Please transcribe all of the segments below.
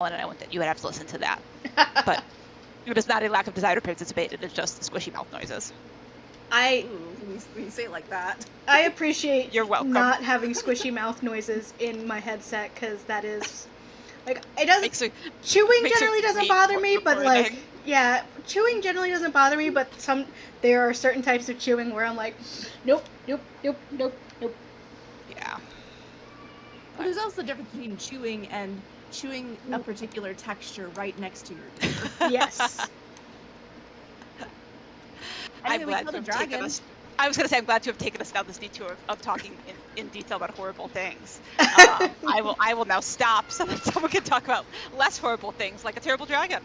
and I went that you would have to listen to that. But it is not a lack of desire to participate, it is just squishy mouth noises. When you say it like that. I appreciate You're welcome. not having squishy mouth noises in my headset, because that is, like, it doesn't, chewing generally doesn't bother me, but like, yeah, chewing generally doesn't bother me, but there are certain types of chewing where I'm like, nope. Yeah. But there's also the difference between chewing and chewing a particular texture right next to your teeth. Yes. Anyway, we killed a dragon. I was going to say, I'm glad to have taken us down this detour of talking in detail about horrible things. I will now stop so that someone can talk about less horrible things, like a terrible dragon.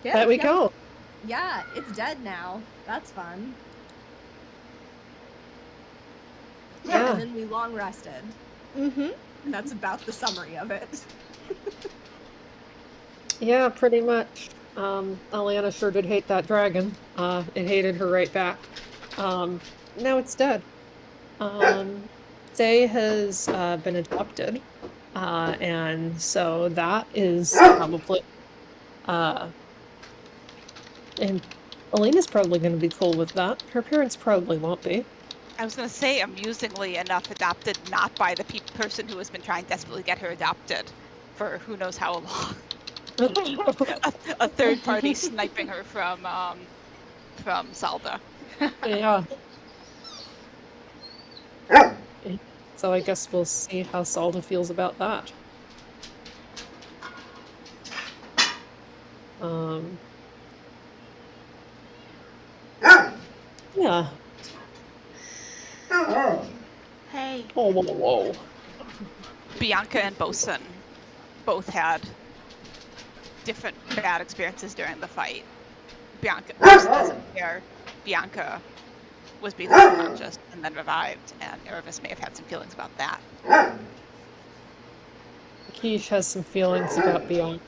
Yeah, there we go. Yeah, it's dead now. That's fun. Yeah. And then we long rested. Mm-hmm. That's about the summary of it. Yeah, pretty much. Aliana sure did hate that dragon. It hated her right back. Now it's dead. Zay has been adopted, and so that is probably, and Elena's probably going to be cool with that. Her parents probably won't be. I was going to say, amusingly enough, adopted not by the person who has been trying desperately to get her adopted for who knows how long. a third party sniping her from Salda. Yeah. So I guess we'll see how Salda feels about that. Yeah. Hey. Oh, whoa. Bianca and Bosun both had different bad experiences during the fight. Bianca was being unconscious and then revived, and Irvis may have had some feelings about that. Keish has some feelings about Bianca.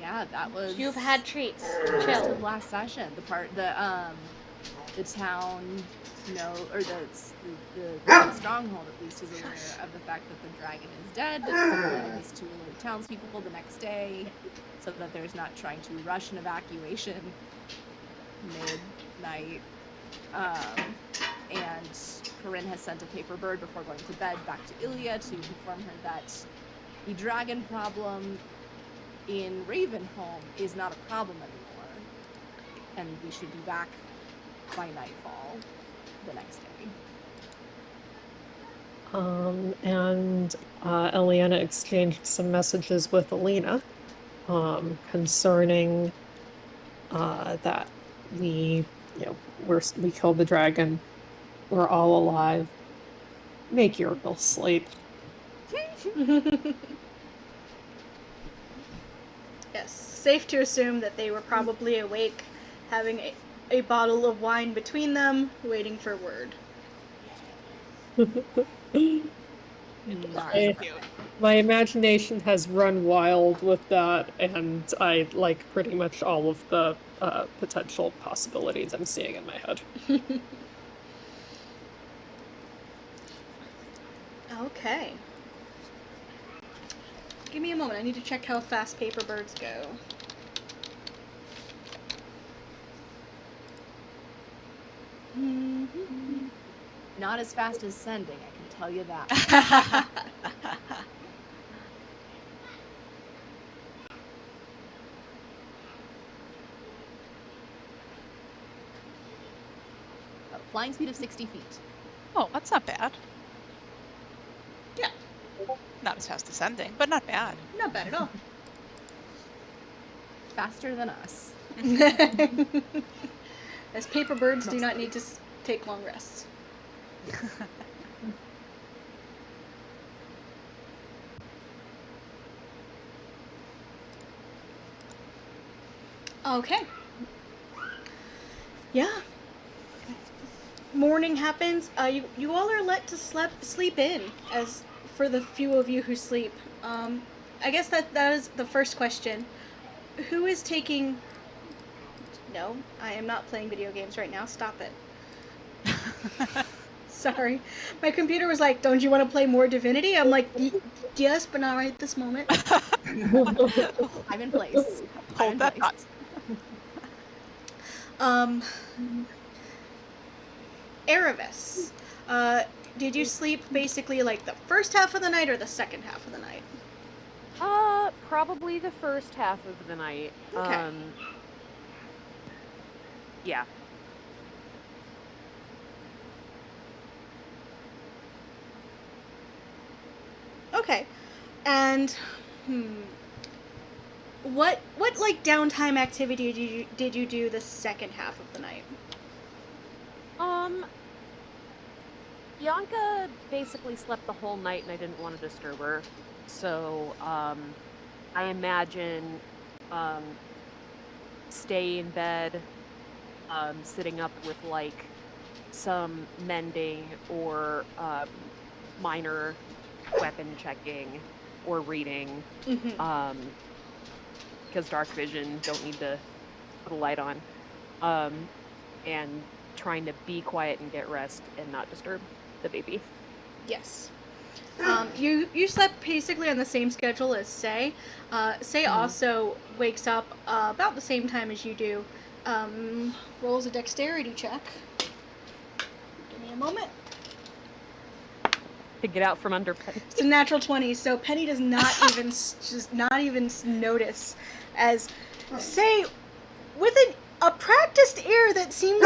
Yeah, that was. You've had treats. Chill. Chill. Last session, the town, or the stronghold at least is aware of the fact that the dragon is dead. The plan is to alert townspeople the next day, so that there's not trying to rush an evacuation midnight. And Corinne has sent a paper bird before going to bed back to Ilya to inform her that the dragon problem in Ravenholm is not a problem anymore, and we should be back by nightfall the next day. And Eliana exchanged some messages with Alina concerning that we killed the dragon. We're all alive. Make your girl sleep. Yes, safe to assume that they were probably awake, having a bottle of wine between them, waiting for word. My imagination has run wild with that, and I like pretty much all of the potential possibilities I'm seeing in my head. Okay. Give me a moment. I need to check how fast paper birds go. Not as fast as sending, I can tell you that. Flying speed of 60 feet. Oh, that's not bad. Yeah. Not as fast as sending, but not bad. Not bad at all. Faster than us. As paper birds do not need to take long rests. Okay. Yeah. Morning happens. You all are let to sleep in, as for the few of you who sleep. I guess that is the first question. Who is taking... No, I am not playing video games right now. Stop it. Sorry. My computer was like, don't you want to play more Divinity? I'm like, yes, but not right this moment. I'm in place. Hold that thought. Erebus, did you sleep basically like the first half of the night or the second half of the night? Probably the first half of the night. Okay. Yeah. Okay. And what like downtime activity did you do the second half of the night? Bianca basically slept the whole night and I didn't want to disturb her. So, I imagine stay in bed, sitting up with like some mending or minor weapon checking or reading. Because dark vision, don't need to put a light on. And trying to be quiet and get rest and not disturb the baby. Yes. You slept basically on the same schedule as Say. Say also wakes up about the same time as you do. Rolls a dexterity check. Give me a moment. To get out from under Penny. It's a natural 20, so Penny does not even notice as Say, with a practiced air that seems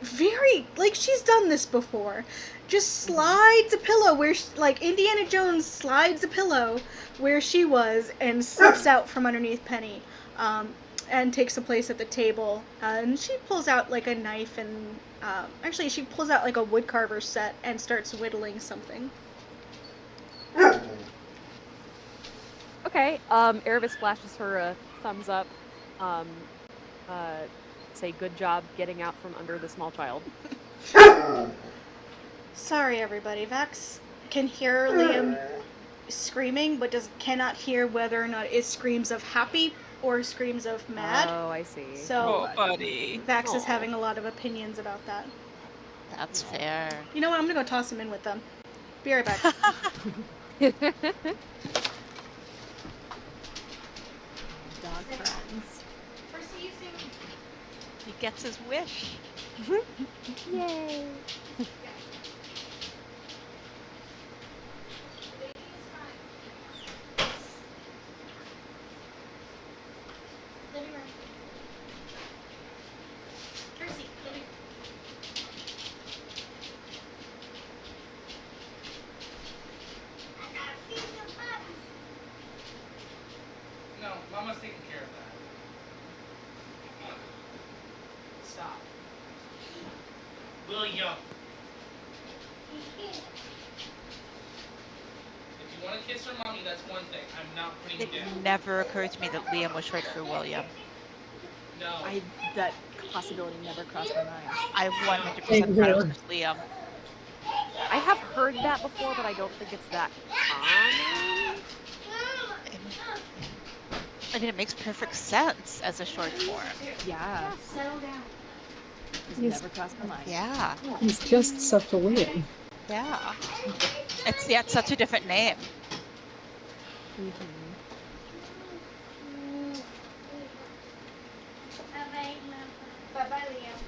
very like she's done this before, just slides a pillow where like Indiana Jones slides a pillow where she was and slips out from underneath Penny, and takes a place at the table. And she pulls out like a knife and actually she pulls out like a woodcarver set and starts whittling something. Okay. Erebus flashes her a thumbs up. Say good job getting out from under the small child. Sorry, everybody. Vax can hear Liam screaming, but cannot hear whether or not it screams of happy or screams of mad. Oh, I see. So, buddy. Vax is having a lot of opinions about that. That's fair. You know what? I'm gonna go toss him in with them. Be right back. Dog friends. He gets his wish. Yay. No, Mama's taking care of that. Stop. William. If you want to kiss her mommy, that's one thing. I'm not putting It you down. never occurred to me that Liam was short for William. No. That possibility never crossed my mind. I 100% thought it was just Liam. I have heard that before, but I don't think it's that common. I mean, it makes perfect sense as a short form. Yeah. Settle down. It's Yes. never crossed my mind. Yeah. He's just such a Liam. Yeah. It's such a different name. Bye-bye, Liam.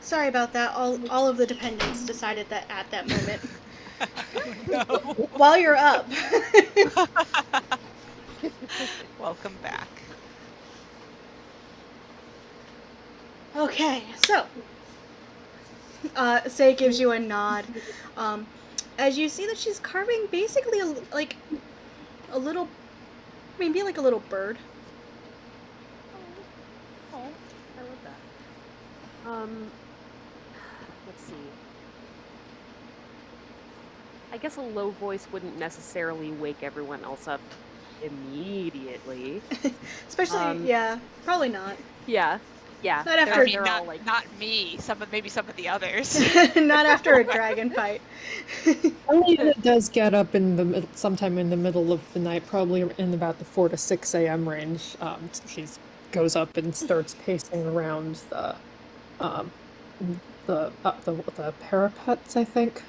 Sorry about that. All of the dependents decided that at that moment. No. While you're up. Welcome back. Okay, so Say gives you a nod. As you see that she's carving basically a little, maybe like a little bird. Oh, I love that. Let's see. I guess a low voice wouldn't necessarily wake everyone else up immediately. Especially, yeah, probably not. Yeah. Yeah, Not after- they're all not, like not me. Maybe some of the others. Not after a dragon fight. Eliana does get up in the sometime in the middle of the night, probably in about the 4 to 6 a.m. range. She goes up and starts pacing around um, the parapets, I think.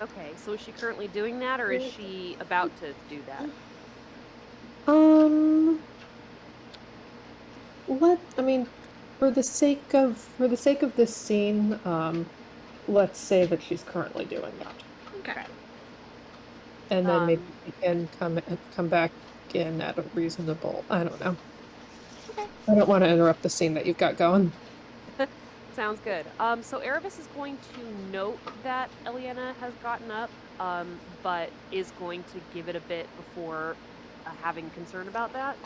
okay. So is she currently doing that, or is she about to do that? Um, I mean, for the sake of this scene, let's say that she's currently doing that. Okay. And then maybe Um, we can come back in at a reasonable, I don't know. Okay. I don't want to interrupt the scene that you've got going. Sounds good. So Erebus is going to note that Eliana has gotten up, but is going to give it a bit before having concern about that.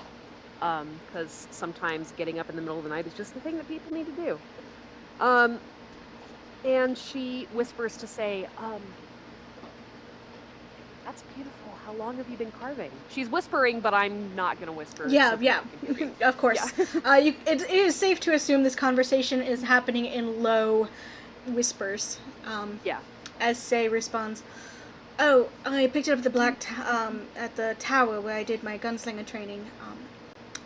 Because sometimes getting up in the middle of the night is just the thing that people need to do. And she whispers to say, that's beautiful. How long have you been carving? She's whispering, but I'm not gonna whisper. Yeah, so yeah, people can hear me. of course. Yeah. It is safe to assume this conversation is happening in low whispers. Yeah. As Say responds, "Oh, I picked up the at the tower where I did my gunslinger training.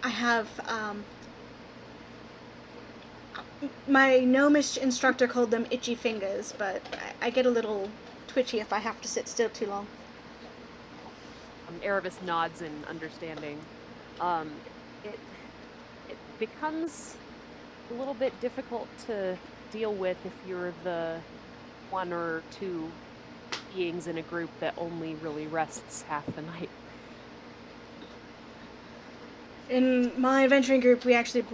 I have my gnomish instructor called them itchy fingers, but I get a little twitchy if I have to sit still too long." Erebus nods in understanding. It becomes a little bit difficult to deal with if you're the one or two beings in a group that only really rests half the night. In my adventuring group, we actually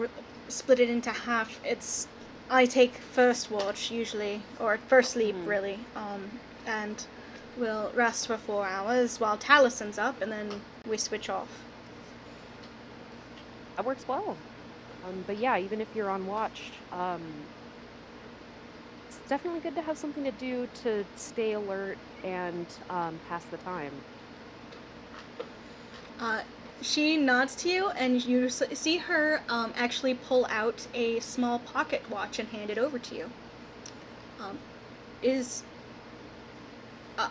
split it into half. I take first watch usually, or first sleep really, and we'll rest for 4 hours while Talison's up, and then we switch off. That works well. But yeah, even if you're on watch, it's definitely good to have something to do to stay alert and pass the time. She nods to you, and you see her actually pull out a small pocket watch and hand it over to you.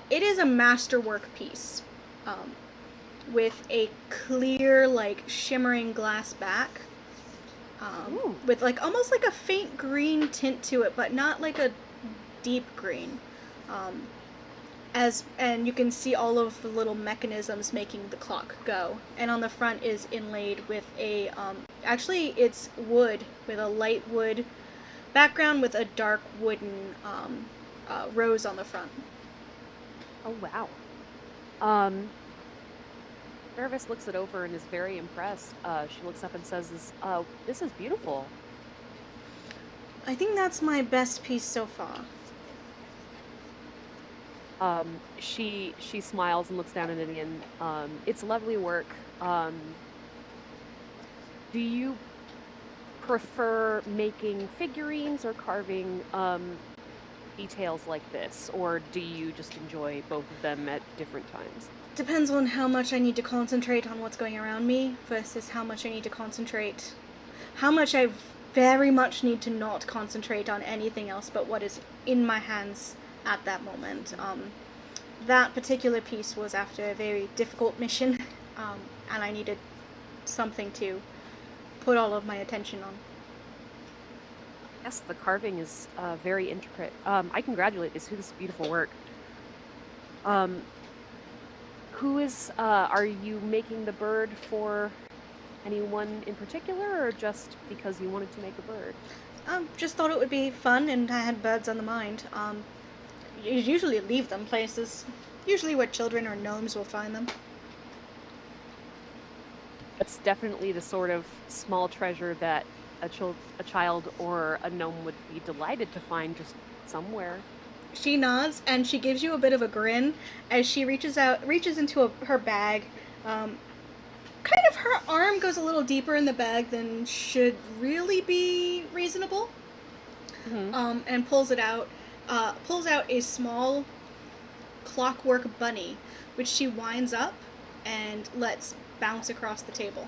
It is a masterwork piece, with a clear, like, shimmering glass back, with like almost like a faint green tint to it, but not like a deep green. And you can see all of the little mechanisms making the clock go. And on the front is inlaid with a actually it's wood, with a light wood background with a dark wooden rose on the front. Oh wow. Nervous looks it over and is very impressed. She looks up and says, "This is beautiful." I think that's my best piece so far. She smiles and looks down at it again. It's lovely work. Do you prefer making figurines or carving details like this, or do you just enjoy both of them at different times? Depends on how much I need to concentrate on what's going around me versus how much I need to concentrate. How much I very much need to not concentrate on anything else but what is in my hands at that moment. That particular piece was after a very difficult mission, and I needed something to put all of my attention on. Yes, the carving is very intricate. I congratulate you to this beautiful work. Are you making the bird for anyone in particular, or just because you wanted to make a bird? Just thought it would be fun, and I had birds on the mind. You usually leave them places, usually where children or gnomes will find them. It's definitely the sort of small treasure that a child or a gnome would be delighted to find just somewhere. She nods, and she gives you a bit of a grin as she reaches into her bag. Kind of her arm goes a little deeper in the bag than should really be reasonable. Mm-hmm. And pulls out a small clockwork bunny, which she winds up and lets bounce across the table.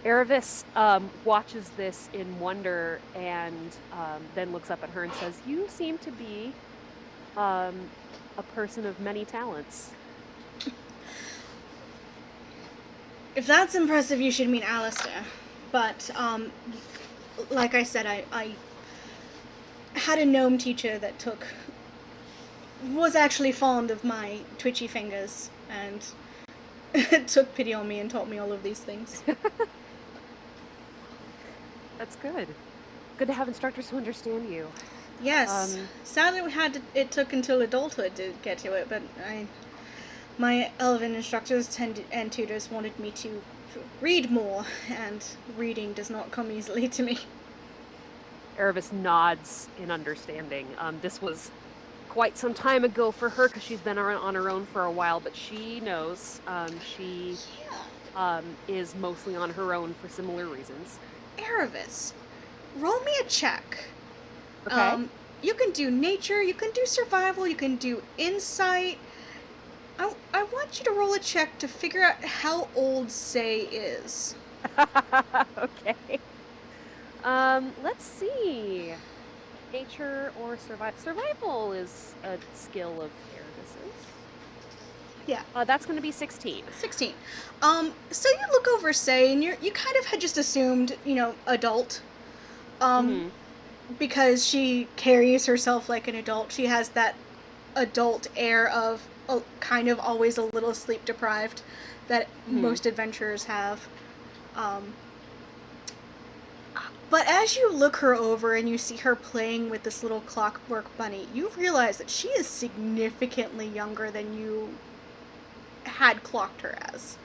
Aravis watches this in wonder and then looks up at her and says, "You seem to be a person of many talents." If that's impressive, you should meet Alistair. But, like I said, I had a gnome teacher that was actually fond of my twitchy fingers, and took pity on me and taught me all of these things. That's good. Good to have instructors who understand you. Yes. Sadly, it took until adulthood to get to it, but my elven instructors and tutors wanted me to read more, and reading does not come easily to me. Aravis nods in understanding. This was quite some time ago for her because she's been on her own for a while, but she knows she is mostly on her own for similar reasons. Aravis, roll me a check. Okay. You can do nature, you can do survival, you can do insight. I want you to roll a check to figure out how old Say is. Okay. Let's see. Nature or survival. Survival is a skill of Aravis's. Yeah. That's going to be 16. 16. So you look over Say, and you kind of had just assumed, adult. Because she carries herself like an adult. She has that adult air of kind of always a little sleep deprived that most adventurers have. But as you look her over and you see her playing with this little clockwork bunny, you realize that she is significantly younger than you had clocked her as.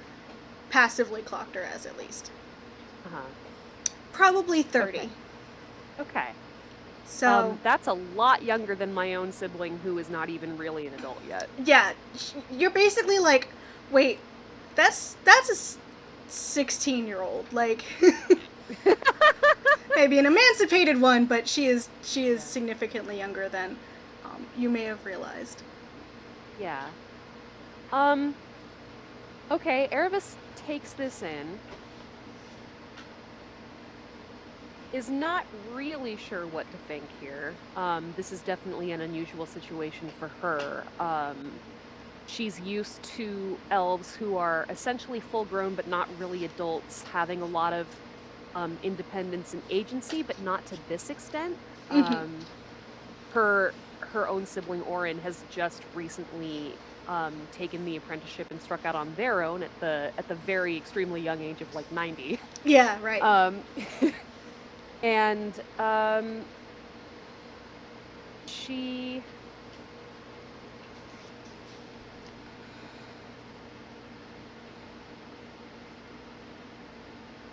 Passively clocked her as, at least. Probably 30. Okay. So that's a lot younger than my own sibling, who is not even really an adult yet. Yeah, you're basically like, wait, that's a 16-year-old, like, maybe an emancipated one, but she is significantly younger than you may have realized. Yeah. Okay, Aravis takes this in. Is not really sure what to think here. This is definitely an unusual situation for her. She's used to elves who are essentially full-grown but not really adults, having a lot of independence and agency, but not to this extent. Her own sibling Orin has just recently taken the apprenticeship and struck out on their own at the very extremely young age of like 90. Yeah, right. And she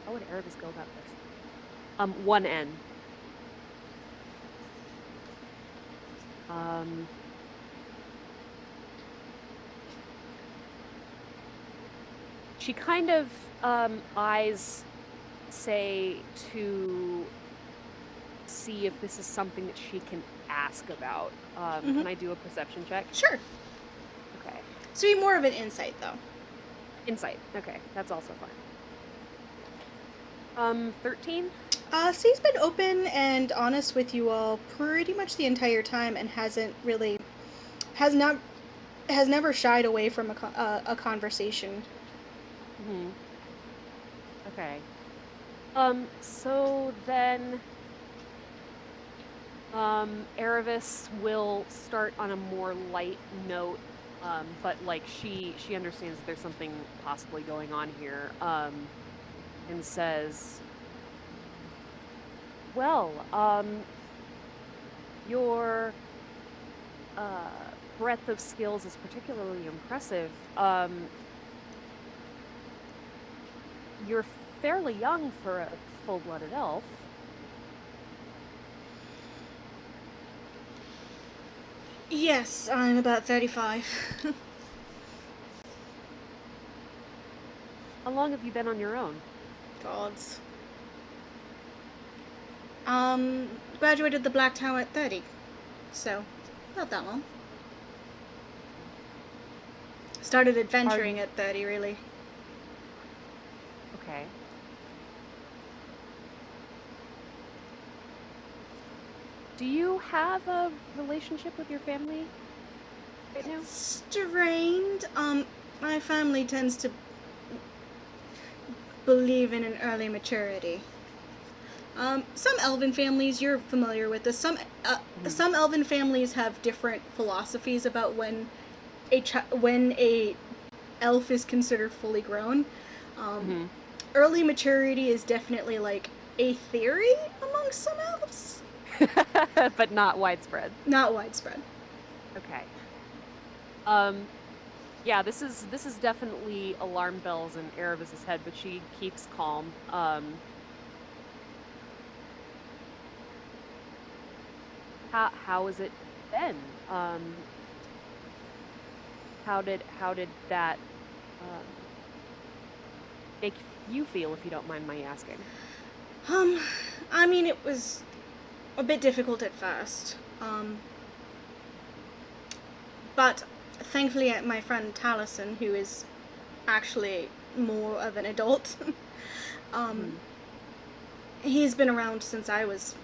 how would Aravis go about this? 1N. She kind of eyes Say to see if this is something that she can ask about. Can I do a perception check? Sure. Okay. So be more of an insight, though. Insight. Okay, that's also fine. 13? Say's been open and honest with you all pretty much the entire time, and has never shied away from a conversation. Okay. So then Aravis will start on a more light note, but like she understands that there's something possibly going on here, and says, well, your breadth of skills is particularly impressive. You're fairly young for a full-blooded elf. Yes, I'm about 35. How long have you been on your own? Gods. Graduated the Black Tower at 30. So, not that long. Started adventuring at 30, really. Okay. Do you have a relationship with your family right now? Strained. My family tends to believe in an early maturity. Some elven families, you're familiar with this. Some elven families have different philosophies about when a elf is considered fully grown. Early maturity is definitely like a theory amongst some elves, but not widespread. Not widespread. Okay. Yeah, this is definitely alarm bells in Erebus's head, but she keeps calm. How has it been? How did that make you feel, if you don't mind my asking? I mean, it was a bit difficult at first. But thankfully, my friend Taliesin, who is actually more of an adult, he's been around since I was,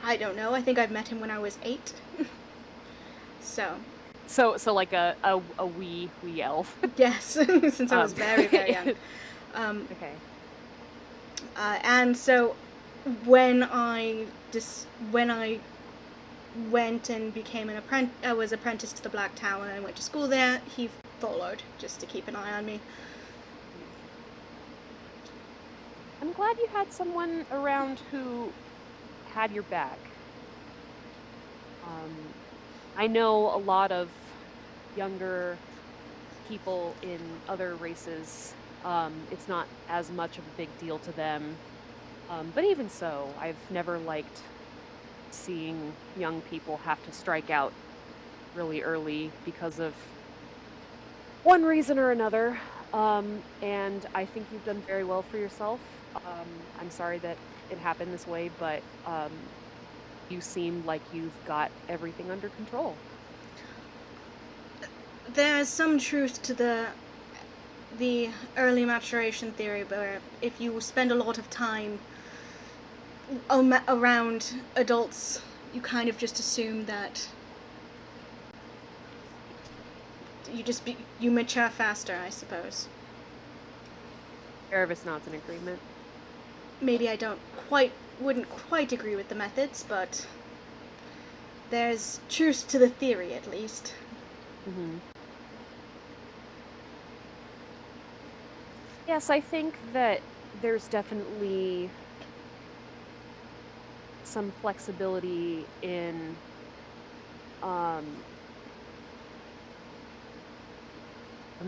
I don't know, I think I've met him when I was 8. So like a wee elf. Yes, since I was very, very young. Okay. And so when I went and became I was apprenticed to the Black Tower and I went to school there, he followed just to keep an eye on me. I'm glad you had someone around who had your back. I know a lot of younger people in other races, it's not as much of a big deal to them. But even so, I've never liked seeing young people have to strike out really early because of one reason or another. And I think you've done very well for yourself. I'm sorry that it happened this way, but you seem like you've got everything under control. There's some truth to the early maturation theory, where if you spend a lot of time around adults, you kind of just assume that you mature faster, I suppose. Erebus nods in agreement. Maybe I wouldn't quite agree with the methods, but there's truth to the theory, at least. Yes, I think that there's definitely some flexibility in the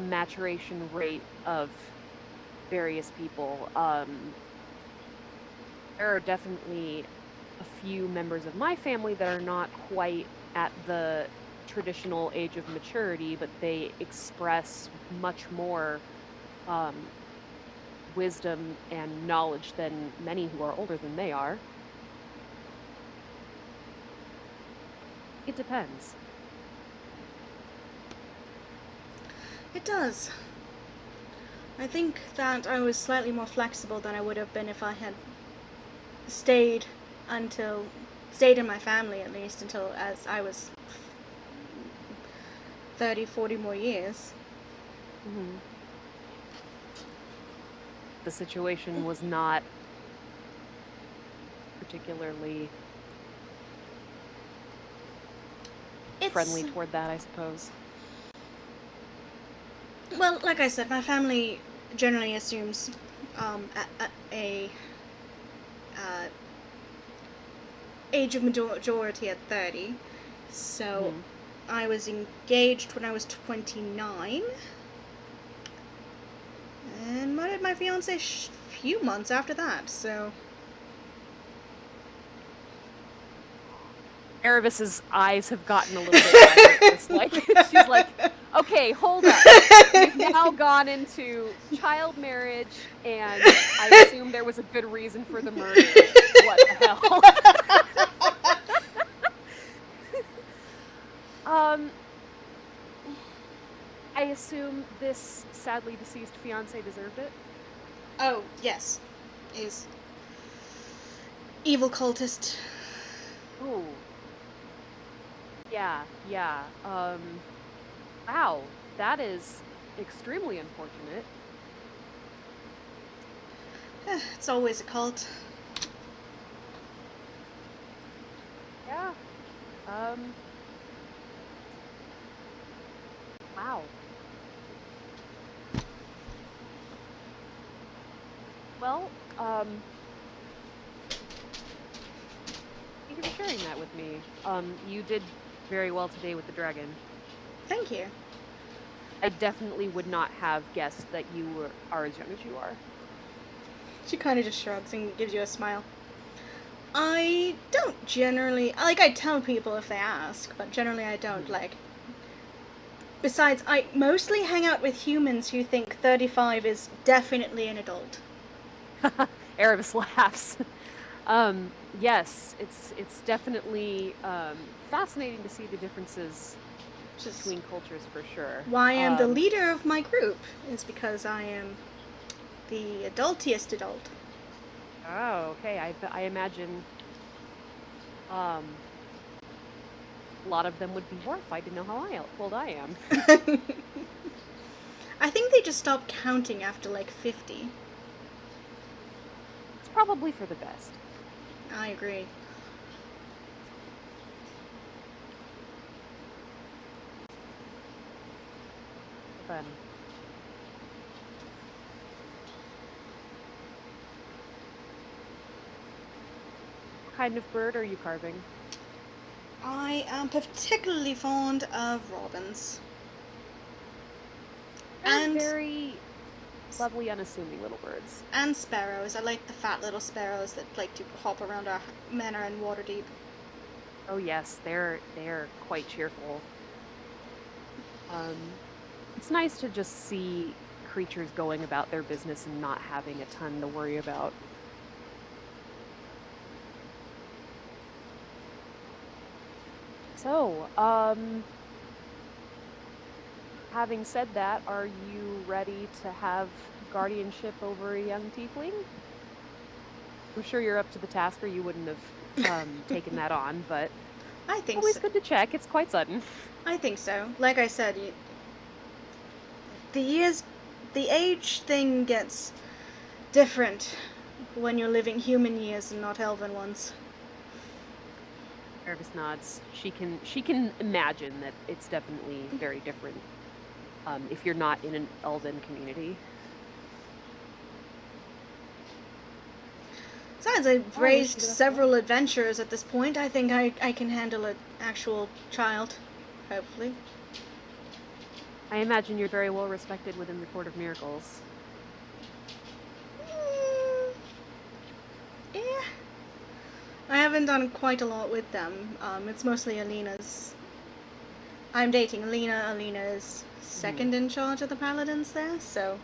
maturation rate of various people. There are definitely a few members of my family that are not quite at the traditional age of maturity, but they express much more wisdom and knowledge than many who are older than they are. It depends. It does. I think that I was slightly more flexible than I would have been if I had stayed in my family, at least, until as I was 30, 40 more years. The situation was not particularly friendly toward that, I suppose. Well, like I said, my family generally assumes age of majority at 30. So I was engaged when I was 29. And murdered my fiance a few months after that, so... Erebus's eyes have gotten a little bit like she's like, okay, hold up. We've now gone into child marriage, and I assume there was a good reason for the murder. What the hell? I assume this sadly deceased fiancé deserved it? Oh, yes. Is evil cultist Oh. Yeah, yeah. Wow, that is extremely unfortunate. It's always a cult. Yeah. Wow. Well, thank you for sharing that with me. You did very well today with the dragon. Thank you. I definitely would not have guessed that you are as young as you are. She kind of just shrugs and gives you a smile. I don't generally, like, I tell people if they ask, but generally I don't, like. Besides, I mostly hang out with humans who think 35 is definitely an adult. Erebus laughs. Yes, it's definitely fascinating to see the differences between cultures for sure. Why I am the leader of my group is because I am the adultiest adult. Oh, okay. I imagine a lot of them would be horrified to know how old I am. I think they just stopped counting after like 50. It's probably for the best. I agree. Then. What kind of bird are you carving? I am particularly fond of robins. They're very lovely, unassuming little birds. And sparrows. I like the fat little sparrows that like to hop around our manor in Waterdeep. Oh yes, they're quite cheerful. It's nice to just see creatures going about their business and not having a ton to worry about. So, having said that, are you ready to have guardianship over a young tiefling? I'm sure you're up to the task or you wouldn't have taken that on, but I think always so. good to check. It's quite sudden. I think so. Like I said, the age thing gets different when you're living human years and not elven ones. Nervous nods. She can imagine that it's definitely very different if you're not in an elven community. Besides, I've raised several adventurers at this point. I think I can handle an actual child, hopefully. I imagine you're very well respected within the Court of Miracles. Yeah. I haven't done quite a lot with them. It's mostly Alina's. I'm dating Alina. Alina is second in charge of the paladins there, so.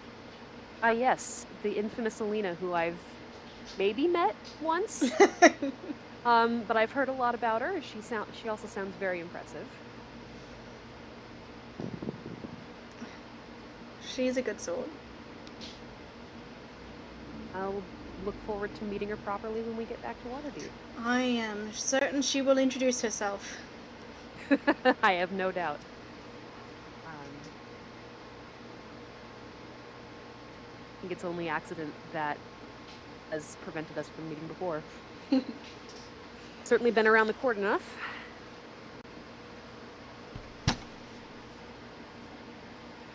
Yes, the infamous Alina, who I've maybe met once. But I've heard a lot about her. She also sounds very impressive. She's a good sword. I'll look forward to meeting her properly when we get back to Waterdeep. I am certain she will introduce herself. I have no doubt. I think it's only accident that has prevented us from meeting before. Certainly been around the court enough.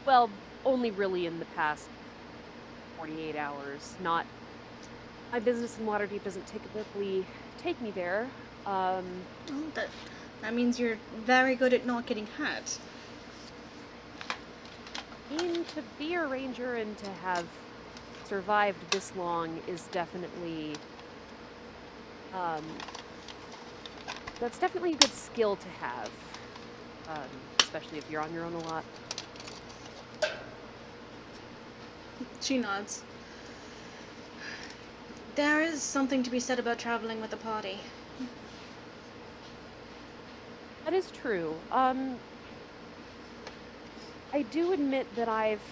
Well, only really in the past 48 hours. Not my business in Waterdeep doesn't typically take me there. Oh, that means you're very good at not getting hurt. To be a ranger and to have survived this long is definitely that's definitely a good skill to have, especially if you're on your own a lot. She nods. There is something to be said about traveling with a party. That is true. I do admit that I've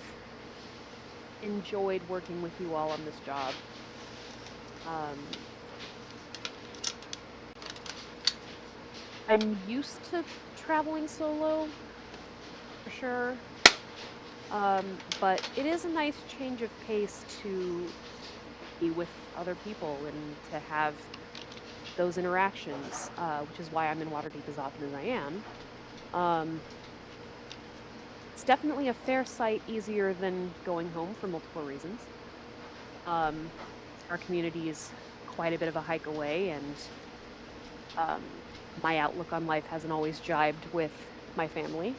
enjoyed working with you all on this job. I'm used to traveling solo, for sure. But it is a nice change of pace to be with other people and to have those interactions, which is why I'm in Waterdeep as often as I am. It's definitely a fair sight easier than going home for multiple reasons. Our community is quite a bit of a hike away, and my outlook on life hasn't always jibed with my family.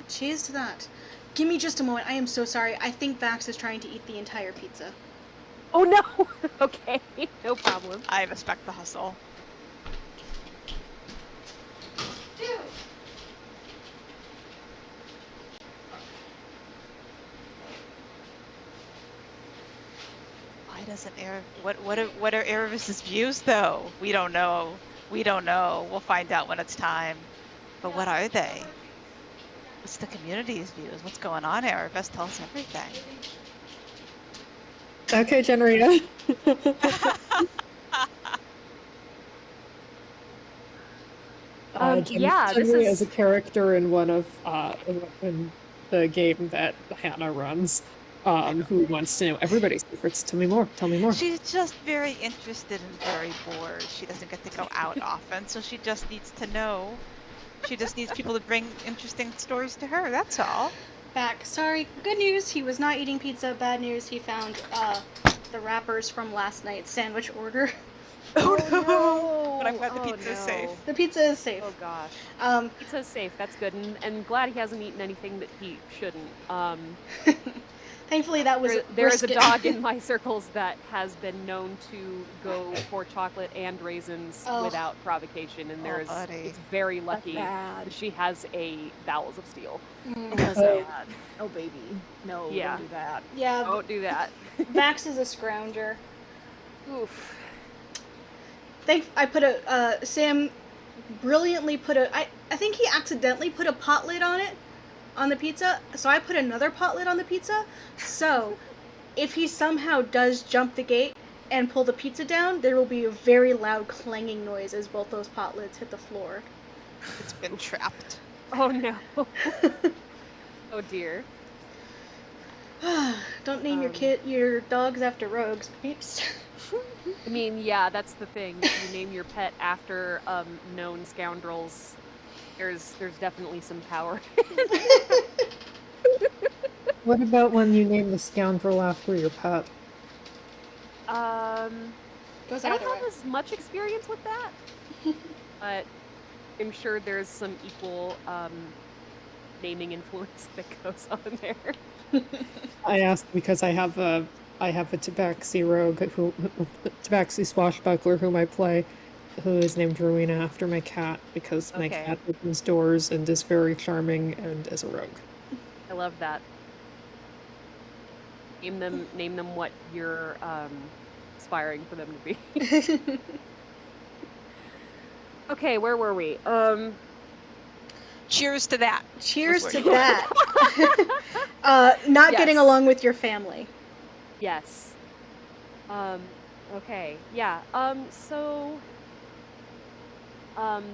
Cheers to that. Give me just a moment. I am so sorry. I think Vax is trying to eat the entire pizza. Oh no! Okay, no problem. I respect the hustle. Dude. Why doesn't what are Erebus's views though? We don't know. We don't know. We'll find out when it's time. But what are they? What's the community's views? What's going on, Erebus? Tell us everything. Okay, Genrita. Yeah, this Genrita is as a character in one of in the game that Hannah runs. Who wants to know everybody's secrets? Tell me more. Tell me more. She's just very interested and very bored. She doesn't get to go out often, so she just needs to know. She just needs people to bring interesting stories to her, that's all. Back. Sorry. Good news, he was not eating pizza. Bad news, he found the wrappers from last night's sandwich order. Oh no! no! But I'm glad the Oh, pizza is no. safe. The pizza is safe. Oh gosh. Um, Pizza's safe, that's good, and glad he hasn't eaten anything that he shouldn't. Thankfully, that was There is a brisket. dog in my circles that has been known to go for chocolate and raisins Oh. without provocation, and Oh, buddy. it's very lucky bad. that she has a bowels of steel. Mm. So, Oh, baby. No, Yeah. don't do that. Yeah, don't do that. Vax is a scrounger. Oof. I put a Sam brilliantly put I think he accidentally put a pot lid on it, on the pizza, so I put another pot lid on the pizza. So if he somehow does jump the gate and pull the pizza down, there will be a very loud clanging noise as both those pot lids hit the floor. It's been trapped. Oh no. Oh dear. Don't name your dogs after rogues, peeps. I mean, yeah, that's the thing. If you name your pet after known scoundrels, there's definitely some power. What about when you name the scoundrel after your pet? Goes I don't either way. have as much experience with that, but I'm sure there's some equal naming influence that goes on there. I asked because I have a Tabaxi rogue Tabaxi swashbuckler whom I play, who is named Rowena after my cat because my Okay. cat opens doors and is very charming and is a rogue. I love that. Name them what you're aspiring for them to be. Okay, where were we? Cheers to that. Cheers Where to you- that. Not getting Yes. along with your family. Yes. Okay. Yeah. So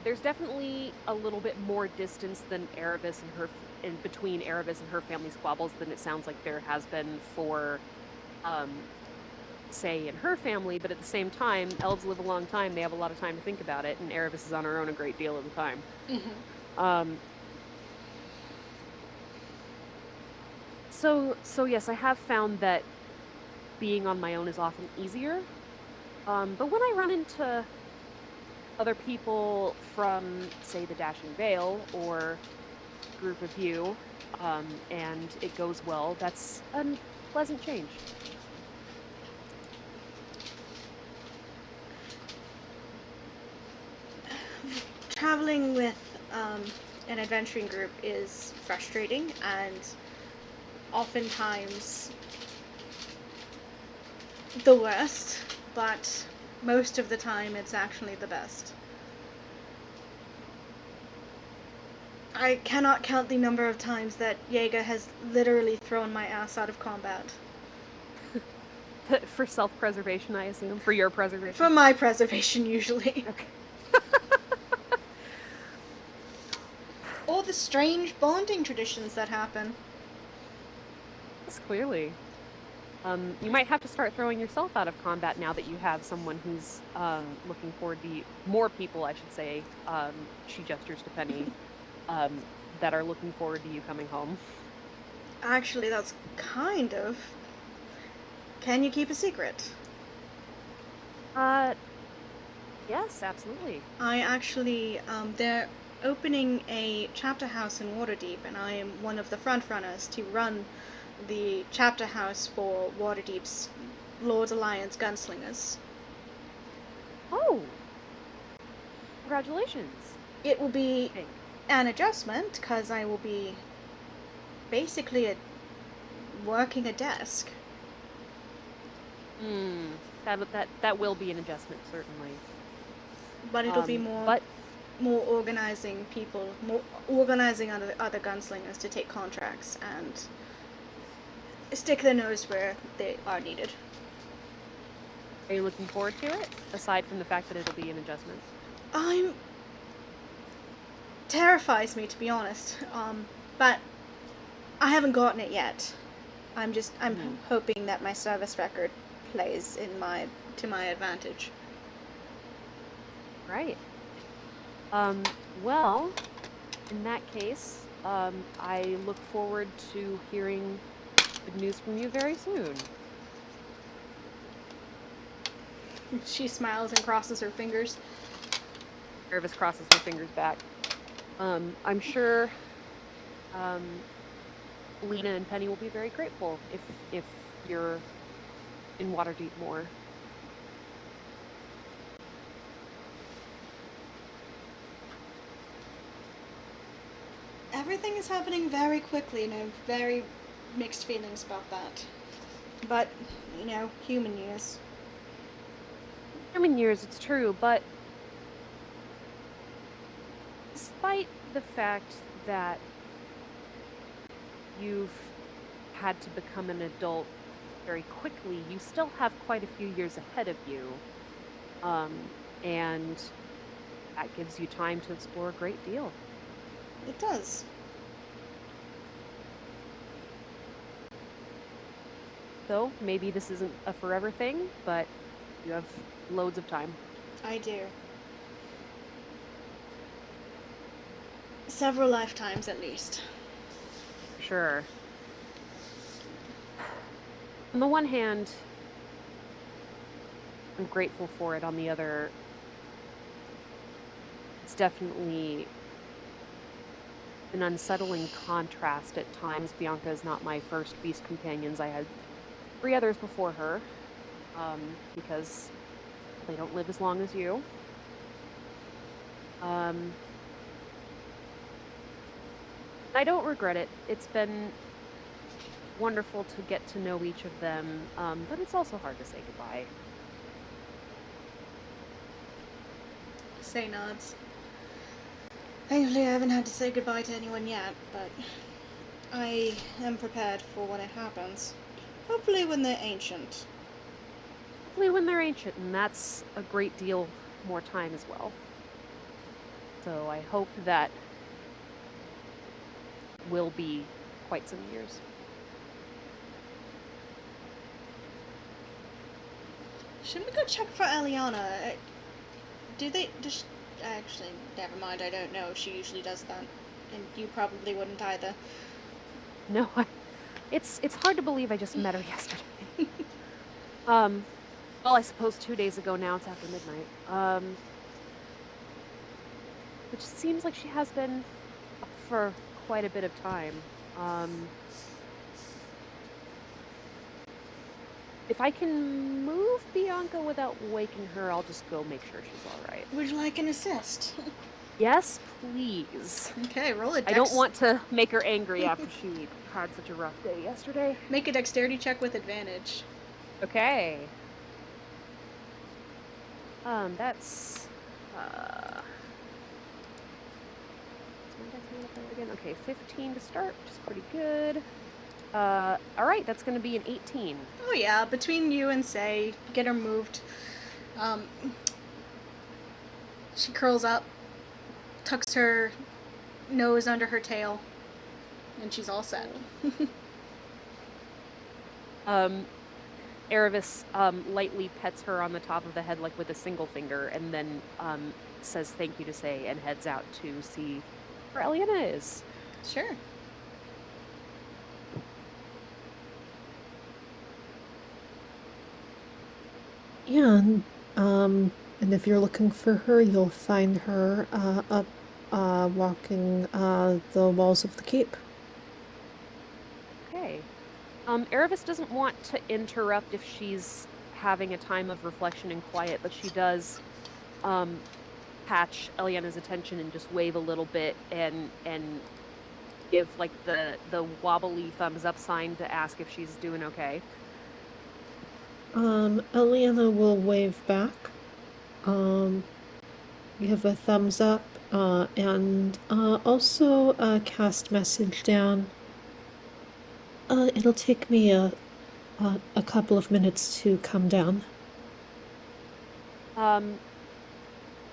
there's definitely a little bit more distance than Erebus and her in between Erebus and her family squabbles than it sounds like there has been for say in her family, but at the same time, elves live a long time, they have a lot of time to think about it, and Erebus is on her own a great deal of the time. So yes, I have found that being on my own is often easier. But when I run into other people from, say, the Dashing Vale or group of you, and it goes well, that's a pleasant change. Traveling with an adventuring group is frustrating and oftentimes the worst, but most of the time it's actually the best. I cannot count the number of times that Jaeger has literally thrown my ass out of combat. For self-preservation, I assume? For your preservation? For my preservation, usually. Okay. of the strange bonding traditions that happen. Yes, clearly. You might have to start throwing yourself out of combat now that you have someone who's looking forward to you. More people, I should say. She gestures to Penny, that are looking forward to you coming home. Actually, that's kind of... Can you keep a secret? Yes, absolutely. I actually, they're opening a chapter house in Waterdeep, and I am one of the front runners to run the chapter house for Waterdeep's Lord's Alliance Gunslingers. Oh! Congratulations. It will be an adjustment, because I will be basically working a desk. That will be an adjustment, certainly. But it'll be more organizing people, more organizing other gunslingers to take contracts and stick their nose where they are needed. Are you looking forward to it, aside from the fact that it'll be an adjustment? Terrifies me, to be honest. But I haven't gotten it yet. I'm hoping that my service record plays to my advantage. Right. Well, in that case, I look forward to hearing good news from you very soon. She smiles and crosses her fingers. Nervous crosses her fingers back. I'm sure Lena and Penny will be very grateful if you're in Waterdeep more. Everything is happening very quickly, and I have very mixed feelings about that. But, human years. Human years, it's true, but despite the fact that you've had to become an adult very quickly, you still have quite a few years ahead of you. And that gives you time to explore a great deal. It does. So, maybe this isn't a forever thing, but you have loads of time. I do. Several lifetimes, at least. Sure. On the one hand, I'm grateful for it. On the other, it's definitely an unsettling contrast at times. Bianca is not my first beast companions. I had 3 others before her, because they don't live as long as you. I don't regret it. It's been wonderful to get to know each of them, but it's also hard to say goodbye. Say nods. Thankfully, I haven't had to say goodbye to anyone yet, but I am prepared for when it happens. Hopefully when they're ancient. Hopefully when they're ancient, and that's a great deal more time as well. So I hope that will be quite some years. Shouldn't we go check for Eliana? Do they just... Actually, never mind, I don't know if she usually does that. And you probably wouldn't either. No, it's hard to believe I just met her yesterday. Well, I suppose 2 days ago now, it's after midnight. Which seems like she has been up for quite a bit of time. If I can move Bianca without waking her, I'll just go make sure she's alright. Would you like an assist? Yes, please. Okay, roll a dex. I don't want to make her angry after she had such a rough day yesterday. Make a dexterity check with advantage. Okay. That's okay, 15 to start, which is pretty good. Alright, that's gonna be an 18. Oh yeah, between you and Say, get her moved. She curls up, tucks her nose under her tail, and she's all set. Erebus lightly pets her on the top of the head, like with a single finger, and then says thank you to Say and heads out to see where Eliana is. Sure. Yeah, and if you're looking for her, you'll find her up walking the walls of the keep. Okay. Erebus doesn't want to interrupt if she's having a time of reflection and quiet, but she does catch Eliana's attention and just wave a little bit and give like the wobbly thumbs up sign to ask if she's doing okay. Eliana will wave back, give a thumbs up, and also cast message down. It'll take me a couple of minutes to come down.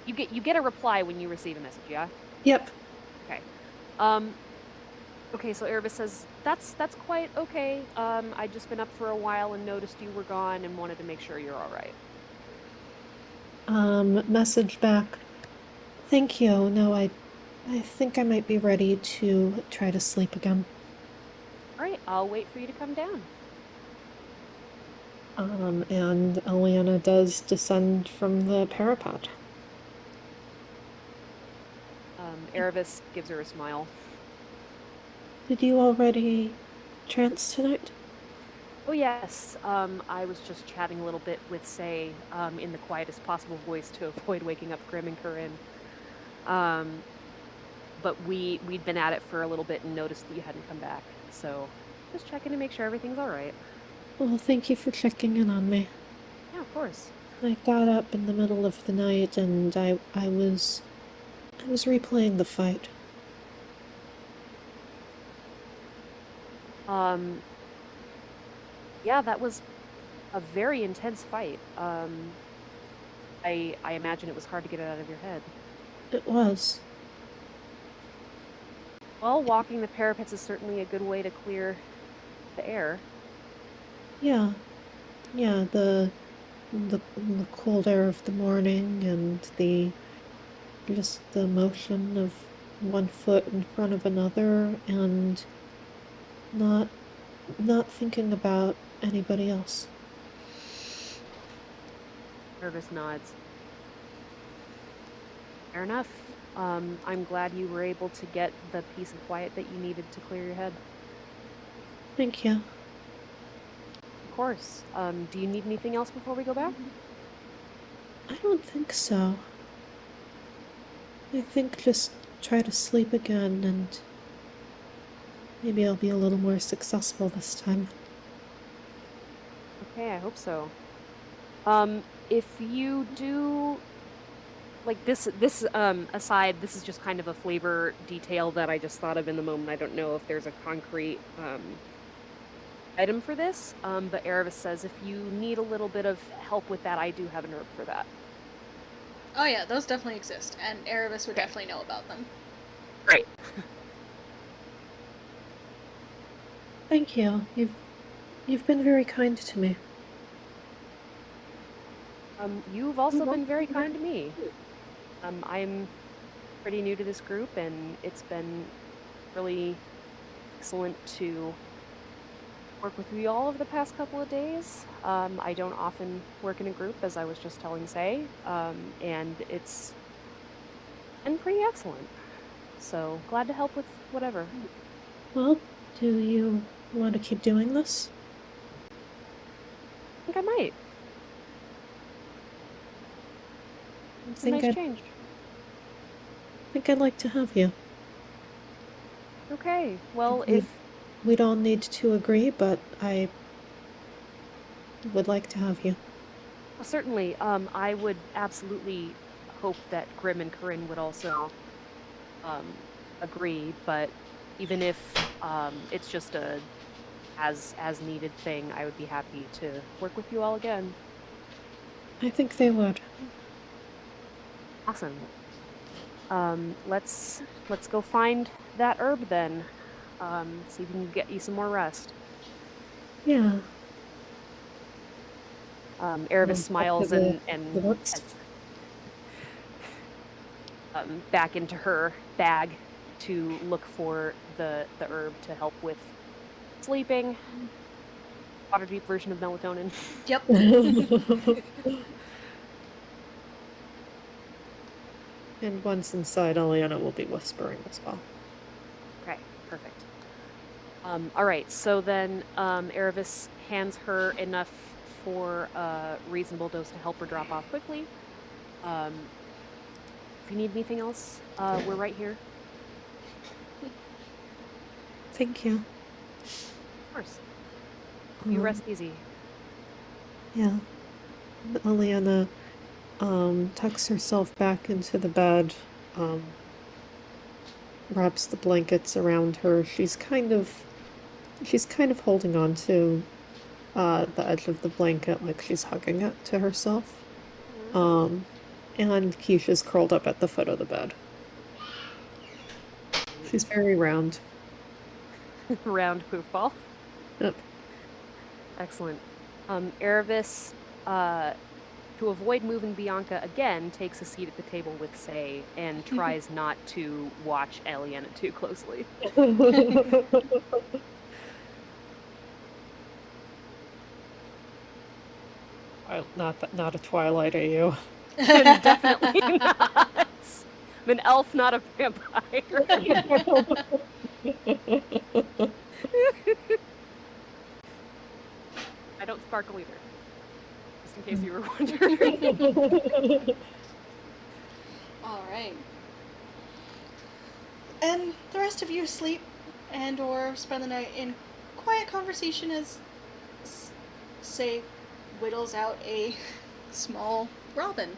You get a reply when you receive a message, yeah? Yep. Okay. Okay, so Erebus says, that's quite okay. I'd just been up for a while and noticed you were gone and wanted to make sure you're alright. Message back. Thank you. No, I think I might be ready to try to sleep again. Alright, I'll wait for you to come down. And Eliana does descend from the parapet. Erebus gives her a smile. Did you already trance tonight? Oh yes, I was just chatting a little bit with Say in the quietest possible voice to avoid waking up Grim and Corinne. But we'd been at it for a little bit and noticed that you hadn't come back, so just checking to make sure everything's alright. Well, thank you for checking in on me. Yeah, of course. I got up in the middle of the night and I was replaying the fight. Yeah, that was a very intense fight. I imagine it was hard to get it out of your head. It was. Well, walking the parapets is certainly a good way to clear the air. Yeah. Yeah, the cold air of the morning and just the motion of one foot in front of another and not thinking about anybody else. Nervous nods. Fair enough. I'm glad you were able to get the peace and quiet that you needed to clear your head. Thank you. Of course. Do you need anything else before we go back? I don't think so. I think just try to sleep again and maybe I'll be a little more successful this time. Okay, I hope so. If you do, like this aside, this is just kind of a flavor detail that I just thought of in the moment. I don't know if there's a concrete item for this, but Erebus says if you need a little bit of help with that, I do have an herb for that. Oh yeah, those definitely exist, and Erebus would definitely know about them. Great. Thank you. You've been very kind to me. You've also been very kind to me. I'm pretty new to this group, and it's been really excellent to work with you all over the past couple of days. I don't often work in a group, as I was just telling Say, and it's been pretty excellent. So, glad to help with whatever. Well, do you want to keep doing this? I think I might. It's a nice change. I think I'd like to have you. Okay, well, if... We don't need to agree, but I would like to have you. Well, certainly, I would absolutely hope that Grim and Corinne would also agree, but even if it's just a as needed thing, I would be happy to work with you all again. I think they would. Awesome. Let's go find that herb then. See if we can get you some more rest. Yeah. Erebus smiles and looks. heads back into her bag to look for the herb to help with sleeping. Water deep version of melatonin. Yep. And once inside, Aliana will be whispering as well. Okay, perfect. All right, so then Erebus hands her enough for a reasonable dose to help her drop off quickly. If you need anything else, we're right here. Thank you. Of course. You rest easy. Yeah. Aliana tucks herself back into the bed, wraps the blankets around her. She's kind of holding on to the edge of the blanket like she's hugging it to herself. And Keisha's curled up at the foot of the bed. She's very round. Round poofball. Yep. Excellent. Erebus, to avoid moving Bianca again, takes a seat at the table with Say and tries not to watch Aliana too closely. Not a Twilight, are you? Definitely not. I'm an elf, not a vampire. I don't sparkle either. Just in case you were wondering. All right. And the rest of you sleep and or spend the night in quiet conversation as Say whittles out a small robin.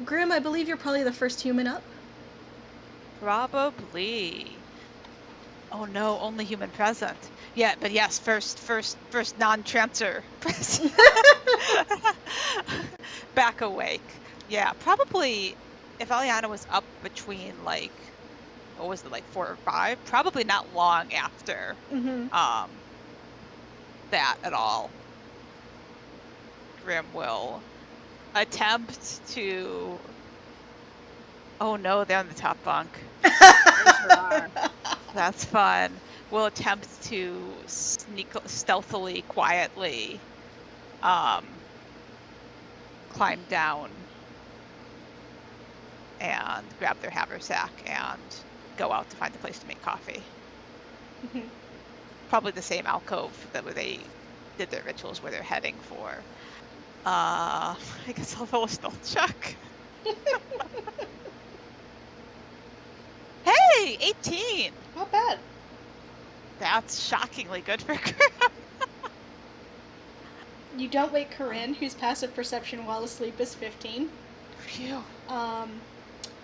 Grim, I believe you're probably the first human up. Probably. Oh no, only human present. Yeah, but yes, first non-trancer present. Back awake. Yeah, probably if Aliana was up between like, what was it, like 4 or 5? Probably not long after that at all. Grim will attempt to. Oh no, they're on the top bunk. They sure are. That's fun. We'll attempt to sneak stealthily, quietly, climb down and grab their haversack and go out to find a place to make coffee. Probably the same alcove that where they did their rituals where they're heading for. I guess I'll roll a stealth check. Hey, 18! Not bad. That's shockingly good for Grim. You don't wake Corinne, whose passive perception while asleep is 15. Phew.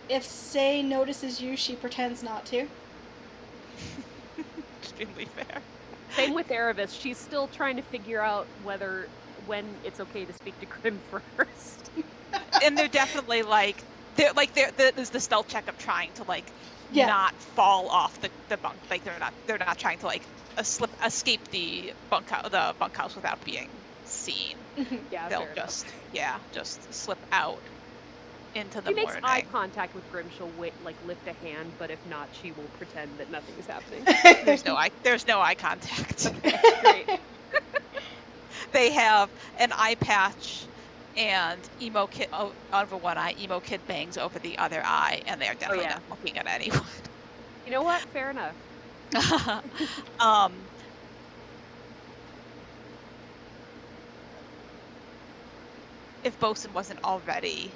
If Say notices you, she pretends not to. Extremely fair. Same with Erebus. She's still trying to figure out when it's okay to speak to Grim first. And they're definitely there's the stealth check of trying to not fall off the bunk. Like they're not trying to escape the bunkhouse without being seen. Yeah, They'll just slip out into the morning. She makes eye contact with Grim. She'll lift a hand, but if not, she will pretend that nothing is happening. There's no eye contact. Okay, great. They have an eye patch and emo kid over one eye. Emo kid bangs over the other eye, and they're definitely not looking at anyone. You know what? Fair enough. If Bosun wasn't already,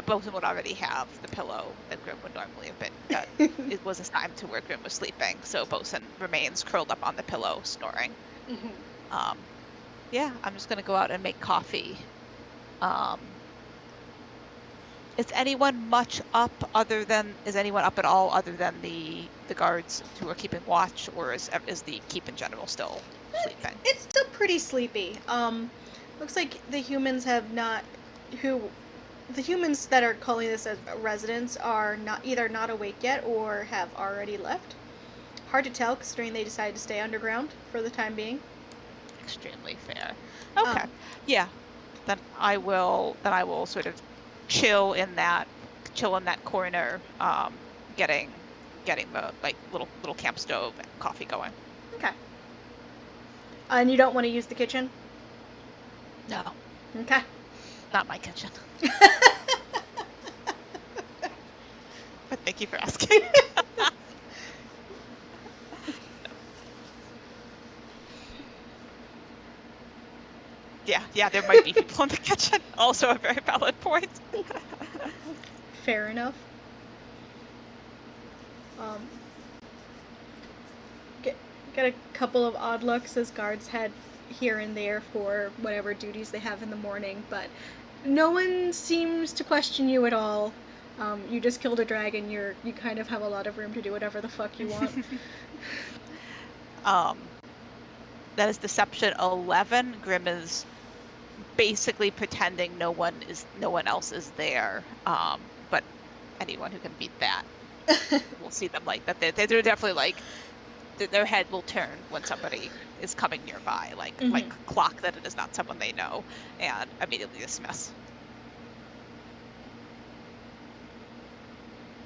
Bosun would already have the pillow that Grim would normally have been. That it was assigned to where Grim was sleeping, so Bosun remains curled up on the pillow, snoring. I'm just gonna go out and make coffee. Is anyone up at all other than the guards who are keeping watch, or is the keep in general still sleeping? It's still pretty sleepy. Looks like the humans have not, the humans that are calling this as residents are either not awake yet or have already left. Hard to tell considering they decided to stay underground for the time being. Extremely fair. Okay. Yeah. Then I will sort of chill in that corner, getting the like little camp stove and coffee going. Okay. And you don't want to use the kitchen? No. Okay. Not my kitchen. But thank you for asking. Yeah, there might be people in the kitchen. Also a very valid point. Fair enough. Get a couple of odd looks as guards head here and there for whatever duties they have in the morning, but no one seems to question you at all. You just killed a dragon. You kind of have a lot of room to do whatever the fuck you want. That is Deception 11. Grim is basically pretending no one else is there. But anyone who can beat that will see them like that. They're definitely like their head will turn when somebody is coming nearby, like clock that it is not someone they know, and immediately dismiss.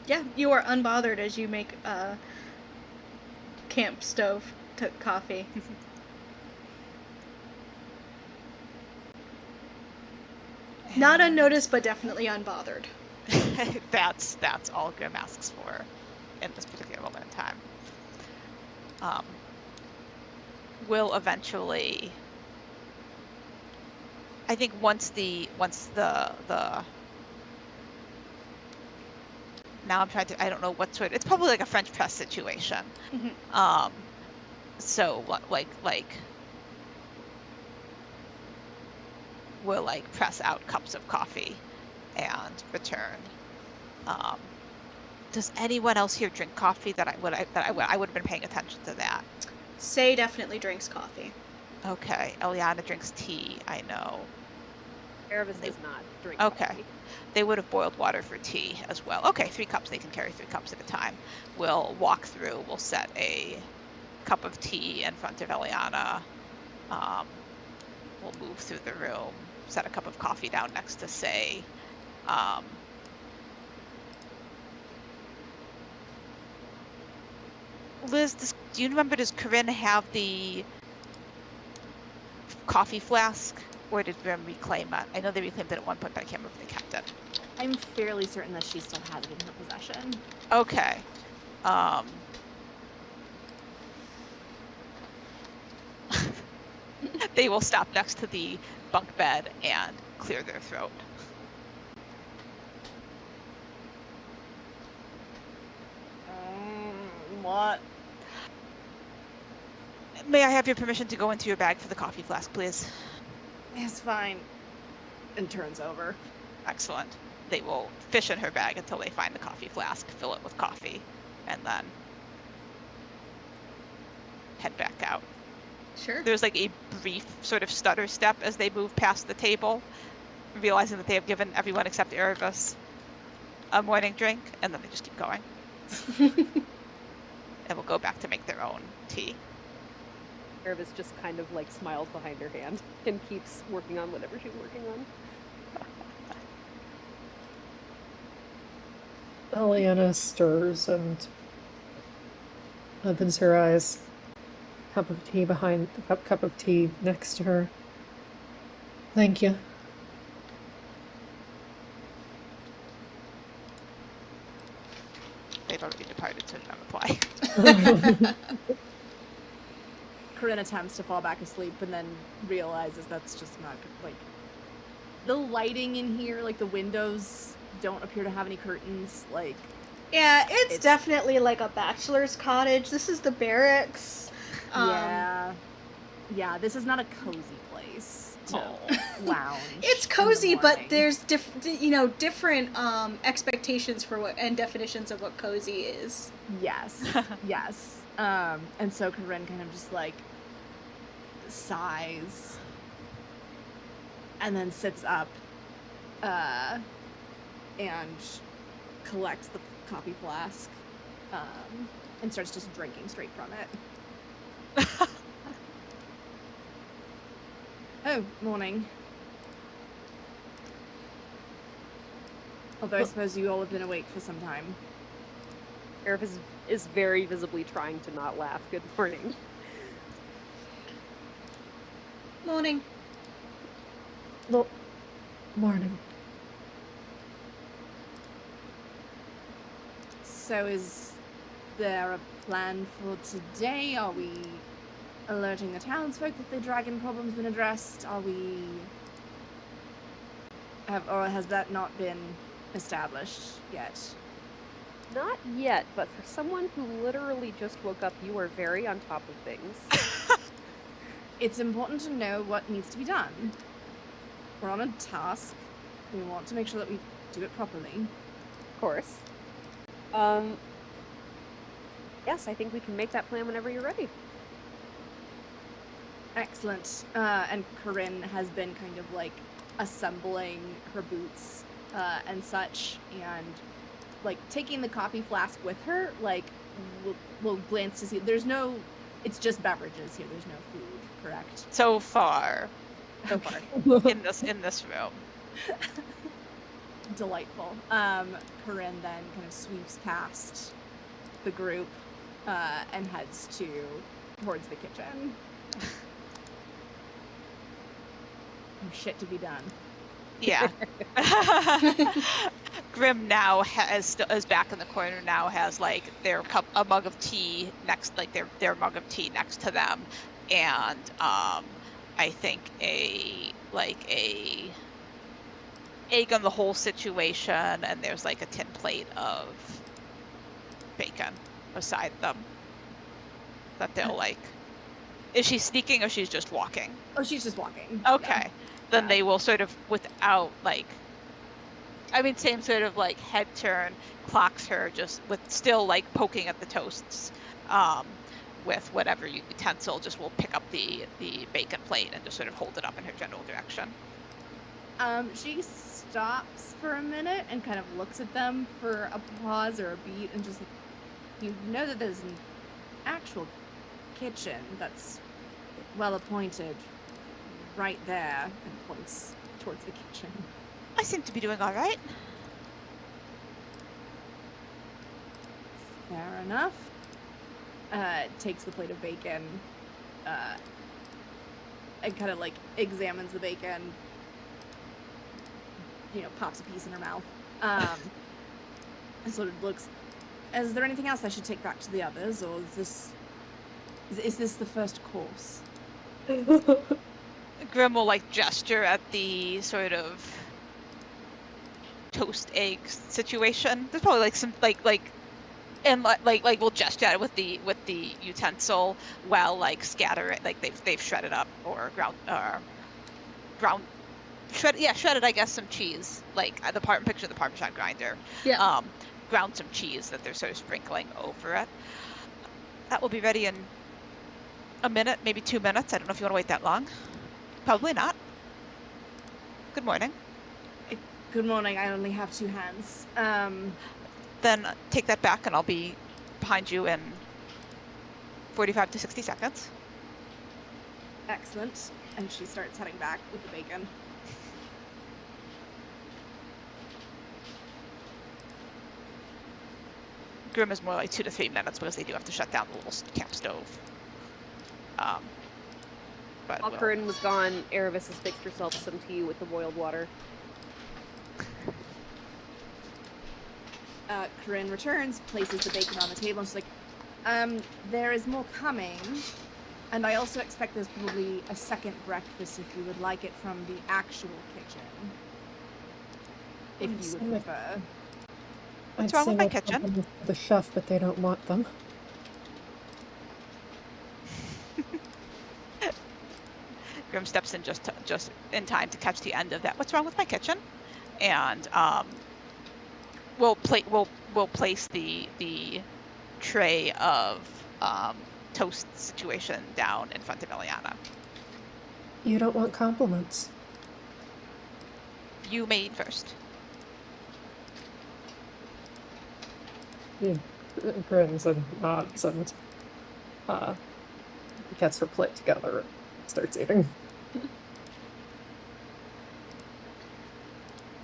Yeah, you are unbothered as you make camp stove coffee. Not unnoticed, but definitely unbothered. That's all Grim asks for in this particular moment in time. Will eventually, I think once the now I'm trying to, I don't know what sort, it's probably like a French press situation. So like we'll like press out cups of coffee and return. Does anyone else here drink coffee? That I would have been paying attention to that. Say definitely drinks coffee. Okay, Eliana drinks tea. I know. Erebus does not drink okay. coffee. They would have boiled water for tea as well. Okay, 3 cups. They can carry 3 cups at a time. We'll walk through. We'll set a cup of tea in front of Eliana. We'll move through the room. Set a cup of coffee down next to Say. Liz, do you remember, does Corinne have the coffee flask, or did Grim reclaim it? I know they reclaimed it at one point, but I can't remember if they kept it. I'm fairly certain that she still has it in her possession. Okay. They will stop next to the bunk bed and clear their throat. What? May I have your permission to go into your bag for the coffee flask, please? It's fine. And turns over. Excellent. They will fish in her bag until they find the coffee flask, fill it with coffee, and then head back out. Sure. There's like a brief sort of stutter step as they move past the table, realizing that they have given everyone except Erebus a morning drink, and then they just keep going. And will go back to make their own tea. Erebus just kind of like smiles behind her hand and keeps working on whatever she's working on. Eliana stirs and opens her eyes. Cup of tea behind the cup of tea next to her. Thank you. They've already departed, so not reply. Corinne attempts to fall back asleep and then realizes that's just not good. Like, the lighting in here, like the windows don't appear to have any curtains. Like, yeah, it's definitely like a bachelor's cottage. This is the barracks. Yeah, this is not a cozy place to lounge. It's cozy, but there's different expectations for what and definitions of what cozy is. Yes, yes. And so Corinne kind of just like sighs and then sits up and collects the coffee flask and starts just drinking straight from it. Oh, morning. Although I suppose you all have been awake for some time. Erebus is very visibly trying to not laugh. Good morning. Morning. Well, morning. So is there a plan for today? Are we alerting the townsfolk that the dragon problem's been addressed? Are we... or has that not been established yet? Not yet, but for someone who literally just woke up, you are very on top of things. It's important to know what needs to be done. We're on a task. We want to make sure that we do it properly. Of course. Yes, I think we can make that plan whenever you're ready. Excellent. And Corinne has been kind of like assembling her boots and such, and like taking the coffee flask with her. Like we'll glance to see. There's no. It's just beverages here. There's no food, correct? So far. So far. in this room. Delightful. Corinne then kind of sweeps past the group and heads towards the kitchen. Shit to be done. Yeah. Grim now is back in the corner. Now has like a mug of tea next, like their mug of tea next to them, and I think a egg on the whole situation, and there's like a tin plate of bacon beside them that they'll like. Is she sneaking or she's just walking? Oh, she's just walking. Okay. Yeah. Then they will sort of, without like, I mean, same sort of like head turn, clocks her just with still like poking at the toasts, with whatever utensil, just will pick up the bacon plate and just sort of hold it up in her general direction. She stops for a minute and kind of looks at them for a pause or a beat and just like, you know that there's an actual kitchen that's well appointed right there, and points towards the kitchen. I seem to be doing all right. Fair enough. Takes the plate of bacon and kind of like examines the bacon, pops a piece in her mouth, and sort of looks, is there anything else I should take back to the others, or is this the first course? Grim will like gesture at the sort of toast egg situation. There's probably like some and like we'll gesture at it with the utensil while like scatter it, like they've shredded up or shredded I guess some cheese, like picture the Parmesan grinder. Yeah. Ground some cheese that they're sort of sprinkling over it. That will be ready in a minute, maybe 2 minutes. I don't know if you want to wait that long. Probably not. Good morning. Good morning. I only have 2 hands. Then take that back and I'll be behind you in 45 to 60 seconds. Excellent. And she starts heading back with the bacon. Grim is more like 2 to 3 minutes because they do have to shut down the little camp stove. But while Corinne was gone, Erebus has fixed herself some tea with the boiled water. Corinne returns, places the bacon on the table, and she's like, there is more coming, and I also expect there's probably a second breakfast if you would like it from the actual kitchen. If you would prefer. What's wrong with my kitchen? The chef, but they don't want them. Grim steps in just in time to catch the end of that. What's wrong with my kitchen? And we'll place the tray of toast situation down in front of Eliana. You don't want compliments. You may eat first. He grins and nods and gets her plate together and starts eating.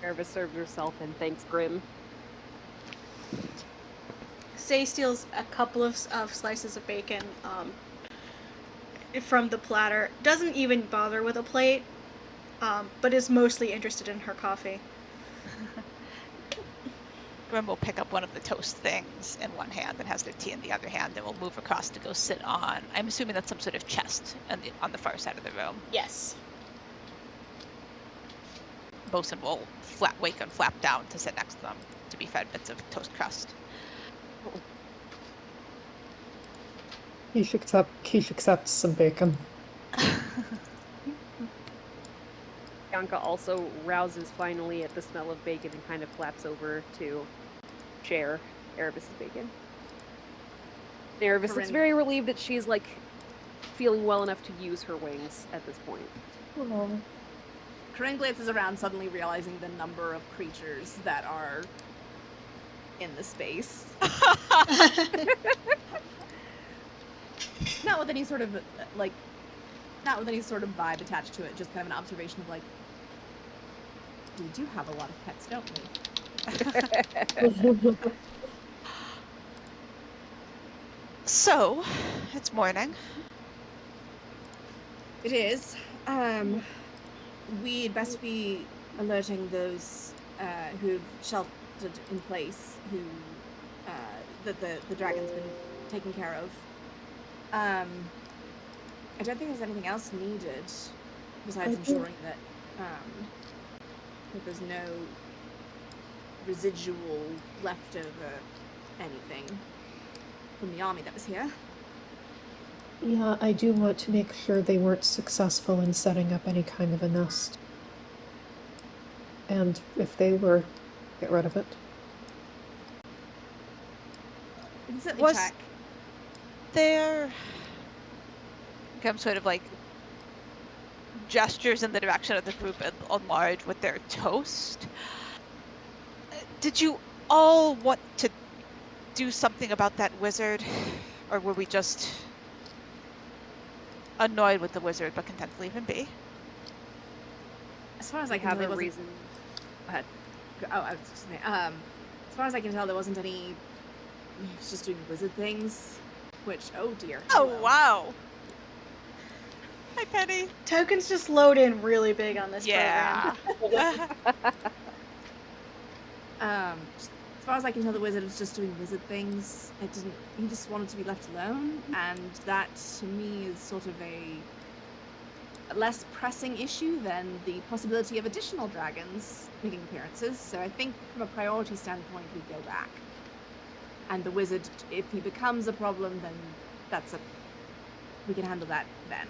Erva serves herself and thanks Grim. Say steals a couple of slices of bacon from the platter. Doesn't even bother with a plate, but is mostly interested in her coffee. Grim will pick up one of the toast things in one hand and has their tea in the other hand, and will move across to go sit on. I'm assuming that's some sort of chest on the far side of the room. Yes. Bosun will wake and flap down to sit next to them to be fed bits of toast crust. Quiche accepts some bacon. Bianca also rouses finally at the smell of bacon and kind of flaps over to share Erebus's bacon. Erebus looks very relieved that she's like feeling well enough to use her wings at this point. Aww. Corinne glances around, suddenly realizing the number of creatures that are in the space. Not with any sort of vibe attached to it, just kind of an observation of like, we do have a lot of pets, don't we? So, it's morning. It is. We'd best be alerting those who've sheltered in place, who that the dragon's been taken care of. I don't think there's anything else needed besides ensuring that that there's no residual leftover anything from the army that was here. Yeah, I do want to make sure they weren't successful in setting up any kind of a nest. And if they were, get rid of it. We can certainly check. There come sort of like gestures in the direction of the group at large with their toast. Did you all want to do something about that wizard, or were we just annoyed with the wizard but content to leave him be? As far as I can tell, there wasn't... reason. Go ahead. Oh, I was just saying. As far as I can tell, there wasn't any. He was just doing wizard things. Which, oh dear. Oh wow. Hi, Penny. Tokens just load in really big on this program. As far as I can tell, the wizard was just doing wizard things. He just wanted to be left alone, and that to me is sort of a less pressing issue than the possibility of additional dragons making appearances. So I think from a priority standpoint, we go back. And the wizard, if he becomes a problem, then we can handle that then.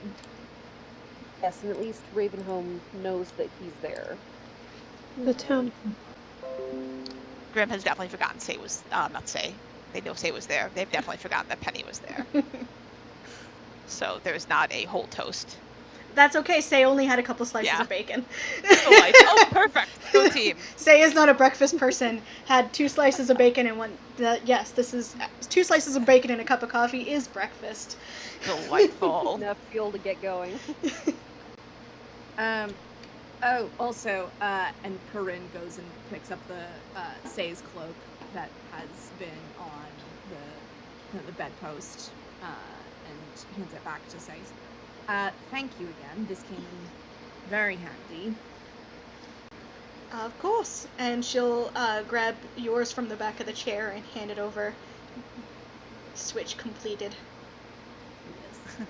Yes, and at least Ravenholm knows that he's there. The town. Grim has definitely forgotten Say was, they know Say was there. They've definitely forgotten that Penny was there. So there's not a whole toast. That's okay. Say only had a couple slices of bacon. Oh, perfect. Go team. Say is not a breakfast person. Had 2 slices of bacon and one. Yes, this is 2 slices of bacon and a cup of coffee is breakfast. Delightful. Enough fuel to get going. Oh, also, and Corinne goes and picks up the Say's cloak that has been on the bedpost and hands it back to Say. Thank you again. This came in very handy. Of course. And she'll grab yours from the back of the chair and hand it over. Switch completed. Yes.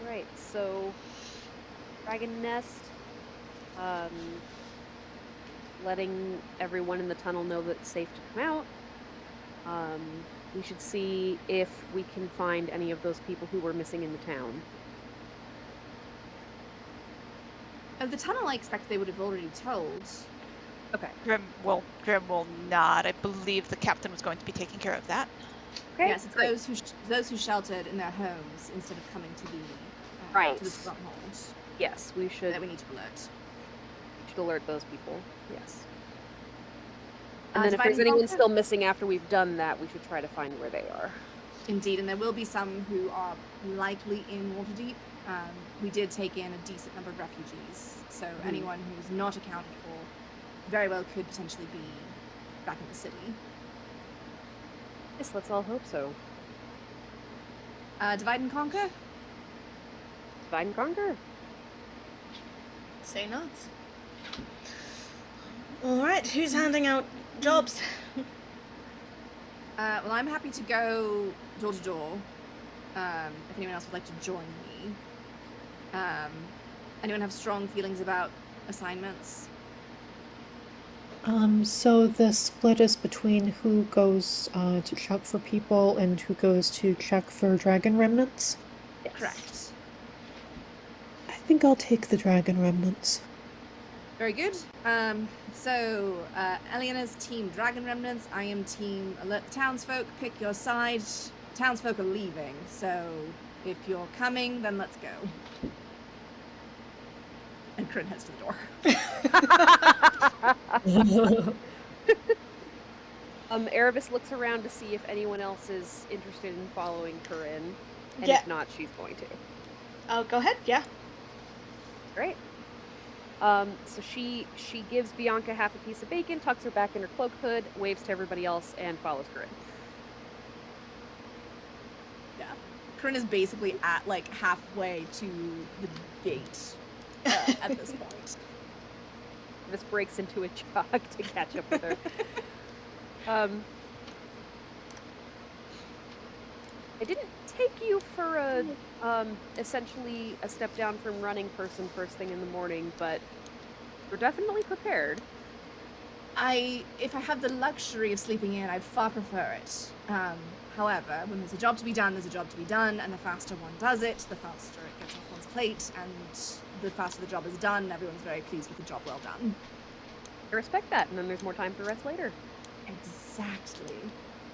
Right, so Dragon Nest, letting everyone in the tunnel know that it's safe to come out. We should see if we can find any of those people who were missing in the town. The tunnel, I expect they would have already told. Okay. Grim will not. I believe the captain was going to be taking care of that. Okay. Yes, it's those who sheltered in their homes instead of coming to the right. to the strongholds. Yes, we should. That we need to alert. Should alert those people. Yes. And then if Divide there's and anyone conquer? still missing after we've done that, we should try to find where they are. Indeed, and there will be some who are likely in Waterdeep. We did take in a decent number of refugees, so anyone who's not accounted for very well could potentially be back in the city. Yes, let's all hope so. Divide and conquer? Divide and conquer. Say not. Alright, who's handing out jobs? Well, I'm happy to go door to door. If anyone else would like to join me. Anyone have strong feelings about assignments? So the split is between who goes to check for people and who goes to check for dragon remnants? Yes. Correct. I think I'll take the dragon remnants. Very good. So Eleanor's team Dragon Remnants. I am team Alert the Townsfolk. Pick your side. Townsfolk are leaving, so if you're coming, then let's go. And Corinne heads to the door. Erebus looks around to see if anyone else is interested in following Corinne, and Yeah. if not, she's going to. Oh, go ahead, yeah. Great. So she gives Bianca half a piece of bacon, tucks her back in her cloak hood, waves to everybody else, and follows Corinne. Yeah. Corinne is basically at like halfway to the gate at this point. This breaks into a jog to catch up with her. I didn't take you for a essentially a step down from running person first thing in the morning, but we're definitely prepared. If I have the luxury of sleeping in, I'd far prefer it. However, when there's a job to be done, there's a job to be done, and the faster one does it, the faster it gets off one's plate, and the faster the job is done, everyone's very pleased with the job well done. I respect that, and then there's more time for rest later. Exactly.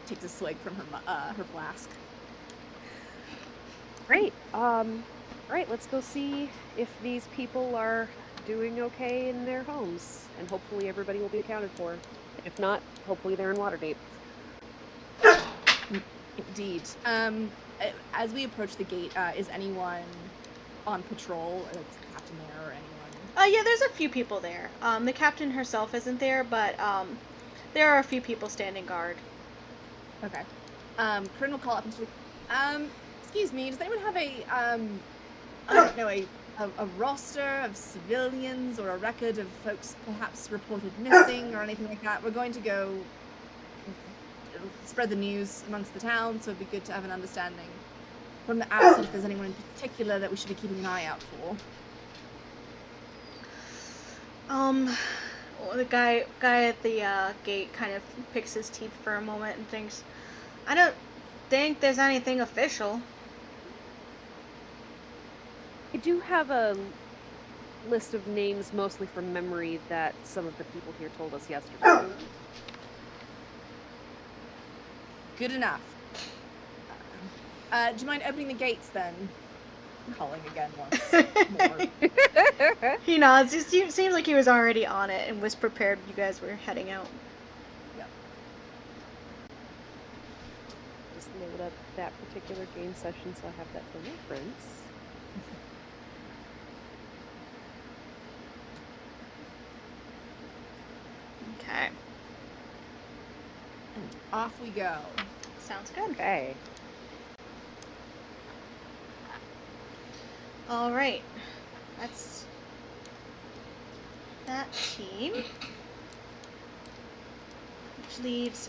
Takes a swig from her flask. Great. Right, let's go see if these people are doing okay in their homes, and hopefully everybody will be accounted for. If not, hopefully they're in Waterdeep. Indeed. As we approach the gate, is anyone on patrol? Like, is the captain there or anyone? Yeah, there's a few people there. The captain herself isn't there, but there are a few people standing guard. Okay. Corinne will call up and she's like, excuse me, does anyone have a roster of civilians or a record of folks perhaps reported missing or anything like that? We're going to go spread the news amongst the town, so it'd be good to have an understanding from the outside if there's anyone in particular that we should be keeping an eye out for. The guy at the gate kind of picks his teeth for a moment and thinks, I don't think there's anything official. I do have a list of names, mostly from memory, that some of the people here told us yesterday. Good enough. Do you mind opening the gates then? I'm calling again once more. He nods. It seems like he was already on it and was prepared when you guys were heading out. Yep. Just load up that particular game session so I have that for reference. Okay. And off we go. Sounds good. Okay. All right. That's that team. Which leaves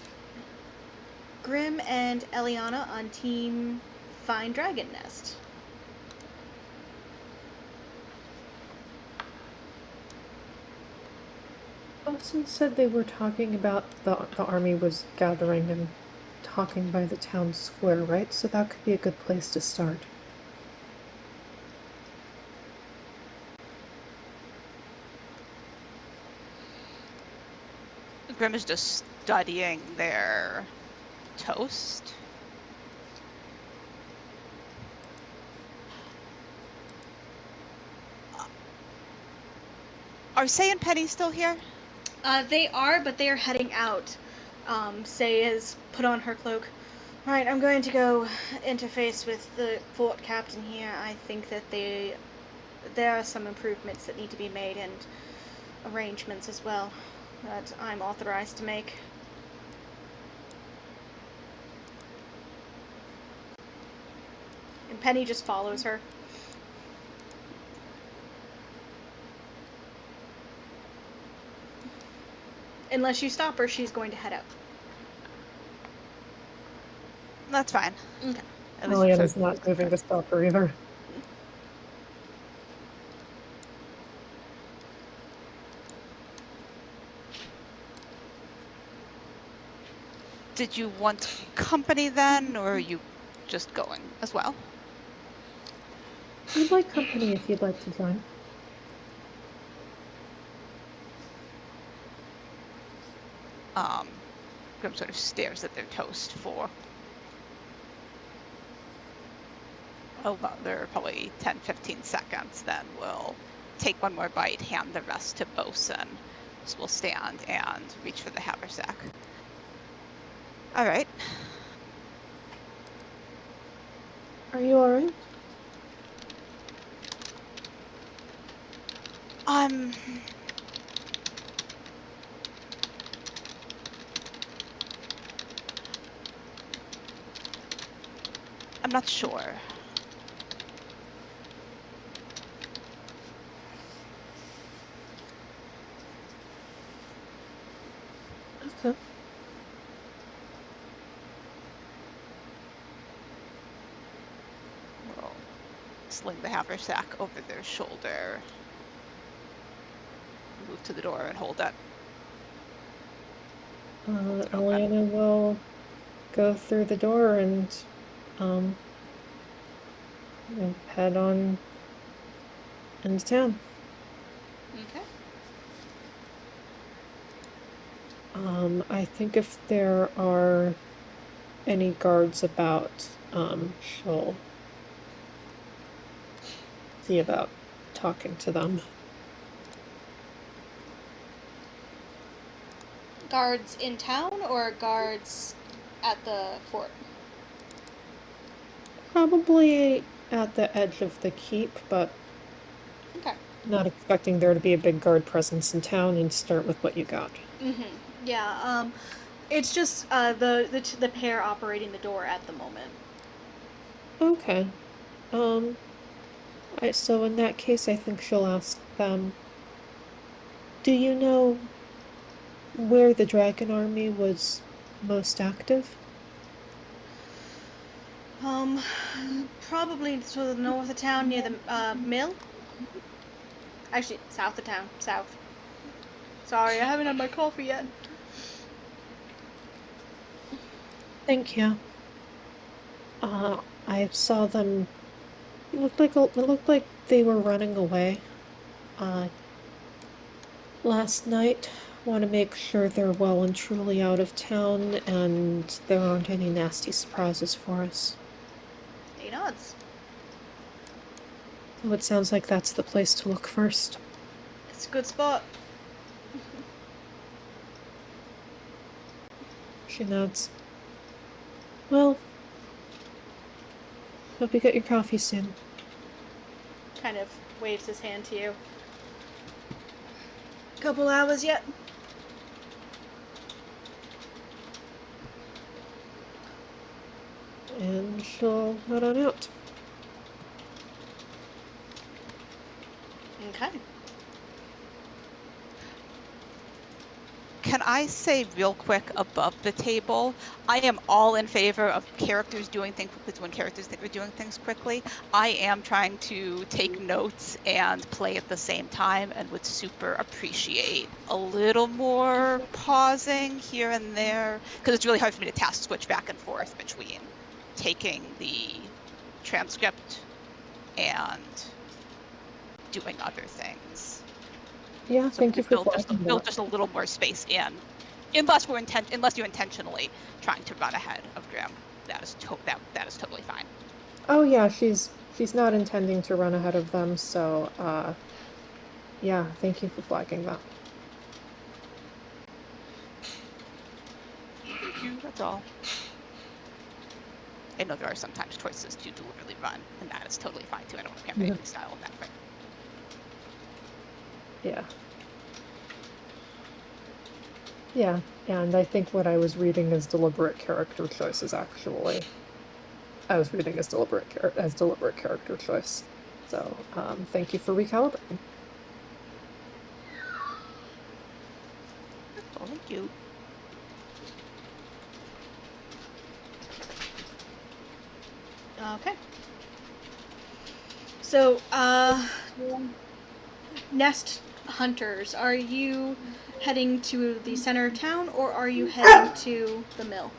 Grim and Eliana on team Find Dragon Nest. Austin said they were talking about the army was gathering and talking by the town square, right? So that could be a good place to start. Grim is just studying their toast. Are Say and Penny still here? They are, but they are heading out. Say has put on her cloak. All right, I'm going to go interface with the fort captain here. I think that there are some improvements that need to be made and arrangements as well that I'm authorized to make. And Penny just follows her. Unless you stop her, she's going to head out. That's fine. Okay. Eliana's not moving to stop her either. Did you want company then, or are you just going as well? I'd like company if you'd like to join. Grim sort of stares at their toast for another probably 10-15 seconds, then we'll take one more bite, hand the rest to Bosun. So we'll stand and reach for the haversack. All right. Are you alright? I'm not sure. Okay. We'll sling the haversack over their shoulder, move to the door and hold it. Eliana will go through the door and head on into town. Okay. I think if there are any guards about, she'll see about talking to them. Guards in town or guards at the fort? Probably at the edge of the keep, but Okay. not expecting there to be a big guard presence in town, and start with what you got. Yeah, it's just the pair operating the door at the moment. Okay. So in that case, I think she'll ask them, do you know where the dragon army was most active? Probably to the north of town near the mill. Actually, south of town. South. Sorry, I haven't had my coffee yet. Thank you. I saw them. It looked like they were running away. Last night. Want to make sure they're well and truly out of town, and there aren't any nasty surprises for us. He nods. So it sounds like that's the place to look first. It's a good spot. She nods. Well, hope you get your coffee soon. Kind of waves his hand to you. Couple hours yet? And she'll head on out. Okay. Can I say real quick above the table, I am all in favor of characters doing things quickly when characters think we're doing things quickly. I am trying to take notes and play at the same time, and would super appreciate a little more pausing here and there, because it's really hard for me to task switch back and forth between taking the transcript and doing other things. Yeah, So thank you for build just a little more space in, unless you're intentionally trying to run ahead of Grim. That is totally fine. Oh yeah, she's not intending to run ahead of them, so Yeah, thank you for flagging that. Thank you, that's all. I know there are sometimes choices to deliberately run, and that is totally fine too. I don't want to campaign style in that way. Yeah. Yeah, and I think what I was reading as deliberate character choices, actually. I was reading as deliberate character choice. So, thank you for recalibrating. Oh, thank you. Okay. So, Nest Hunters, are you heading to the center of town, or are you heading to the mill?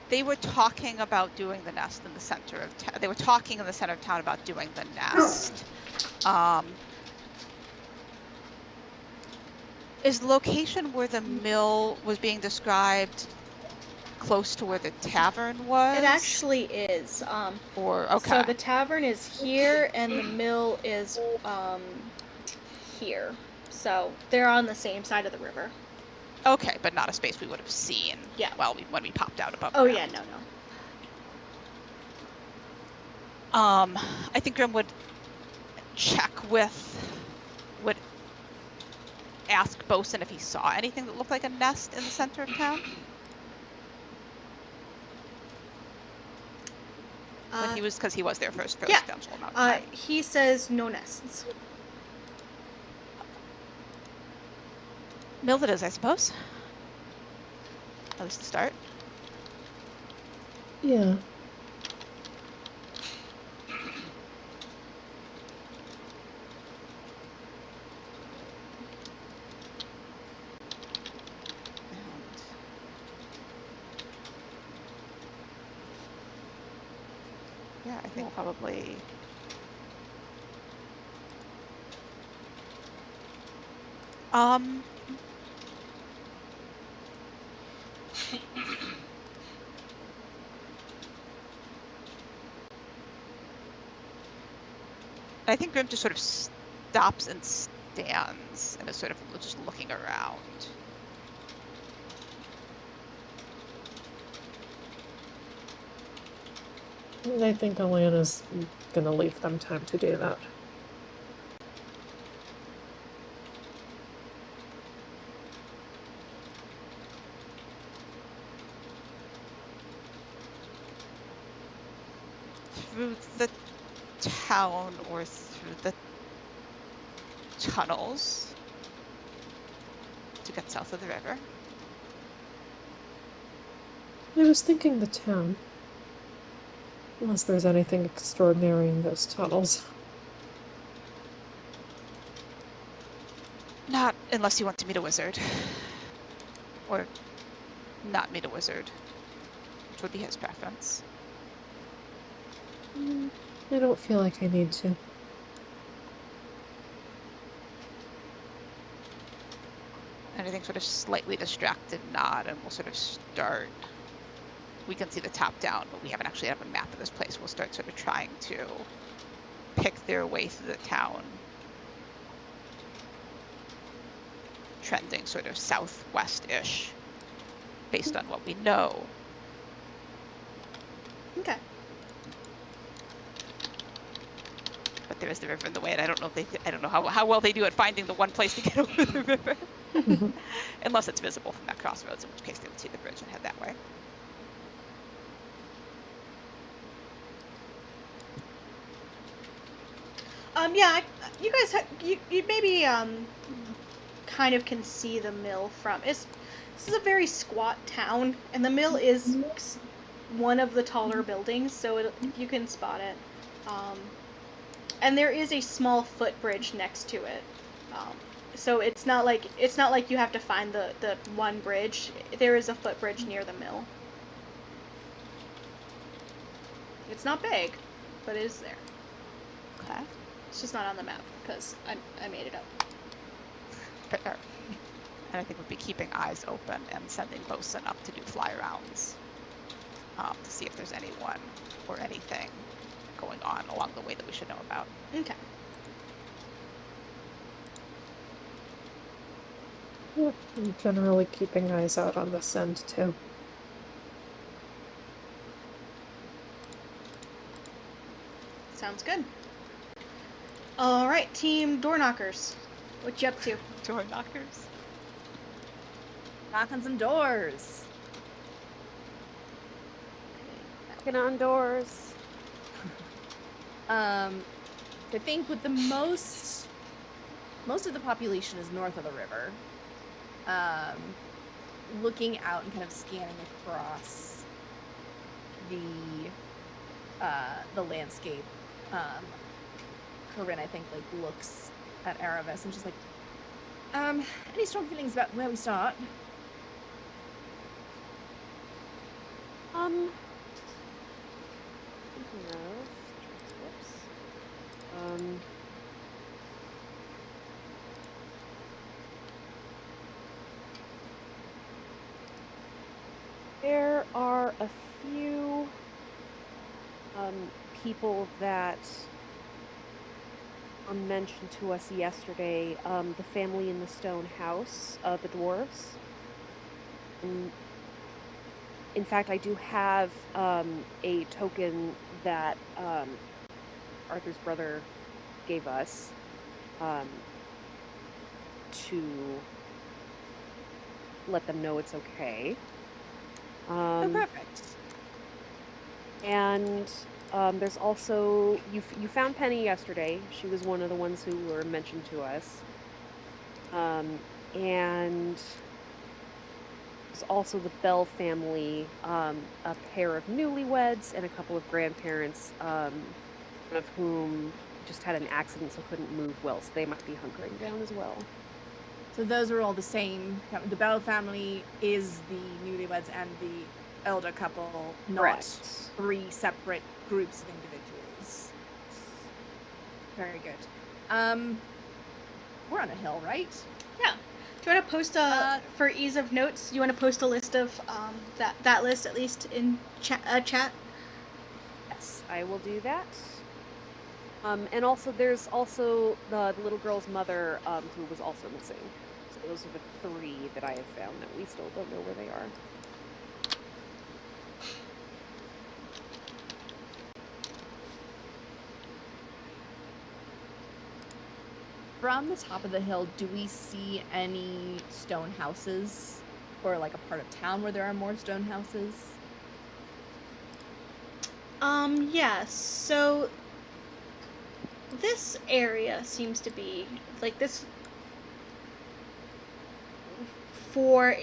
They were talking about doing the nest in the center of town. They were talking in the center of town about doing the nest. Is the location where the mill was being described close to where the tavern was? It actually is. So the tavern is here, and the mill is here. So they're on the same side of the river. Okay, but not a space we would have seen. Yeah. Well, when we popped out above. Oh ground. yeah, no. I think Grim would ask Bosun if he saw anything that looked like a nest in the center of town. When he was, because he was there for a substantial amount of time. He says no nests. Mill it is, I suppose. At least to start. Yeah. Yeah, I think probably. I think Grim just sort of stops and stands and is sort of just looking around. I think Alana's gonna leave them time to do that. Through the town or through the tunnels to get south of the river? I was thinking the town. Unless there's anything extraordinary in those tunnels. Not unless you want to meet a wizard. Or not meet a wizard. Which would be his preference. I don't feel like I need to. And I think sort of slightly distracted nod, and we'll sort of start. We can see the top down, but we haven't actually have a map of this place. We'll start sort of trying to pick their way through the town. Trending sort of southwest-ish, based on what we know. Okay. But there is the river in the way, and I don't know if I don't know how well they do at finding the one place to get over the river. Unless it's visible from that crossroads, in which case they would see the bridge and head that way. Yeah, you guys, you maybe kind of can see the mill from. This is a very squat town, and the mill is one of the taller buildings, so you can spot it. And there is a small footbridge next to it. So it's not like you have to find the one bridge. There is a footbridge near the mill. It's not big, but it is there. Okay. It's just not on the map because I made it up. Fair. And I think we'll be keeping eyes open and sending Bosun up to do fly rounds. to see if there's anyone or anything going on along the way that we should know about. Okay. Yeah, I'm generally keeping eyes out on this end too. Sounds good. All right, team door knockers. What you up to? Door knockers. Knock on some doors. Knocking on doors. I think with the most of the population is north of the river. Looking out and kind of scanning across the landscape, Corinne, I think, like, looks at Aravis and she's like, any strong feelings about where we start? There are a few people that mentioned to us yesterday, the family in the stone house, the dwarves. And in fact, I do have a token that Arthur's brother gave us to let them know it's okay. Perfect. And there's also, you found Penny yesterday. She was one of the ones who were mentioned to us. And there's also the Bell family, a pair of newlyweds and a couple of grandparents, one of whom just had an accident so couldn't move well, so they might be hunkering down as well. So those are all the same. The Bell family is the newlyweds and the elder couple, not Correct. 3 separate groups of individuals. Very good. We're on a hill, right? Yeah. Do you want to post for ease of notes? You want to post a list of that list at least in chat? Yes, I will do that. And also, there's also the little girl's mother, who was also missing. So those are the 3 that I have found that we still don't know where they are. From the top of the hill, do we see any stone houses? Or like a part of town where there are more stone houses? Yeah, so this area seems to be like this four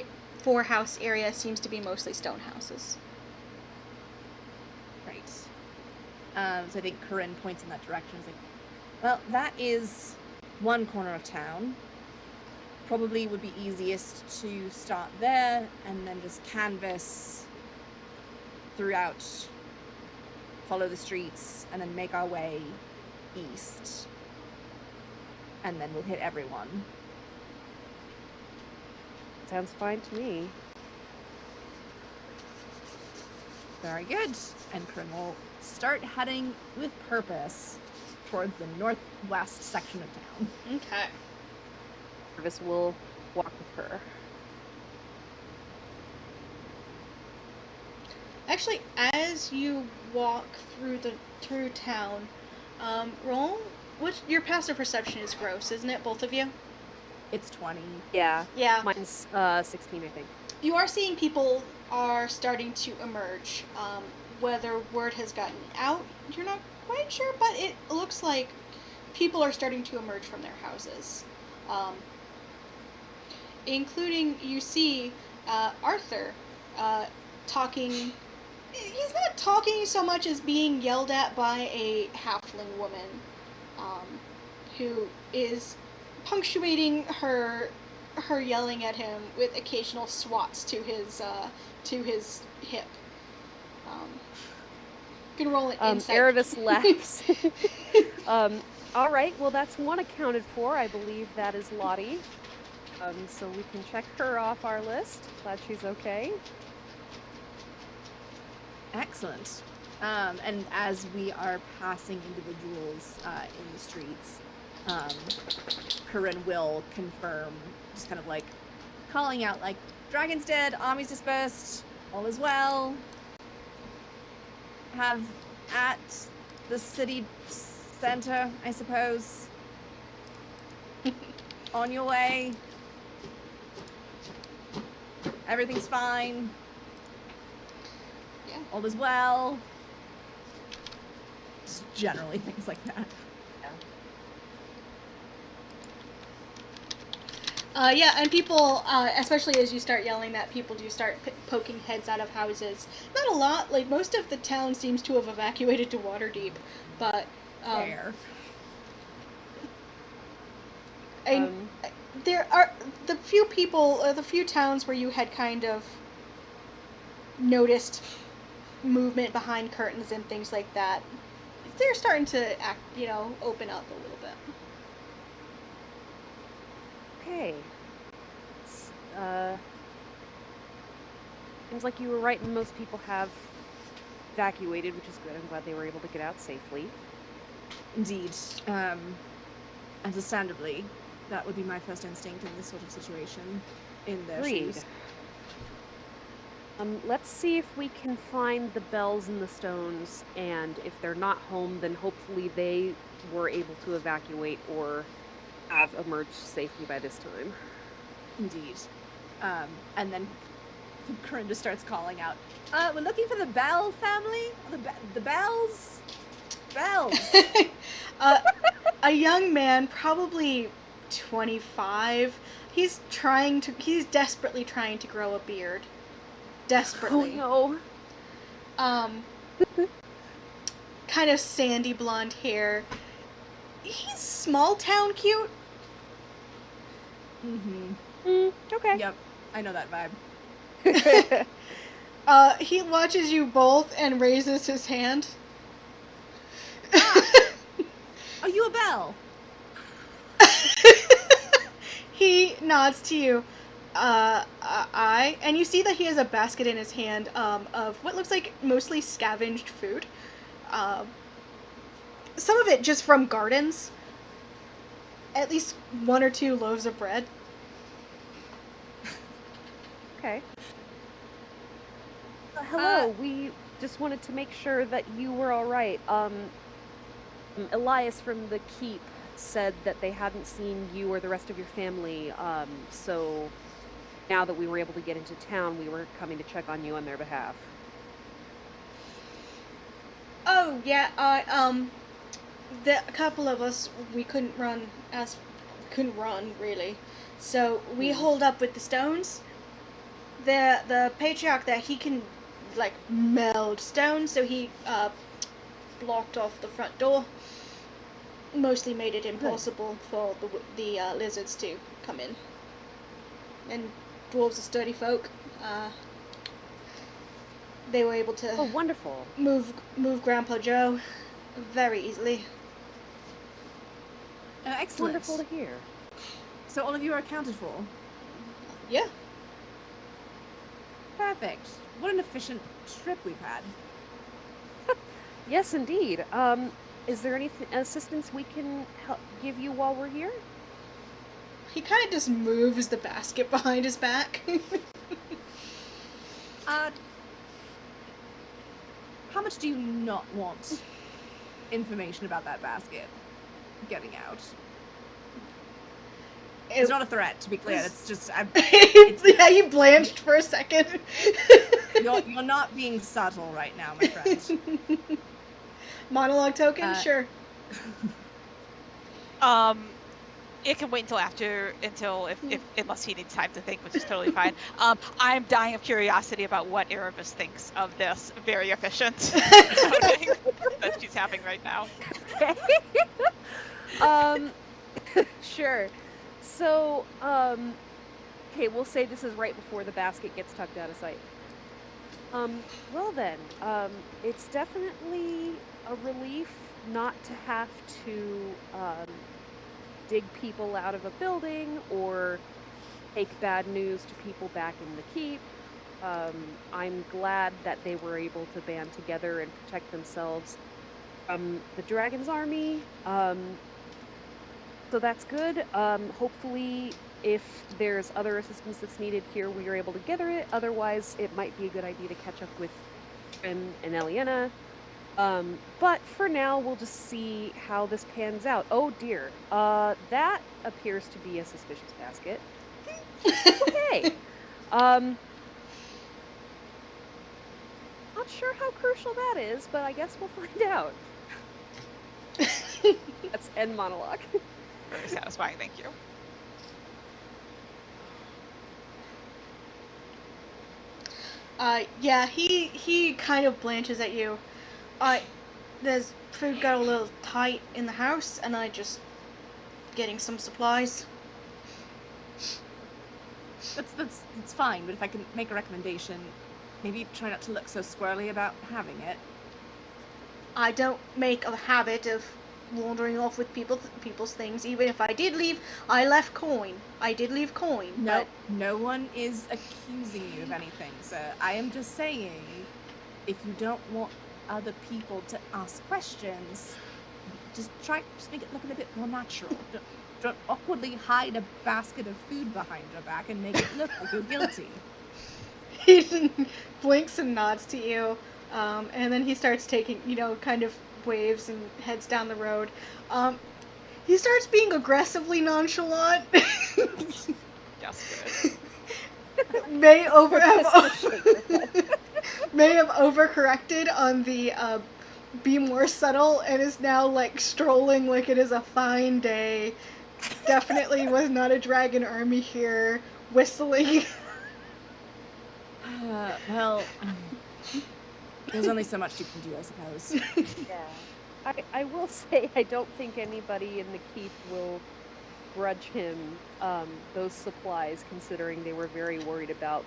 house area seems to be mostly stone houses. Right. So I think Corinne points in that direction. It's like, well, that is one corner of town. Probably would be easiest to start there and then just canvass throughout, follow the streets, and then make our way east. And then we'll hit everyone. Sounds fine to me. Very good. And Corinne will start heading with purpose towards the northwest section of town. Okay. Jarvis will walk with her. Actually, as you walk through town, roll. Your passive perception is gross, isn't it, both of you? It's 20. Yeah. Yeah. Mine's 16, I think. You are seeing people are starting to emerge. Whether word has gotten out, you're not quite sure, but it looks like people are starting to emerge from their houses. Including, you see Arthur talking. He's not talking so much as being yelled at by a halfling woman who is punctuating her yelling at him with occasional swats to his hip. You can roll it insight. Aravis laughs. All right, well, that's one accounted for. I believe that is Lottie. So we can check her off our list. Glad she's okay. Excellent. And as we are passing individuals in the streets, Corinne will confirm, just kind of like calling out, like, "Dragon's dead, army's dispersed, all is well. Have at the city center, I suppose. On your way. Everything's fine. Yeah. All is well." Just generally things like that. Yeah, and people, especially as you start yelling that, people do start poking heads out of houses. Not a lot, like, most of the town seems to have evacuated to Waterdeep, but, Fair. there are the few people, or the few towns where you had kind of noticed movement behind curtains and things like that, they're starting to act, open up a little bit. Okay. Seems like you were right, and most people have evacuated, which is good. I'm glad they were able to get out safely. Indeed. Understandably, that would be my first instinct in this sort of situation. In their shoes. Let's see if we can find the bells and the stones, and if they're not home, then hopefully they were able to evacuate or have emerged safely by this time. Indeed. And then Corinne just starts calling out, "We're looking for the Bell family? The Bells? Bells!" A young man, probably 25, he's desperately trying to grow a beard. Desperately. Oh no. Kind of sandy blonde hair. He's small town cute. Okay. Yep, I know that vibe. He watches you both and raises his hand. Are you a Bell? He nods to you. And you see that he has a basket in his hand of what looks like mostly scavenged food. Some of it just from gardens. At least 1 or 2 loaves of bread. Okay. Hello, we just wanted to make sure that you were all right. Elias from the Keep said that they hadn't seen you or the rest of your family, so now that we were able to get into town, we were coming to check on you on their behalf. Oh, yeah, a couple of us, we couldn't run, really. So we holed up with the stones. The patriarch there, he can, like, meld stone, so he, blocked off the front door. Mostly made it impossible for the lizards to come in. And dwarves are sturdy folk. They were able to wonderful. move Grandpa Joe very easily. Excellent. Wonderful to hear. So all of you are accounted for? Yeah. Perfect. What an efficient trip we've had. Yes, indeed. Is there any assistance we can give you while we're here? He kind of just moves the basket behind his back. How much do you not want information about that basket getting out? It's not a threat, to be clear. It's just... yeah, you blanched for a second. You're not being subtle right now, my friend. Monologue token? Sure. It can wait until unless he needs time to think, which is totally fine. I'm dying of curiosity about what Erebus thinks of this very efficient voting that she's having right now. Sure. So, okay, we'll say this is right before the basket gets tucked out of sight. Well then, it's definitely a relief not to have to, dig people out of a building or take bad news to people back in the keep. I'm glad that they were able to band together and protect themselves from the dragon's army. So that's good. Hopefully, if there's other assistance that's needed here, we are able to gather it. Otherwise, it might be a good idea to catch up with Trim and Eliana. But for now, we'll just see how this pans out. Oh dear. That appears to be a suspicious basket. Okay. Not sure how crucial that is, but I guess we'll find out. That's end monologue. Very satisfying, thank you. Yeah, he kind of blanches at you. There's food got a little tight in the house, and I just getting some supplies. That's fine, but if I can make a recommendation, maybe try not to look so squirrely about having it. I don't make a habit of wandering off with people's things. Even if I did leave, I left coin. I did leave coin. No, but no one is accusing you of anything, sir. I am just saying, if you don't want other people to ask questions, just make it look a bit more natural. Don't awkwardly hide a basket of food behind your back and make it look like you're guilty. He blinks and nods to you, and then he starts taking, kind of waves and heads down the road. He starts being aggressively nonchalant. Just good. may have overcorrected on the be more subtle and is now like strolling like it is a fine day. Definitely was not a dragon army here. Whistling. Well, there's only so much you can do, I suppose. Yeah. I will say I don't think anybody in the keep will grudge him those supplies, considering they were very worried about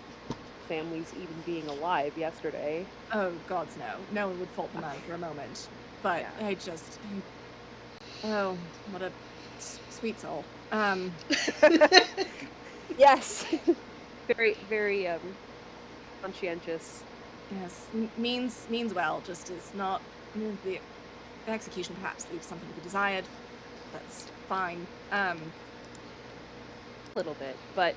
families even being alive yesterday. Oh, gods no. No one would fault them out for a moment. But yeah. Oh, what a sweet soul. Yes. Very, very conscientious. Yes, means well, just is not the execution perhaps leaves something to be desired. That's fine. A little bit, but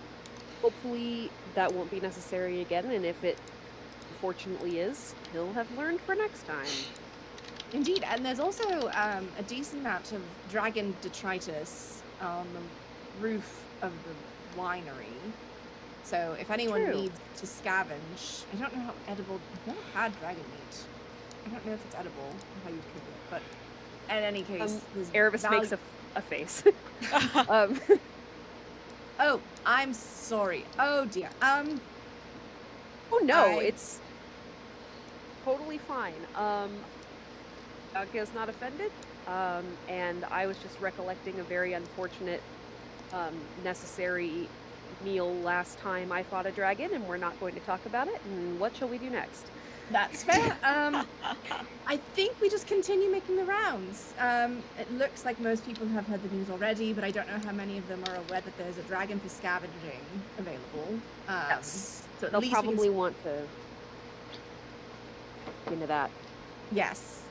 hopefully that won't be necessary again, and if it unfortunately is, he'll have learned for next time. Indeed, and there's also a decent amount of dragon detritus on the roof of the winery. So if anyone needs to scavenge, I don't know how edible. I've never had dragon meat. I don't know if it's edible or how you cook it, but in any case, Erebus makes a face. Oh, I'm sorry. Oh dear. Oh no, it's totally fine. Is not offended. And I was just recollecting a very unfortunate, necessary meal last time I fought a dragon, and we're not going to talk about it. And what shall we do next? That's fair. I think we just continue making the rounds. It looks like most people have heard the news already, but I don't know how many of them are aware that there's a dragon for scavenging available. Yes. So they'll probably want to get into that. Yes.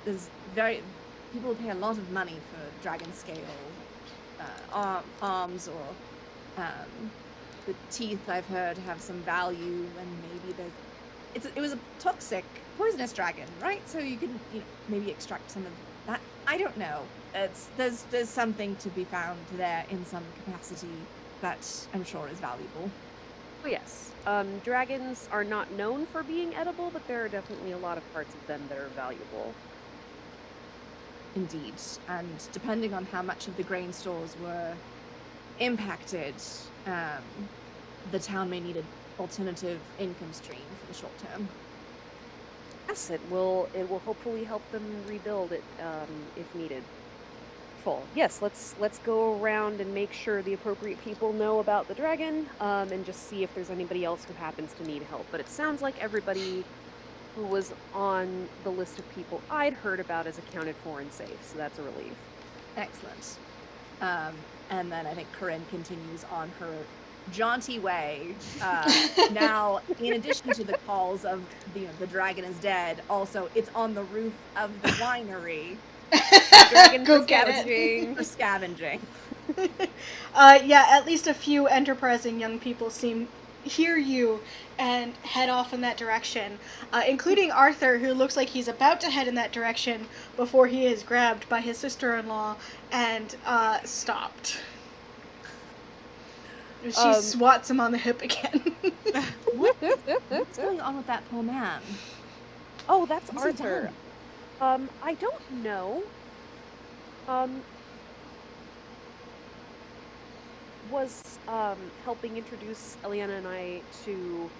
There's people pay a lot of money for dragon scale arms, or the teeth I've heard have some value, and maybe it was a toxic, poisonous dragon, right? So you can maybe extract some of that. I don't know. There's something to be found there in some capacity that I'm sure is valuable. Oh yes. Dragons are not known for being edible, but there are definitely a lot of parts of them that are valuable. Indeed. And depending on how much of the grain stores were impacted, the town may need an alternative income stream for the short term. Yes, it will hopefully help them rebuild it if needed. Yes, let's go around and make sure the appropriate people know about the dragon, and just see if there's anybody else who happens to need help. But it sounds like everybody who was on the list of people I'd heard about is accounted for and safe, so that's a relief. Excellent. And then I think Corinne continues on her jaunty way. Now, in addition to the calls of the dragon is dead, also it's on the roof of the winery. Go get it. For scavenging. Yeah, at least a few enterprising young people hear you and head off in that direction, including Arthur, who looks like he's about to head in that direction before he is grabbed by his sister-in-law and stopped. She swats him on the hip again. What's going on with that poor man? Oh, that's Arthur. I don't know. Was helping introduce Eliana and I to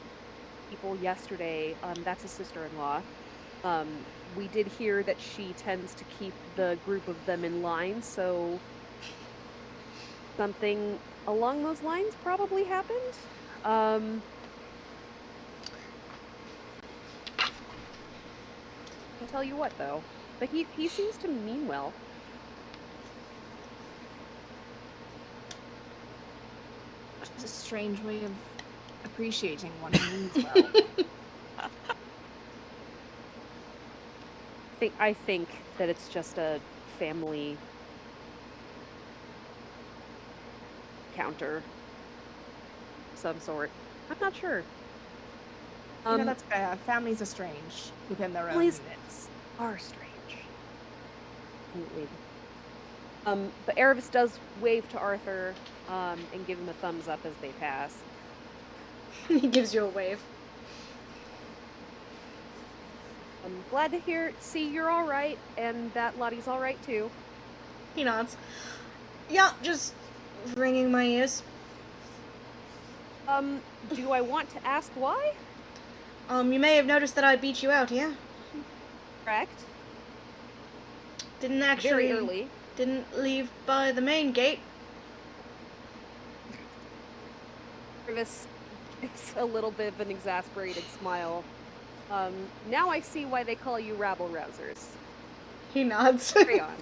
people yesterday. That's his sister-in-law. We did hear that she tends to keep the group of them in line, so something along those lines probably happened. I'll tell you what, though. But he seems to mean well. It's a strange way of appreciating one who means well. I think that it's just a family counter of some sort. I'm not sure. That's fair. Families are strange within their own units. Are strange. Completely. But Erebus does wave to Arthur and give him a thumbs up as they pass. He gives you a wave. I'm glad to see you're all right, and that Lottie's all right too. He nods. Yeah, just ringing my ears. Do I want to ask why? You may have noticed that I beat you out, yeah? Correct. Didn't actually... Very early. Didn't leave by the main gate. Erebus gives a little bit of an exasperated smile. Now I see why they call you rabble-rousers. He nods. Carry on.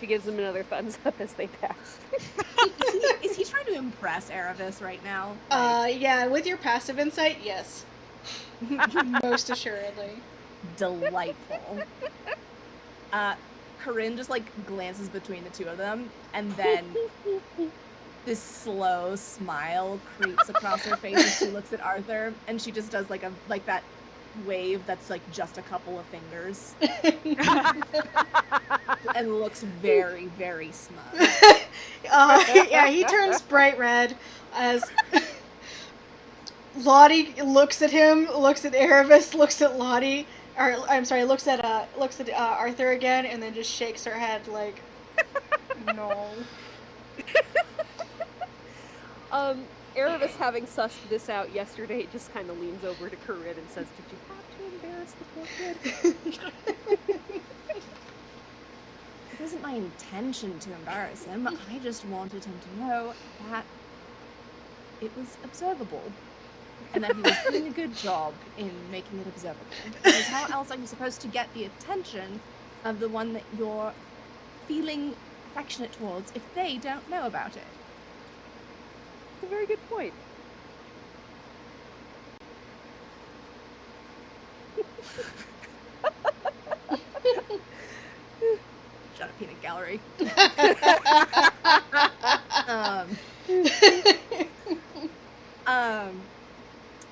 She gives him another thumbs up as they pass. Is he trying to impress Erebus right now? Yeah, with your passive insight, yes. Most assuredly. Delightful. Corinne just glances between the two of them, and then this slow smile creeps across her face as she looks at Arthur, and she just does that wave that's just a couple of fingers. And looks very, very smug. Yeah, he turns bright red as Lottie looks at him, looks at Erebus, looks at Lottie, or I'm sorry, looks at Arthur again, and then just shakes her head like, no. Erebus, having sussed this out yesterday, just kind of leans over to Corinne and says, "Did you have to embarrass the poor kid?" It wasn't my intention to embarrass him. I just wanted him to know that it was observable. And that he was doing a good job in making it observable. Because how else are you supposed to get the attention of the one that you're feeling affectionate towards if they don't know about it? That's a very good point. Shut up, peanut gallery.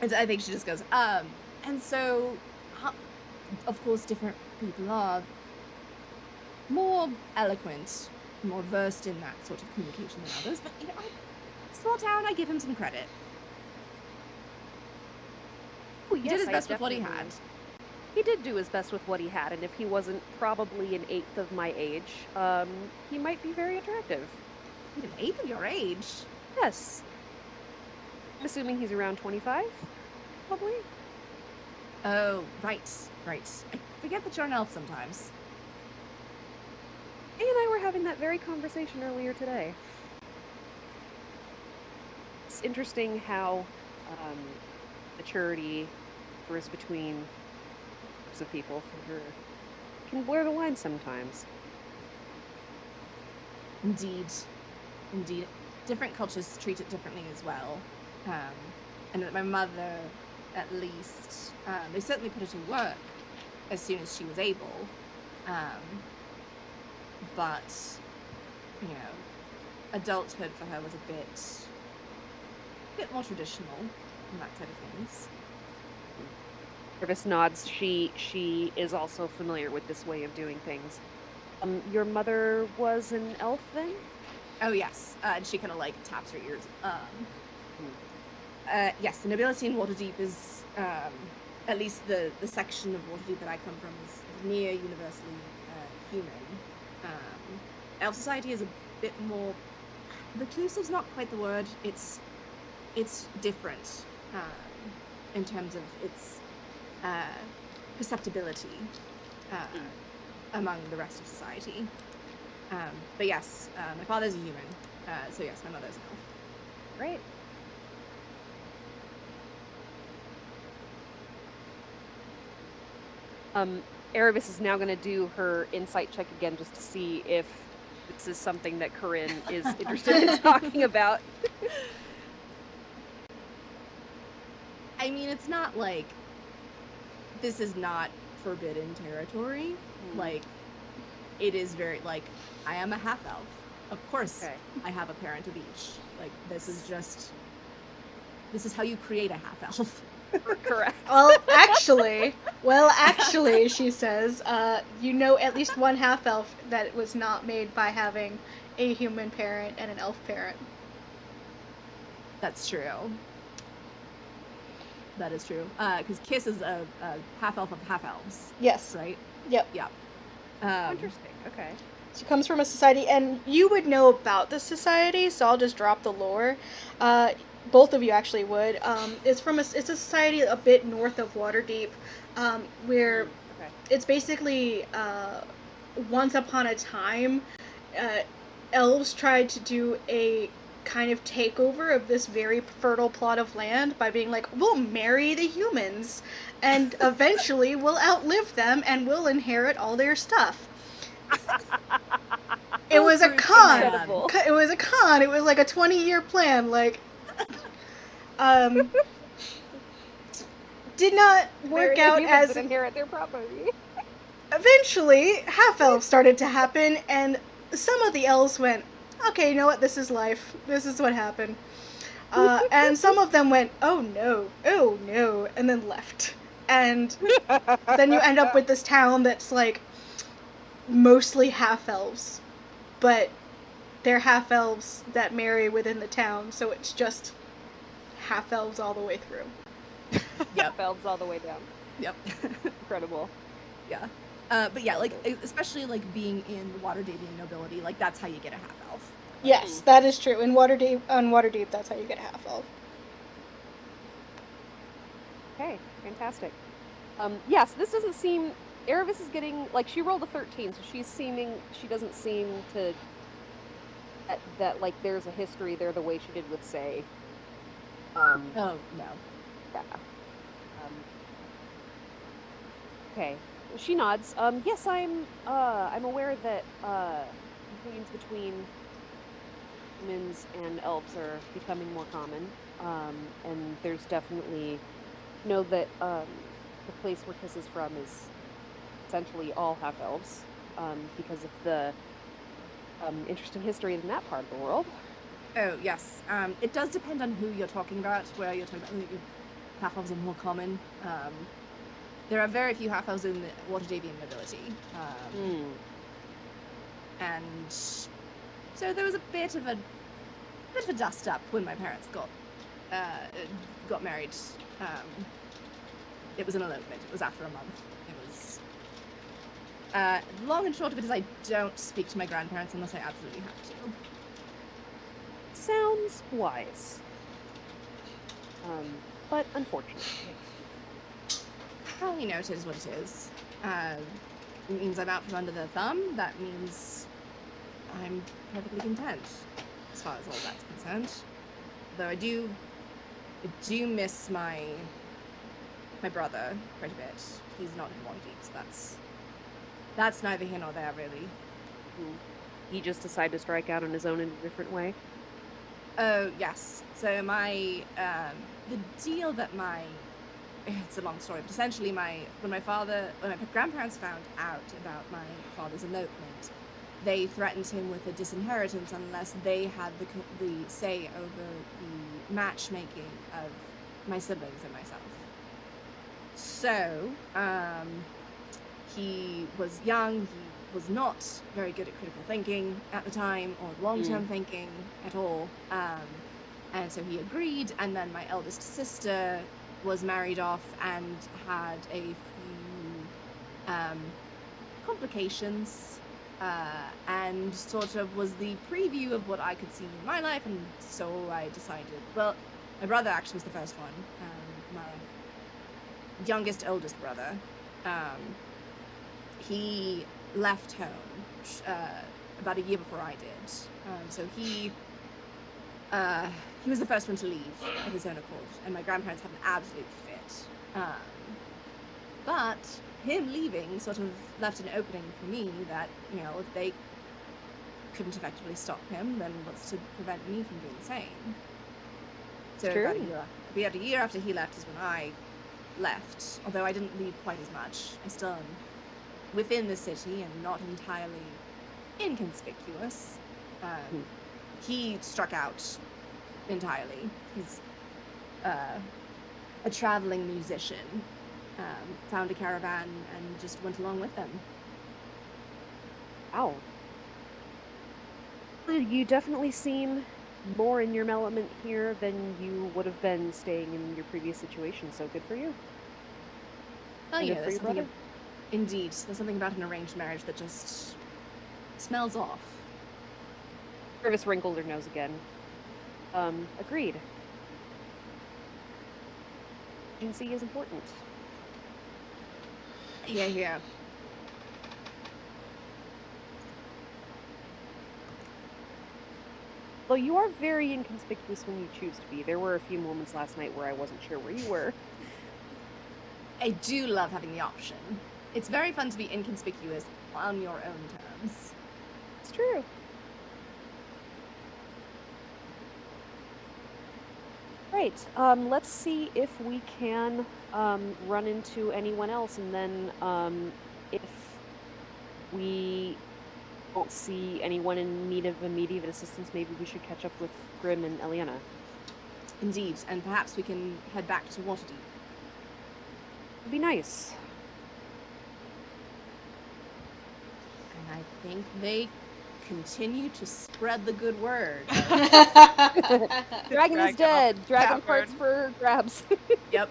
And I think she just goes, and so, of course, different people are more eloquent, more versed in that sort of communication than others, but, small town, I give him some credit. Oh, yes, he did his best with what he had. He did do his best with what he had, and if he wasn't probably an eighth of my age, he might be very attractive. An eighth of your age? Yes. I'm assuming he's around 25, probably. Oh, right. I forget that you're an elf sometimes. A and I were having that very conversation earlier today. It's interesting how maturity differs between groups of people. For sure. can blur the line sometimes. Indeed. Indeed. Different cultures treat it differently as well. And my mother, at least, they certainly put her to work as soon as she was able. But, you know, adulthood for her was a bit more traditional in that side of things. Irvis nods. She is also familiar with this way of doing things. Your mother was an elf then? Oh yes, and she kind of like taps her ears. Yes, the nobility in Waterdeep is, at least the section of Waterdeep that I come from is near universally human. Elf society is a bit more reclusive's not quite the word. It's different in terms of its perceptibility among the rest of society. But yes, my father's a human, so yes, my mother's an elf. Great. Erebus is now going to do her insight check again just to see if this is something that Corinne is interested in talking about. I mean, it's not like this is not forbidden territory. Like, it is very, like, I am a half-elf. Of course, okay. I have a parent of each. Like, this is how you create a half-elf. Correct. Well, actually, she says, you know at least one half-elf that was not made by having a human parent and an elf parent. That's true. That is true. Because Kiss is a half-elf of half-elves. Yes. Right? Yep. Yep. Interesting. Okay. She comes from a society, and you would know about the society, so I'll just drop the lore. Both of you actually would. It's a society a bit north of Waterdeep, where it's basically once upon a time, elves tried to do a kind of takeover of this very fertile plot of land by being like, we'll marry the humans, and eventually we'll outlive them and we'll inherit all their stuff. It was a con. Incredible. It was a con. It was like a 20-year plan. Like, did not work out as inherit their property. Eventually, half-elves started to happen, and some of the elves went, okay, you know what? This is life. This is what happened. And some of them went, oh no, and then left. And then you end up with this town that's like mostly half-elves, but they're half-elves that marry within the town, so it's just half-elves all the way through. Yep, elves all the way down. Yep. Incredible. Yeah. But yeah, like, especially like being in the Waterdeepian nobility, like that's how you get a half-elf. Yes, that is true. On Waterdeep, that's how you get a half-elf. Okay, fantastic. Yes, this doesn't seem... Erebus is getting... Like, she rolled a 13, so she doesn't seem to... That like, there's a history there the way she did with Say. Oh, no. Yeah. Okay. She nods. Yes, I'm aware that unions between humans and elves are becoming more common. And there's definitely know that the place where Kiss is from is essentially all half elves, because of the interesting history in that part of the world. Oh yes. It does depend on who you're talking about. Where you're talking about half elves are more common. There are very few half-elves in the Waterdeepian nobility. And so there was a bit of a dust-up when my parents got married. It was an elopement. It was after a month. It was... long and short of it is I don't speak to my grandparents unless I absolutely have to. Sounds wise. But unfortunate. Well, you know, it is what it is. It means I'm out from under their thumb. That means I'm perfectly content, as far as all that's concerned. Though I do miss my brother quite a bit. He's not in Waterdeep, so that's neither here nor there, really. He just decided to strike out on his own in a different way? Oh, yes. So my, the deal that it's a long story, but essentially when my grandparents found out about my father's elopement, they threatened him with a disinheritance unless they had the say over the matchmaking of my siblings and myself. So, he was young, he was not very good at critical thinking at the time, or long-term thinking at all. And so he agreed, and then my eldest sister was married off and had a few complications, and sort of was the preview of what I could see in my life, and so I decided, well, my brother actually was the first one, my youngest, oldest brother. He left home about a year before I did. So he was the first one to leave of his own accord, and my grandparents had an absolute fit. But him leaving sort of left an opening for me that, if they couldn't effectively stop him, then what's to prevent me from doing the same? So about a year after he left is when I left, although I didn't leave quite as much. I still am within the city and not entirely inconspicuous. He struck out entirely. He's a traveling musician, found a caravan and just went along with them. Wow. You definitely seem more in your element here than you would have been staying in your previous situation, so good for you. Oh yeah, there's something indeed. There's something about an arranged marriage that just smells off. Purvis wrinkled her nose again. Agreed. Agency is important. Yeah. Though you are very inconspicuous when you choose to be. There were a few moments last night where I wasn't sure where you were. I do love having the option. It's very fun to be inconspicuous on your own terms. It's true. Right. Let's see if we can run into anyone else, and then if we don't see anyone in need of immediate assistance, maybe we should catch up with Grim and Eliana. Indeed, and perhaps we can head back to Waterdeep. It'd be nice. And I think they continue to spread the good word. Dragon is dead. Dragon parts for grabs. Yep.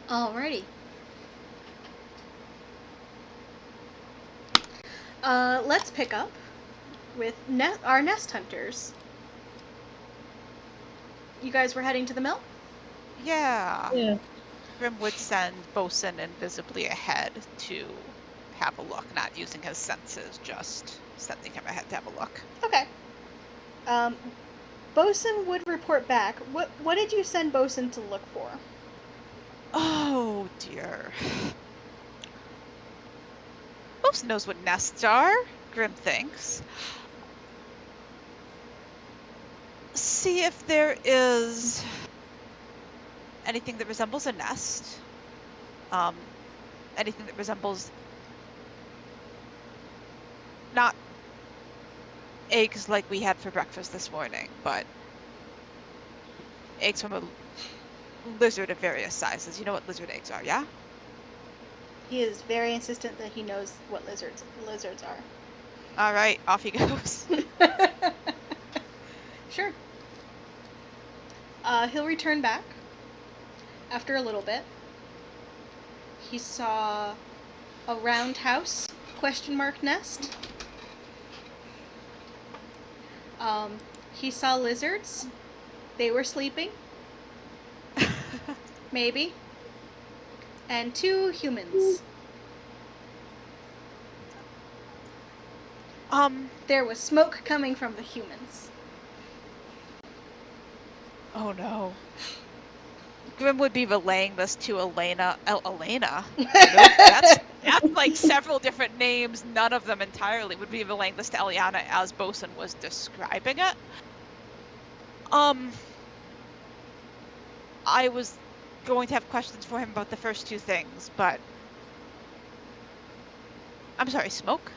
Alrighty. Let's pick up with our nest hunters. You guys were heading to the mill? Yeah. Grim would send Bosun invisibly ahead to have a look, not using his senses, just sending him ahead to have a look. Okay. Bosun would report back. What did you send Bosun to look for? Oh dear. Bosun knows what nests are, Grim thinks. See if there is anything that resembles a nest. Anything that resembles not eggs like we had for breakfast this morning, but eggs from a lizard of various sizes. You know what lizard eggs are, yeah? He is very insistent that he knows what lizards are. All right, off he goes. Sure. He'll return back after a little bit. He saw a round house, ? Nest. He saw lizards. They were sleeping. Maybe. And 2 humans. There was smoke coming from the humans. Oh no. Grim would be relaying this to Elena. Elena? Nope, that's like several different names, none of them entirely. Would be relaying this to Eliana as Bosun was describing it. I was going to have questions for him about the first two things, but... I'm sorry, smoke?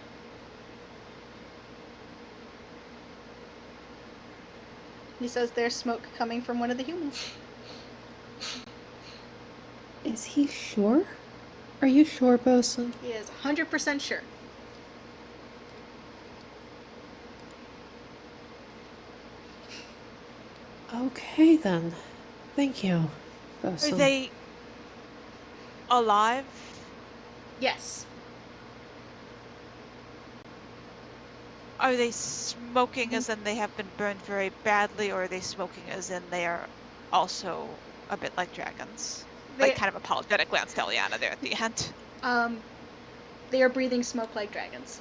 He says there's smoke coming from one of the humans. Is he sure? Are you sure, Bosun? He is 100% sure. Okay, then. Thank you, Bosun. Are they alive? Yes. Are they smoking as in they have been burned very badly, or are they smoking as in they are also a bit like dragons? Like kind of apologetic glance to Eliana there at the end. They are breathing smoke like dragons.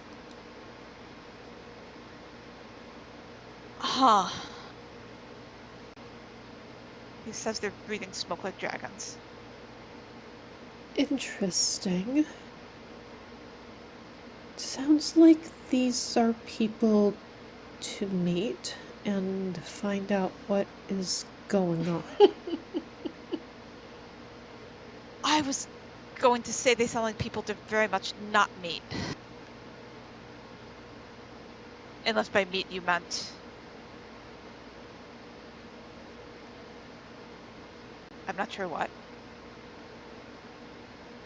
Huh. He says they're breathing smoke like dragons. Interesting. Sounds like these are people to meet and find out what is going on. I was going to say they sound like people to very much not meet. Unless by meet you meant... I'm not sure what.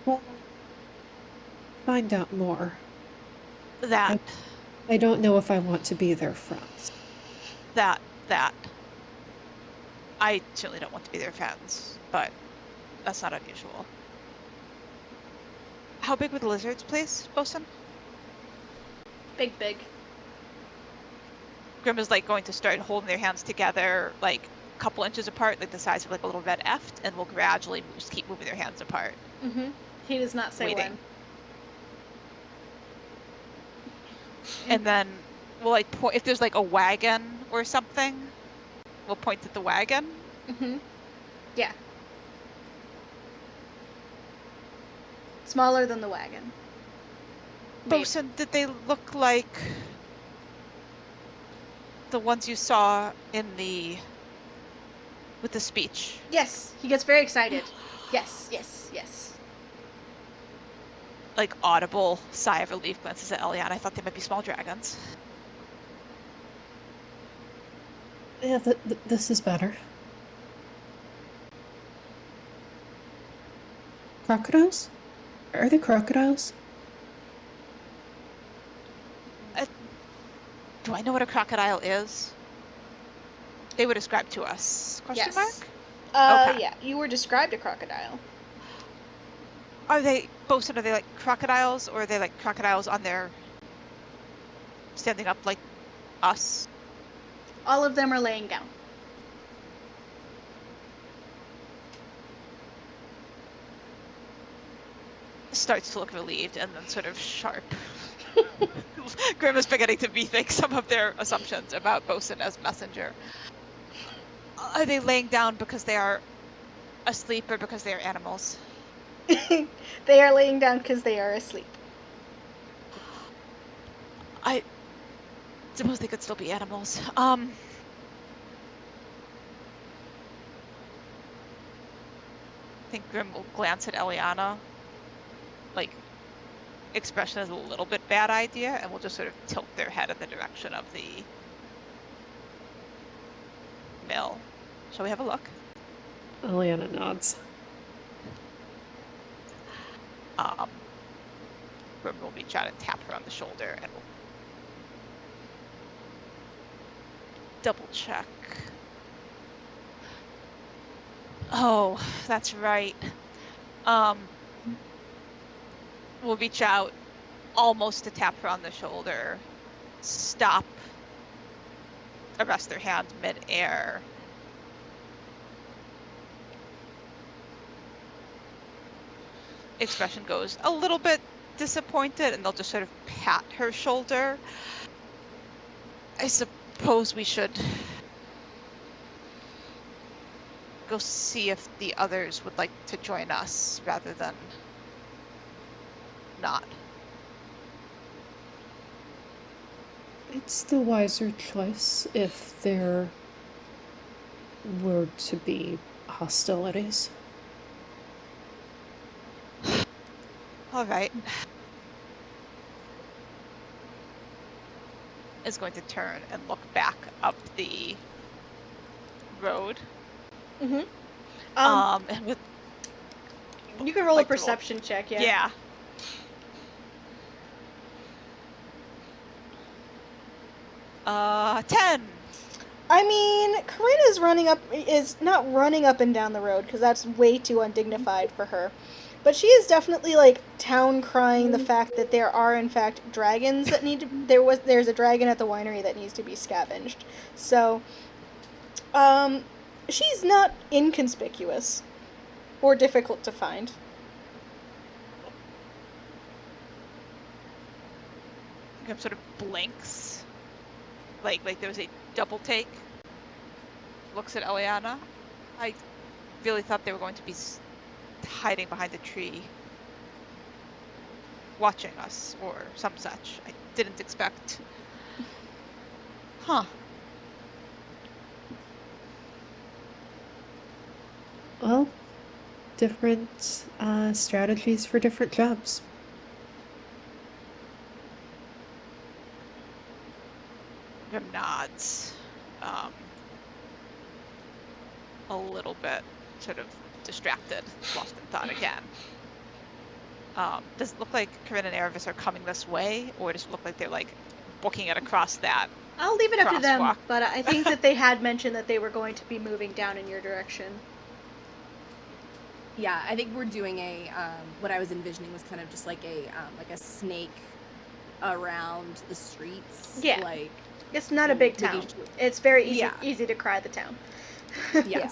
Well, find out more. That. I don't know if I want to be their friends. That. I certainly don't want to be their friends, but that's not unusual. How big were the lizards, please, Bosun? Big. Grim is like going to start holding their hands together, like a couple inches apart, like the size of like a little red F, and will gradually keep moving their hands apart. Mm-hmm. He does not say waiting. when. And then we'll like point, if there's like a wagon or something, we'll point at the wagon. Mm-hmm. Yeah. Smaller than the wagon. Bosun, did they look like the ones you saw in the... with the speech? Yes, he gets very excited. Yes. Like audible sigh of relief glances at Eliana. I thought they might be small dragons. Yeah, this is better. Crocodiles? Are they crocodiles? Do I know what a crocodile is? They were described to us. Question mark? Okay. Yeah, you were described a crocodile. Are they, Bosun, are they like crocodiles, or are they like crocodiles on their... standing up like us? All of them are laying down. Starts to look relieved and then sort of sharp. Grim is beginning to rethink some of their assumptions about Bosun as messenger. Are they laying down because they are asleep or because they are animals? They are laying down because they are asleep. I suppose they could still be animals. I think Grim will glance at Eliana. Like, expression is a little bit bad idea, and we'll just sort of tilt their head in the direction of the mill. Shall we have a look? Eliana nods. Grim will reach out and tap her on the shoulder, and we'll double check. Oh, that's right. We'll reach out almost to tap her on the shoulder, stop, arrest their hand mid-air. Expression goes a little bit disappointed, and they'll just sort of pat her shoulder. I suppose we should go see if the others would like to join us rather than not. It's the wiser choice if there were to be hostilities. All right. Is going to turn and look back up the road. Mm-hmm. And with You can roll like a perception check, yeah. Yeah. Uh, 10. I mean, Corinne is not running up and down the road because that's way too undignified for her. But she is definitely like town crying the fact that there are in fact dragons that need to there's a dragon at the winery that needs to be scavenged. So she's not inconspicuous or difficult to find. Grim sort of blinks. Like there was a double take. Looks at Eliana. I really thought they were going to be hiding behind a tree, watching us, or some such. I didn't expect. Huh. Well, different strategies for different jobs. Grim nods. A little bit sort of distracted, lost in thought again. Does it look like Corinne and Erebus are coming this way, or does it look like they're like booking it across that? I'll leave it up to them, crosswalk? but I think that they had mentioned that they were going to be moving down in your direction. Yeah, I think we're doing a what I was envisioning was kind of just like a snake around the streets. Yeah. Like It's not a big town. It's very easy to cry the town. Yes. Yeah.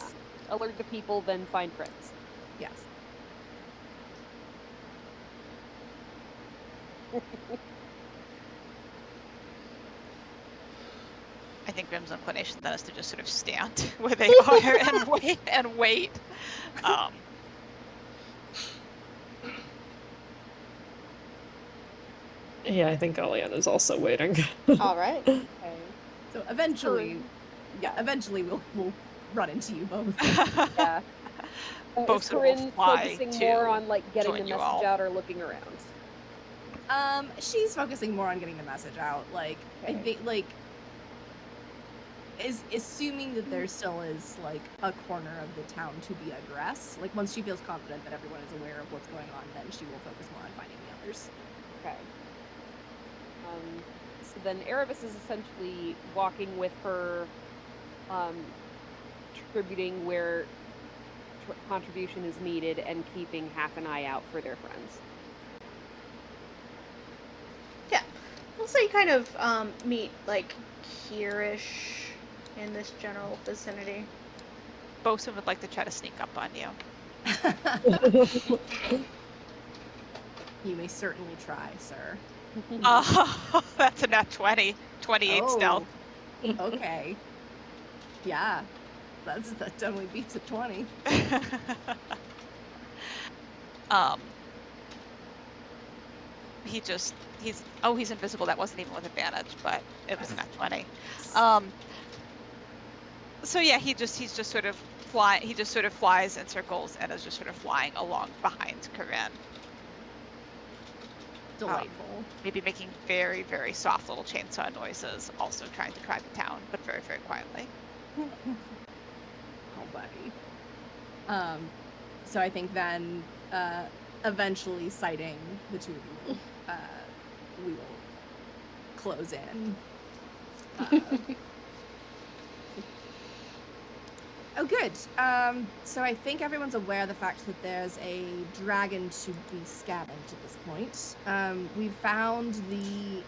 Alert the people, then find friends. Yes. I think Grim's inclination then is to just sort of stand where they are and wait. Yeah, I think Eliana's also waiting. All right. Okay. So eventually we'll run into you both. Yeah. Both is sort of Corinne fly focusing to more on like getting join the you message all. out or looking around? She's focusing more on getting the message out. Like, I think, like, is assuming that there still is, like, a corner of the town to be addressed. Like, once she feels confident that everyone is aware of what's going on, then she will focus more on finding the others. Okay. So then Erebus is essentially walking with her, contributing where contribution is needed and keeping half an eye out for their friends. Yeah. We'll say you kind of meet like here-ish in this general vicinity. Bosun would like to try to sneak up on you. You may certainly try, sir. Oh, that's a nat 20. 28 stealth. Okay. Yeah. That definitely beats a 20. He's invisible. That wasn't even with advantage, but it was nat 20. So yeah, he's just sort of flies in circles and is just sort of flying along behind Corinne. Delightful. Maybe making very, very soft little chainsaw noises, also trying to cry the town, but very, very quietly. Oh, buddy. So I think then, eventually sighting the two of you, we will close in. Oh, good. So I think everyone's aware of the fact that there's a dragon to be scavenged at this point. We found the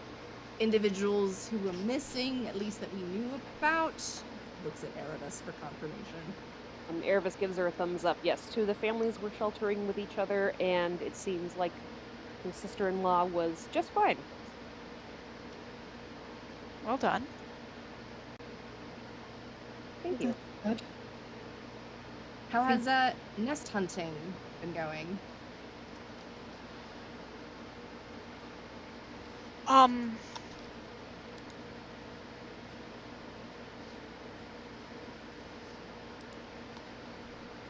individuals who were missing, at least that we knew about. Looks at Erebus for confirmation. Erebus gives her a thumbs up. Yes, two of the families were sheltering with each other, and it seems like the sister-in-law was just fine. Well done. Thank you. Good. How has nest hunting been going?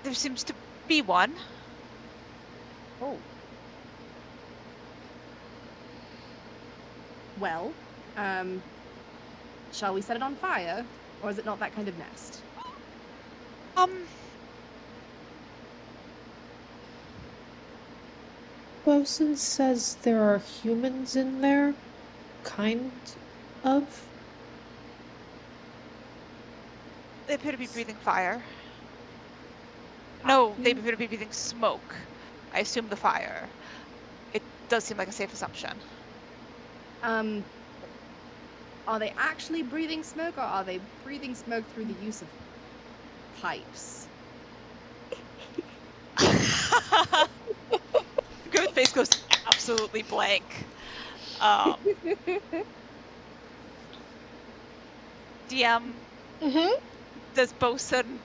There seems to be one. Oh. Well, shall we set it on fire, or is it not that kind of nest? Bosun says there are humans in there, kind of. They appear to be breathing fire. No, they appear to be breathing smoke. I assume the fire. It does seem like a safe assumption. Are they actually breathing smoke, or are they breathing smoke through the use of pipes? Groot's face goes absolutely blank. DM, does Bosun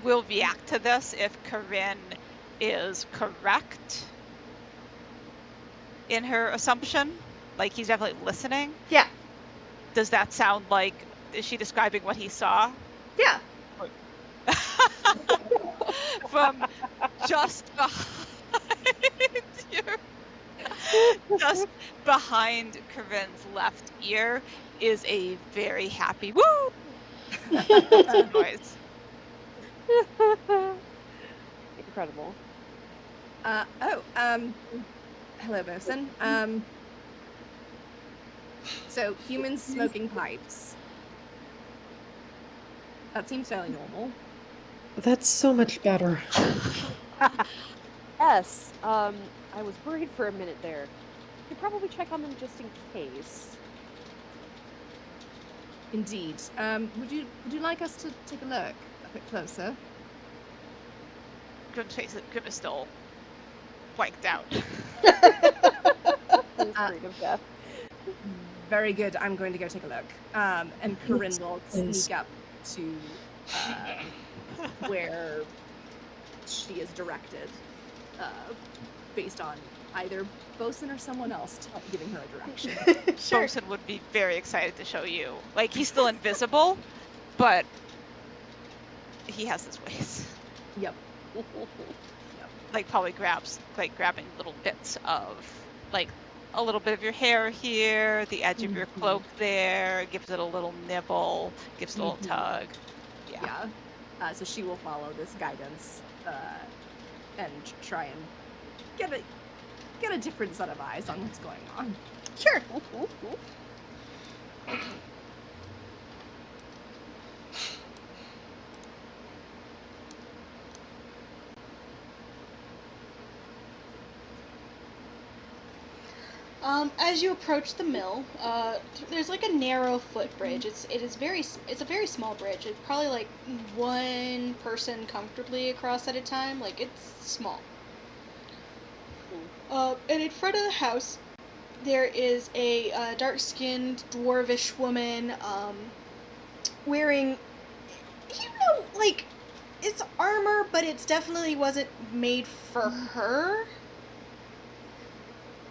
will react to this if Corinne is correct in her assumption? Like, he's definitely listening? Yeah. Does that sound like, is she describing what he saw? Yeah. From just behind Corinne's left ear is a very happy woo noise. Incredible. Hello, Bosun. So humans smoking pipes. That seems fairly normal. That's so much better. Yes. I was worried for a minute there. You could probably check on them just in case. Indeed. Would you like us to take a look a bit closer? Grim is still blanked out. Afraid of death. Very good. I'm going to go take a look. And Corinne will sneak up to where she is directed, based on either Bosun or someone else giving her a direction. Sure. Bosun would be very excited to show you. Like, he's still invisible, but he has his ways. Yep. Like, probably grabbing little bits of, like, a little bit of your hair here, the edge of your cloak there, gives it a little nibble, gives it a little tug. Yeah. So she will follow this guidance and try and get a different set of eyes on what's going on. Sure. As you approach the mill, there's like a narrow footbridge. It's a very small bridge. It's probably like one person comfortably across at a time. Like, it's small. And in front of the house, there is a dark-skinned dwarvish woman wearing, like, it's armor, but it's definitely wasn't made for her.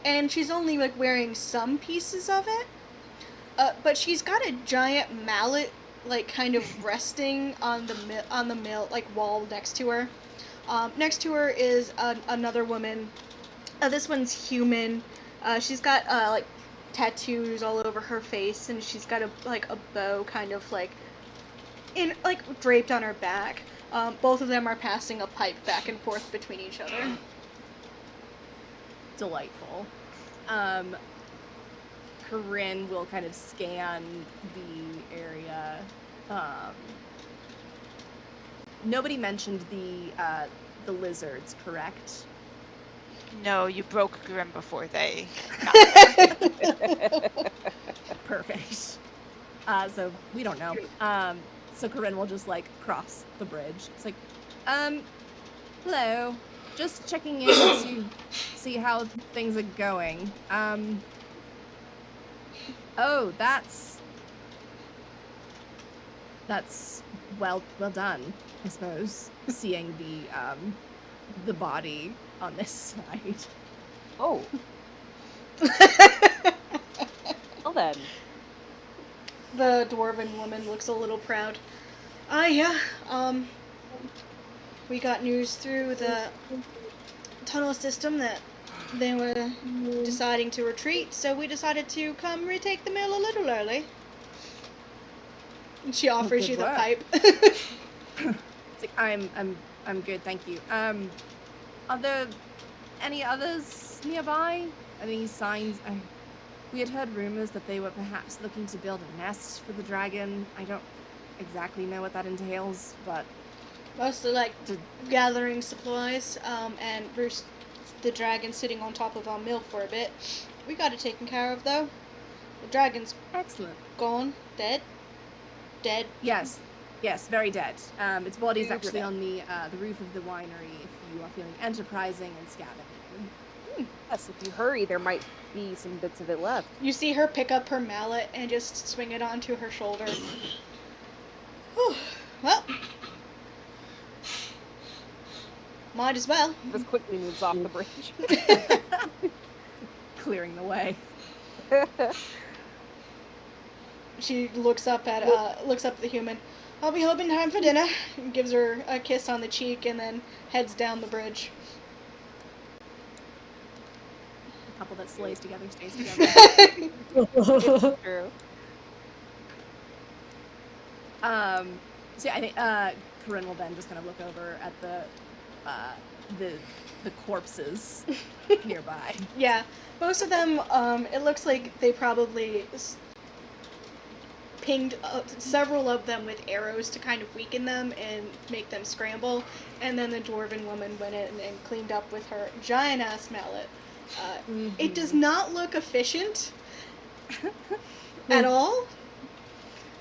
And she's only, like, wearing some pieces of it. But she's got a giant mallet, like, kind of resting on the mill, like, wall next to her. Next to her is another woman. This one's human. She's got, like, tattoos all over her face, and she's got a bow kind of, like, draped on her back. Both of them are passing a pipe back and forth between each other. Delightful. Corinne will kind of scan the area. Nobody mentioned the lizards, correct? No, you broke Grim before they Perfect. So we don't know. So Corinne will just, like, cross the bridge. It's like, hello. Just checking in to see how things are going. Oh, that's well done, I suppose. Seeing the body on this side. Oh. Well then. The dwarven woman looks a little proud. Yeah, we got news through the tunnel system that they were deciding to retreat, so we decided to come retake the mill a little early. And she offers Good you the work. pipe. It's like, I'm good, thank you. Are there any others nearby? Any signs? We had heard rumors that they were perhaps looking to build a nest for the dragon. I don't exactly know what that entails, but Mostly like gathering supplies, and Bruce, the dragon, sitting on top of our mill for a bit. We got it taken care of though. The dragon's excellent. gone, dead. Yes, very dead. Its body's Super actually dead. on the roof of the winery. If you are feeling enterprising and scavenging. Yes, if you hurry, there might be some bits of it left. You see her pick up her mallet and just swing it onto her shoulder. Whew. Well, might as well. Just quickly moves off the bridge. Clearing the way. She looks up at the human. I'll be home in time for dinner. And gives her a kiss on the cheek and then heads down the bridge. A couple that slays together stays together. It's true. So yeah, I think Corinne will then just kind of look over at the corpses nearby. Yeah, most of them. It looks like they probably pinged several of them with arrows to kind of weaken them and make them scramble. And then the dwarven woman went in and cleaned up with her giant ass mallet. It does not look efficient at all.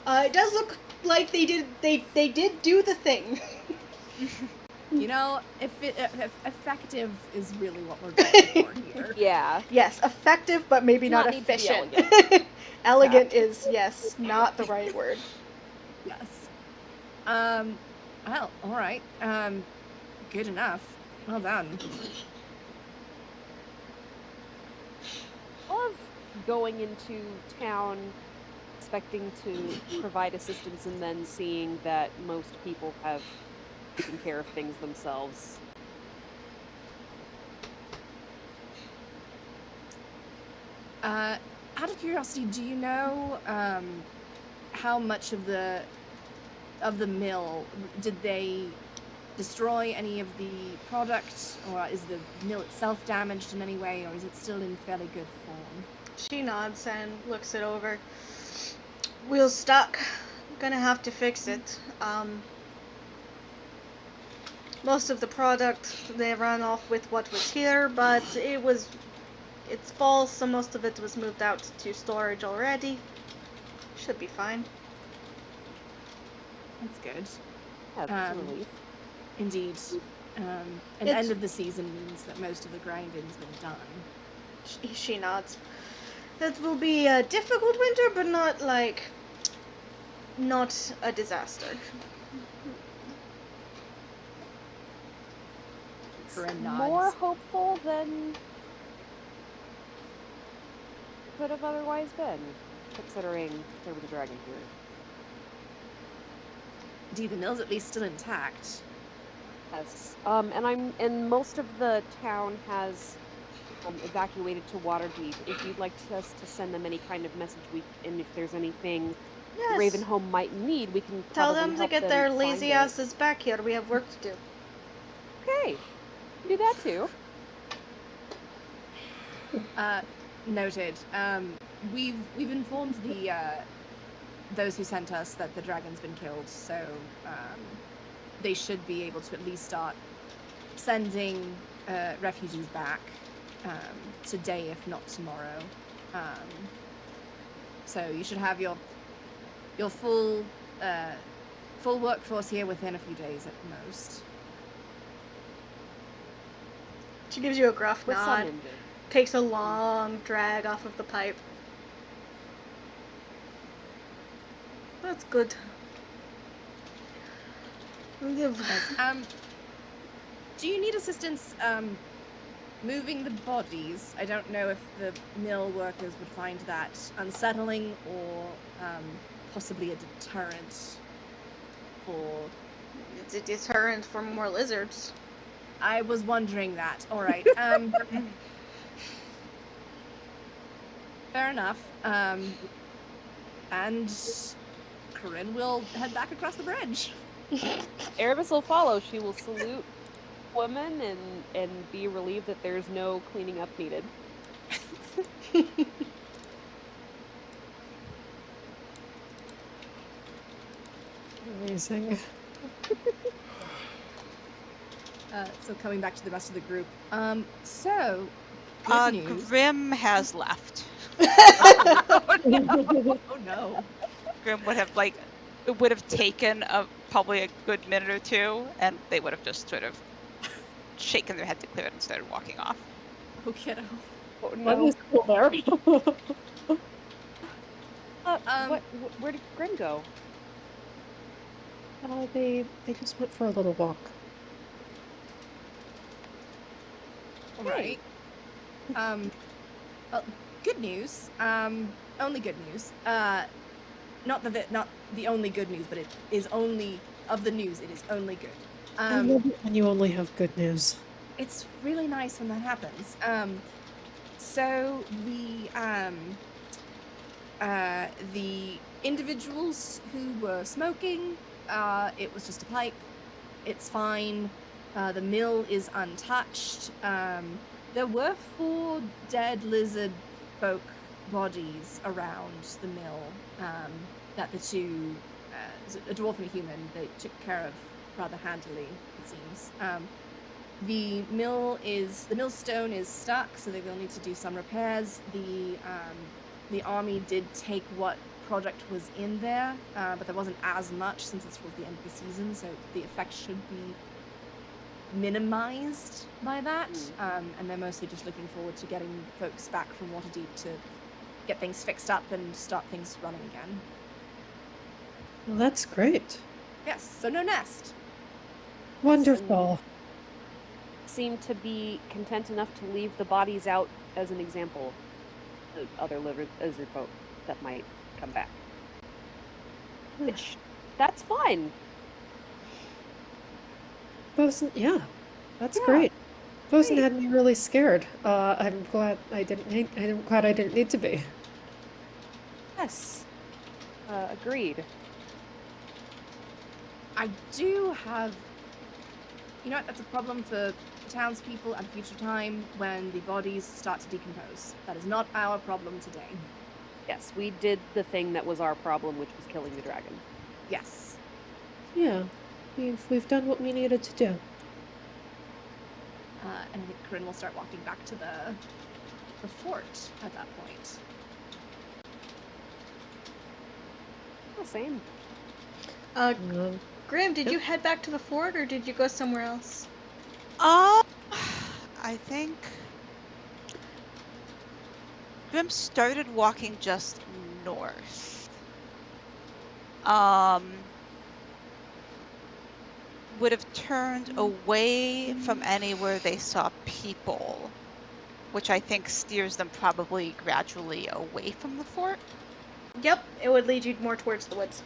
It does look like they did do the thing. You know, if effective is really what we're going for here. Yeah. Yes, effective, but maybe Does not not need to be efficient. elegant. Elegant is, yes, not the right word. Yes. Well, all right. Good enough. Well done. Of going into town expecting to provide assistance and then seeing that most people have taken care of things themselves. Out of curiosity, do you know how much of the mill did they destroy any of the product, or is the mill itself damaged in any way, or is it still in fairly good form? She nods and looks it over. Wheel's stuck. Gonna have to fix it. Most of the product they ran off with what was here, but it's false, so most of it was moved out to storage already. Should be fine. That's good. Yeah, that's a relief. Indeed. An end of the season means that most of the grinding's been done. She nods. That will be a difficult winter, but not a disaster. Corinne More nods. hopeful than could have otherwise been, considering there was a dragon here. Indeed, the mill's at least still intact. Yes. And most of the town has evacuated to Waterdeep. If you'd like us to send them any kind of message, and if there's anything Yes. Ravenholm might need, we can Tell probably them to help get their find lazy it. asses back here. We have work to do. Okay, do that too. Noted. We've informed those who sent us that the dragon's been killed, so they should be able to at least start sending refugees back today, if not tomorrow. So you should have your full workforce here within a few days at most. She gives you a gruff With some nod. injured. Takes a long drag off of the pipe. That's good. Yes. Do you need assistance moving the bodies? I don't know if the mill workers would find that unsettling or possibly a deterrent for... It's a deterrent for more lizards. I was wondering that. All right. Fair enough. And Corinne will head back across the bridge. Erebus will follow. She will salute woman and be relieved that there's no cleaning up needed. Amazing. So coming back to the rest of the group. So good news. Grim has left. Oh no. Grim would have taken probably a good minute or two, and they would have just sort of shaken their head to clear it and started walking off. Oh, kiddo. Oh, What no. was cool there? Where did Grim go? They just went for a little walk. All right. Well, good news. Only good news. Not the only good news, but it is only of the news. It is only good. I love it when you only have good news. It's really nice when that happens. So the individuals who were smoking, it was just a pipe. It's fine. The mill is untouched. There were 4 dead lizard folk bodies around the mill that the two, a dwarf and a human, they took care of rather handily, it seems. The millstone is stuck, so they will need to do some repairs. The army did take what product was in there, but there wasn't as much since it's towards the end of the season, so the effect should be minimized by that. And they're mostly just looking forward to getting folks back from Waterdeep to get things fixed up and start things running again. Well, that's great. Yes, so no nest. Wonderful. Seem to be content enough to leave the bodies out as an example of other lizard folk that might come back. Which, that's fine. Bosun, yeah, that's Yeah, great. Bosun great. had me really scared. I'm glad I didn't need to be. Yes. Agreed. I do have... You know what, that's a problem for townspeople at a future time when the bodies start to decompose. That is not our problem today. Yes, we did the thing that was our problem, which was killing the dragon. Yes. Yeah, we've done what we needed to do. And I think Corinne will start walking back to the fort at that point. The same. Grim, did you head back to the fort, or did you go somewhere else? I think Grim started walking just north. Would have turned away from anywhere they saw people, which I think steers them probably gradually away from the fort. Yep, it would lead you more towards the woods.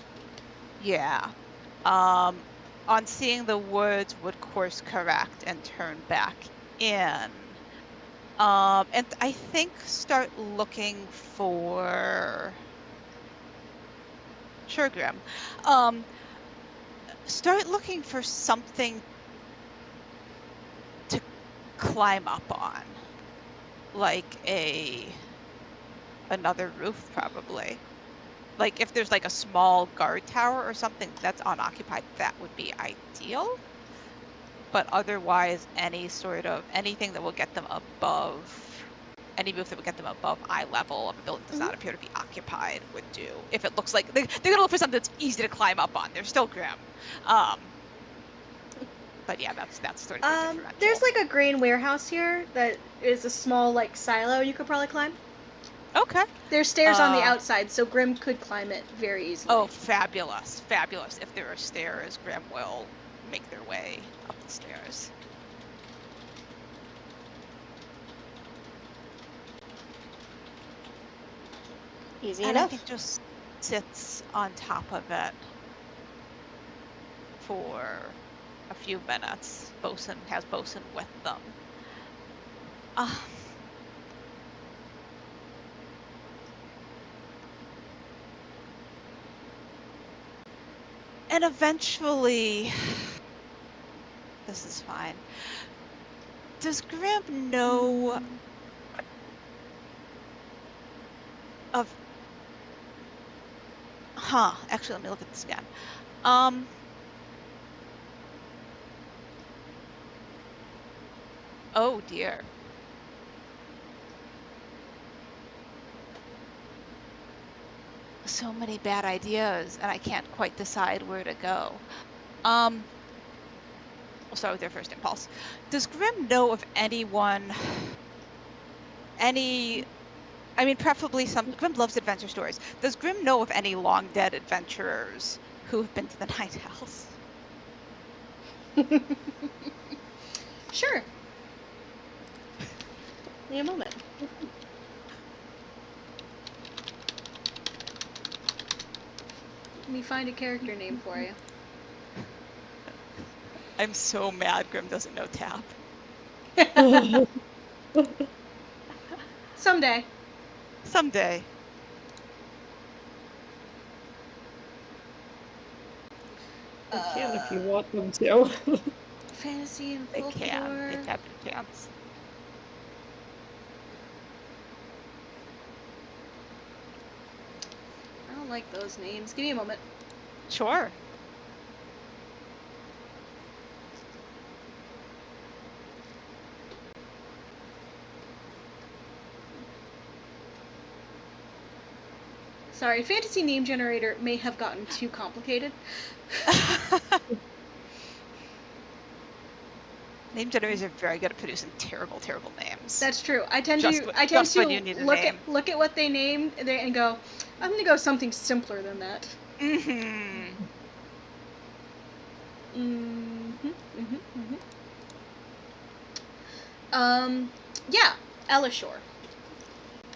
Yeah. On seeing the woods, would course correct and turn back in. And I think start looking for... Sure, Grim. Start looking for something to climb up on. Like another roof, probably. Like, if there's like a small guard tower or something that's unoccupied, that would be ideal. But otherwise, anything that will get them above, any roof that would get them above eye level of a building does not appear to be occupied would do. If it looks like they're gonna look for something that's easy to climb up on. They're still Grim. But yeah, that's sort of the differential. There's like a grain warehouse here that is a small like silo you could probably climb. Okay. There's stairs on the outside, so Grim could climb it very easily. Oh, fabulous. Fabulous. If there are stairs, Grim will make their way up the stairs. Easy and enough. I think just sits on top of it for a few minutes. Bosun has Bosun with them. And eventually, this is fine. Does Grim know of... Actually, let me look at this again. Oh, dear. So many bad ideas, and I can't quite decide where to go. We'll start with their first impulse. Does Grim know of anyone, preferably some... Grim loves adventure stories. Does Grim know of any long-dead adventurers who have been to the Night Hells? Sure. Give me a moment. Let me find a character name for you. I'm so mad Grim doesn't know Tap. Someday. Someday. You can if you want them to. Fantasy and They folklore. can. They have their chance. I don't like those names. Give me a moment. Sure. Sorry, Fantasy Name Generator may have gotten too complicated. Name generators are very good at producing terrible, terrible names. That's true. I tend Just to when you need a name. look at what they name and go, I'm gonna go something simpler than that. Mm-hmm. Yeah, Elishore.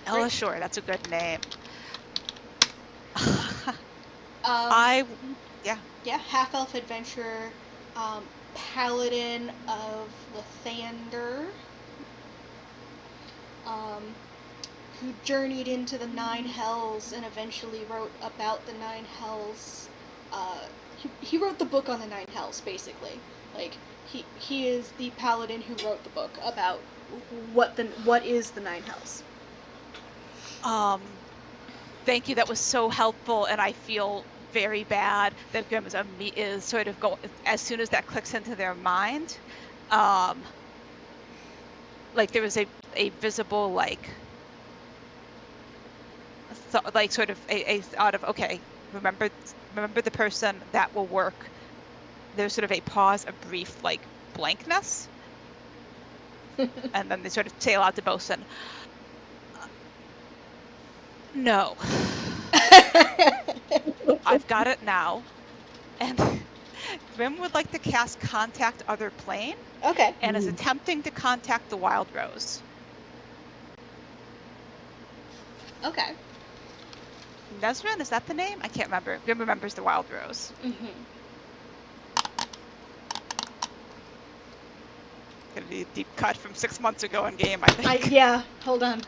Elishore, that's a good name. Yeah, half-elf adventurer, paladin of Lathander, who journeyed into the Nine Hells and eventually wrote about the Nine Hells. He wrote the book on the Nine Hells, basically. Like, he is the paladin who wrote the book about what is the Nine Hells. Thank you. That was so helpful, and I feel very bad that Grim is sort of going as soon as that clicks into their mind. Like there was a visible sort of a thought of, okay, remember the person that will work. There's sort of a pause, a brief blankness, and then they sort of sail out to Bosun. No. I've got it now. And Grim would like to cast Contact Other Plane. Okay. And is attempting to contact the Wild Rose. Okay. Nesrin, is that the name? I can't remember. Grim remembers the Wild Rose. Mm-hmm. Gonna be a deep cut from 6 months ago in game, I think. Yeah, hold on.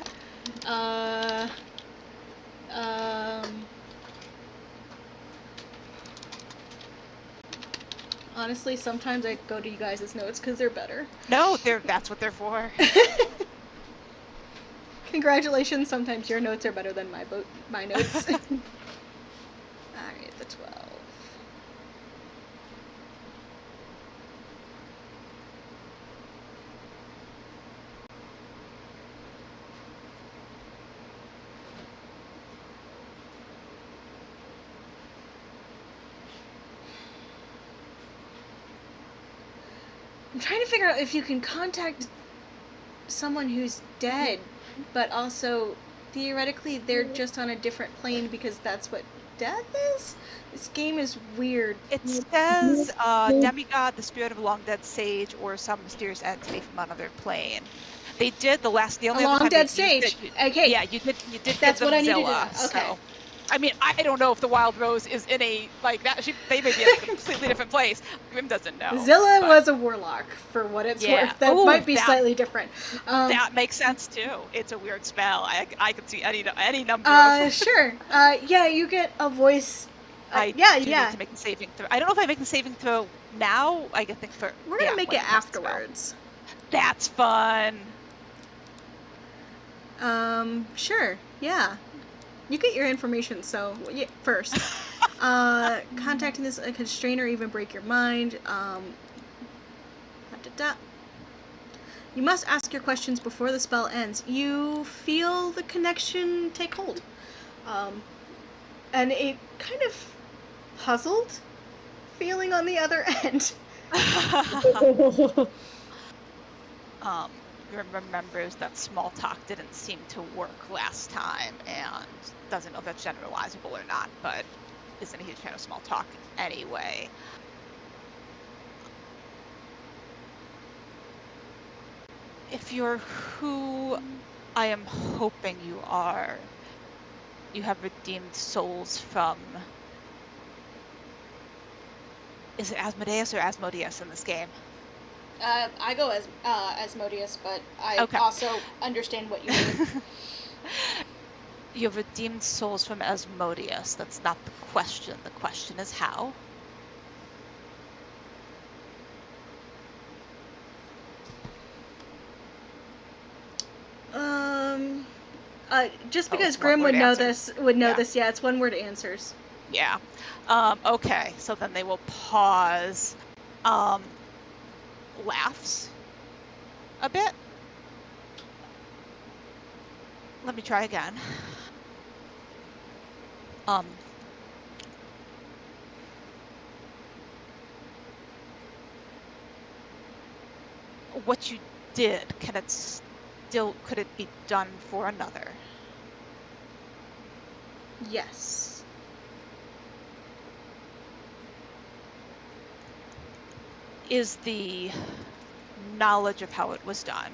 Honestly, sometimes I go to you guys' notes because they're better. No, that's what they're for. Congratulations, sometimes your notes are better than my notes. Alright, the 12. I'm trying to figure out if you can contact someone who's dead, but also theoretically they're just on a different plane because that's what death is? This game is weird. It says demigod, the spirit of a long dead sage, or some mysterious entity from another plane. They did the only A other long time they dead used sage. it. Okay. Yeah, you did give That's them what I needed to Zilla. know. Okay. So, I mean, I don't know if the Wild Rose is in a like that. They may be in a completely different place. Grim doesn't know. Zilla but was a warlock, for what it's yeah. worth. That might be slightly different. That makes sense too. It's a weird spell. I could see any number of. Sure. Yeah, you get a voice. I do need to make the saving throw. I don't know if I make the saving throw now. I think for We're gonna make when it you cast the spell. afterwards. That's fun. Sure. Yeah. You get your information, so yeah, first. Contacting this a constraint or even break your mind. You must ask your questions before the spell ends. You feel the connection take hold. And a kind of puzzled feeling on the other end. Grim remembers that small talk didn't seem to work last time and doesn't know if that's generalizable or not, but isn't a huge fan of small talk anyway. If you're who I am hoping you are, you have redeemed souls from... Is it Asmodeus or Asmodeus in this game? I go as Asmodeus, but I also understand what you mean. You have redeemed souls from Asmodeus. That's not the question. The question is how. Just because Grim would know this, yeah, it's one word answers. Yeah. Okay, so then they will pause. Laughs a bit. Let me try again. What you did, could it be done for another? Yes. Is the knowledge of how it was done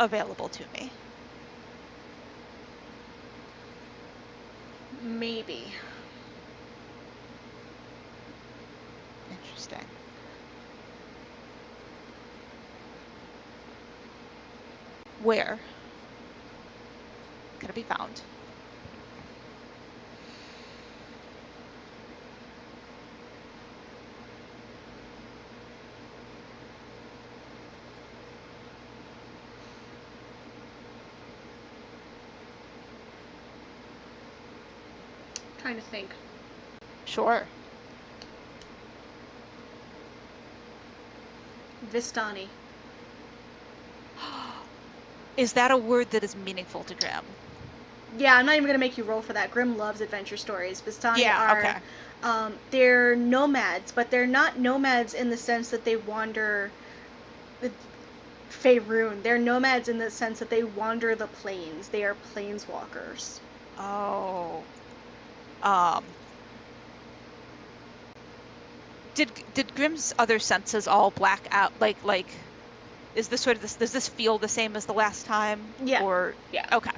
available to me? Maybe. Interesting. Where can it be found? Trying to think. Sure. Vistani. Is that a word that is meaningful to Grim? Yeah, I'm not even gonna make you roll for that. Grim loves adventure stories. Vistani are, okay. They're nomads, but they're not nomads in the sense that they wander the Faerun. They're nomads in the sense that they wander the plains. They are planeswalkers. Oh. Did Grim's other senses all black out? Like, is this sort of does this feel the same as the last time? Yeah. Or yeah. Okay.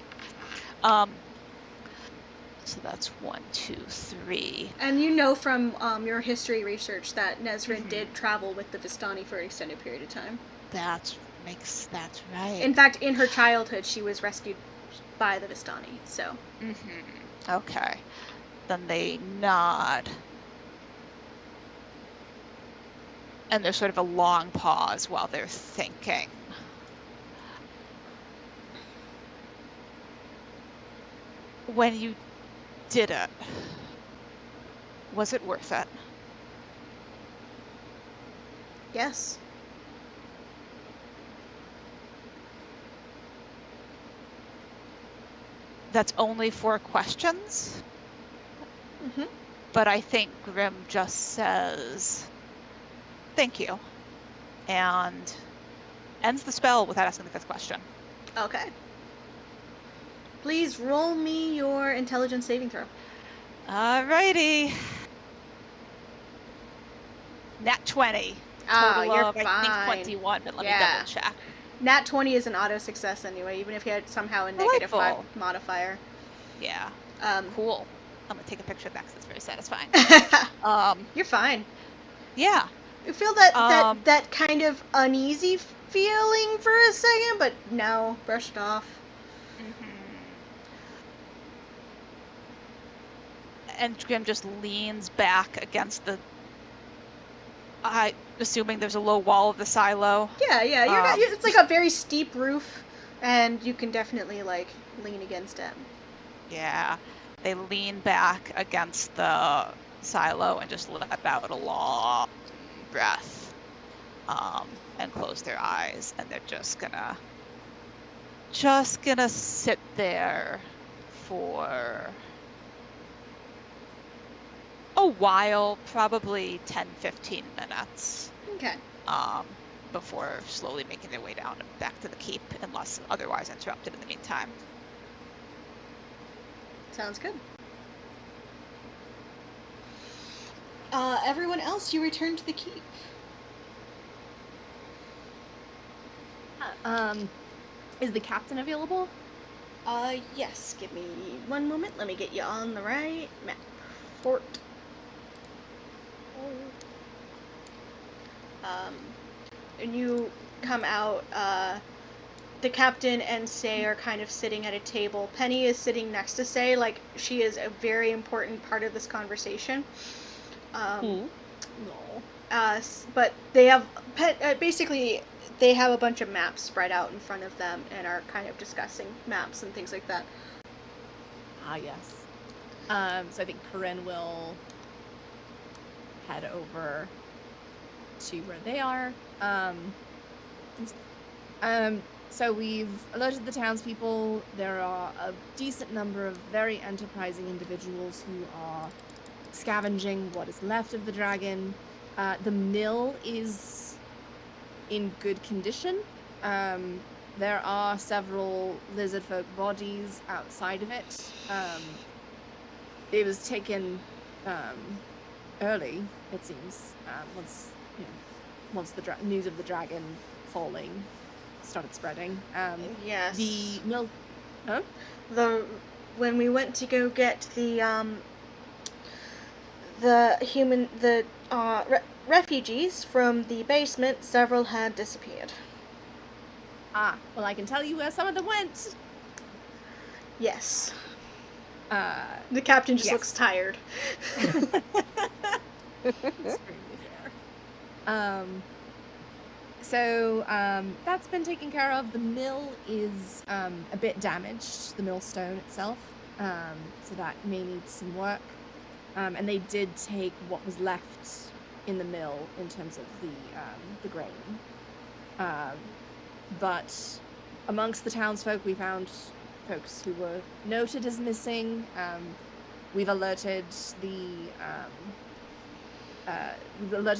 So that's 1, 2, 3. And you know from your history research that Nesrin did travel with the Vistani for an extended period of time. That's right. In fact, in her childhood, she was rescued by the Vistani. So. Okay. Then they nod. And there's sort of a long pause while they're thinking. When you did it, was it worth it? Yes. That's only 4 questions? But I think Grim just says, thank you, and ends the spell without asking the 5th question. Okay. Please roll me your intelligence saving throw. Alrighty. Nat 20. Oh, Total you're of, I think, fine. 21, but let me Yeah. double check. Nat 20 is an auto success anyway, even if you had somehow a negative 5 Delightful. modifier. Yeah. Um, Cool. I'm gonna take a picture of that 'cause it's very satisfying. You're fine. Yeah. You feel that kind of uneasy feeling for a second, but no, brush it off. And Grim just leans back against the. Assuming there's a low wall of the silo. Yeah, it's like a very steep roof, and you can definitely like lean against it. Yeah, they lean back against the silo and just let out a long breath, and close their eyes, and they're just gonna sit there for a while, probably 10-15 minutes. Okay. Before slowly making their way down and back to the keep, unless otherwise interrupted in the meantime. Sounds good. Everyone else, you return to the keep. Is the captain available? Yes. Give me one moment. Let me get you on the right map. Fort. And you come out, the captain and Say are kind of sitting at a table. Penny is sitting next to Say, like she is a very important part of this conversation. No. But they have, basically, they have a bunch of maps spread out in front of them and are kind of discussing maps and things like that. Ah, yes. So I think Corinne will head over to where they are. So we've alerted the townspeople. There are a decent number of very enterprising individuals who are scavenging what is left of the dragon. The mill is in good condition. There are several lizard folk bodies outside of it. It was taken early, it seems, once the news of the dragon falling started spreading. Yes. The mill. Huh? When we went to go get the refugees from the basement, several had disappeared. Ah, well, I can tell you where some of them went. Yes. The captain just yes. looks tired. So that's been taken care of. The mill is a bit damaged, the millstone itself, so that may need some work. And they did take what was left in the mill in terms of the grain. But amongst the townsfolk, we found folks who were noted as missing. We've alerted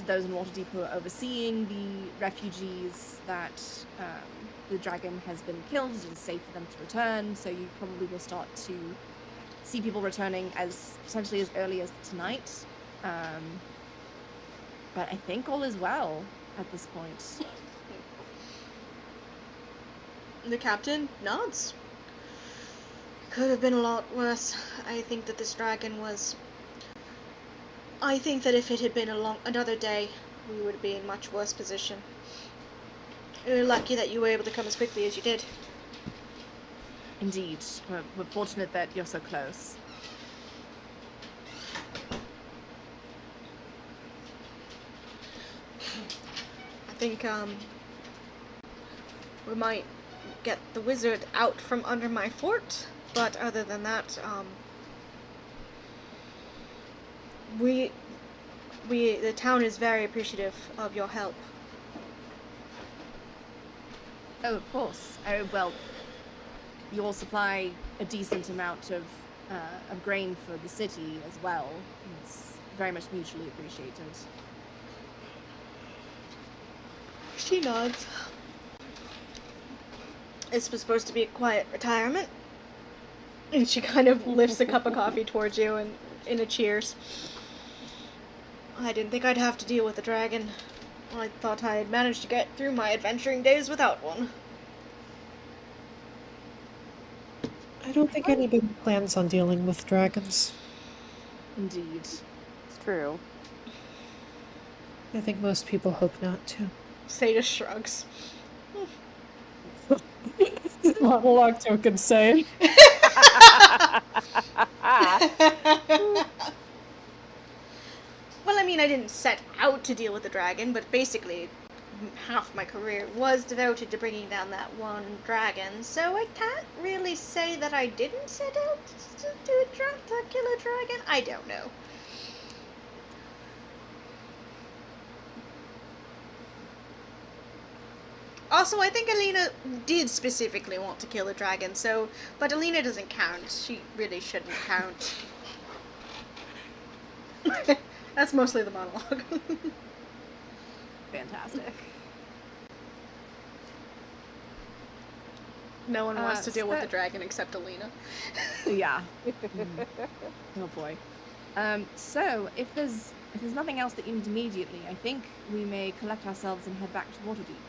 those in Waterdeep who are overseeing the refugees that the dragon has been killed. It is safe for them to return, so you probably will start to see people returning potentially as early as tonight. But I think all is well at this point. The captain nods. Could have been a lot worse. I think that this dragon was... I think that if it had been another day, we would be in much worse position. You're lucky that you were able to come as quickly as you did. Indeed. We're fortunate that you're so close. I think, we might get the wizard out from under my fort, but other than that, the town is very appreciative of your help. Oh, of course. Well, you all supply a decent amount of grain for the city as well. It's very much mutually appreciated. She nods. It's supposed to be a quiet retirement. And she kind of lifts a cup of coffee towards you and in a cheers. I didn't think I'd have to deal with a dragon. I thought I had managed to get through my adventuring days without one. I don't think anybody plans on dealing with dragons. Indeed. It's true. I think most people hope not to. Seda shrugs. Monologue token say. Well, I mean, I didn't set out to deal with the dragon, but basically half my career was devoted to bringing down that one dragon, so I can't really say that I didn't set out to kill a dragon. I don't know. Also, I think Alina did specifically want to kill a dragon, so... But Alina doesn't count. She really shouldn't count. That's mostly the monologue. Fantastic. No one wants to deal with the dragon except Alina. Yeah. Oh boy. So if there's nothing else that you need immediately, I think we may collect ourselves and head back to Waterdeep.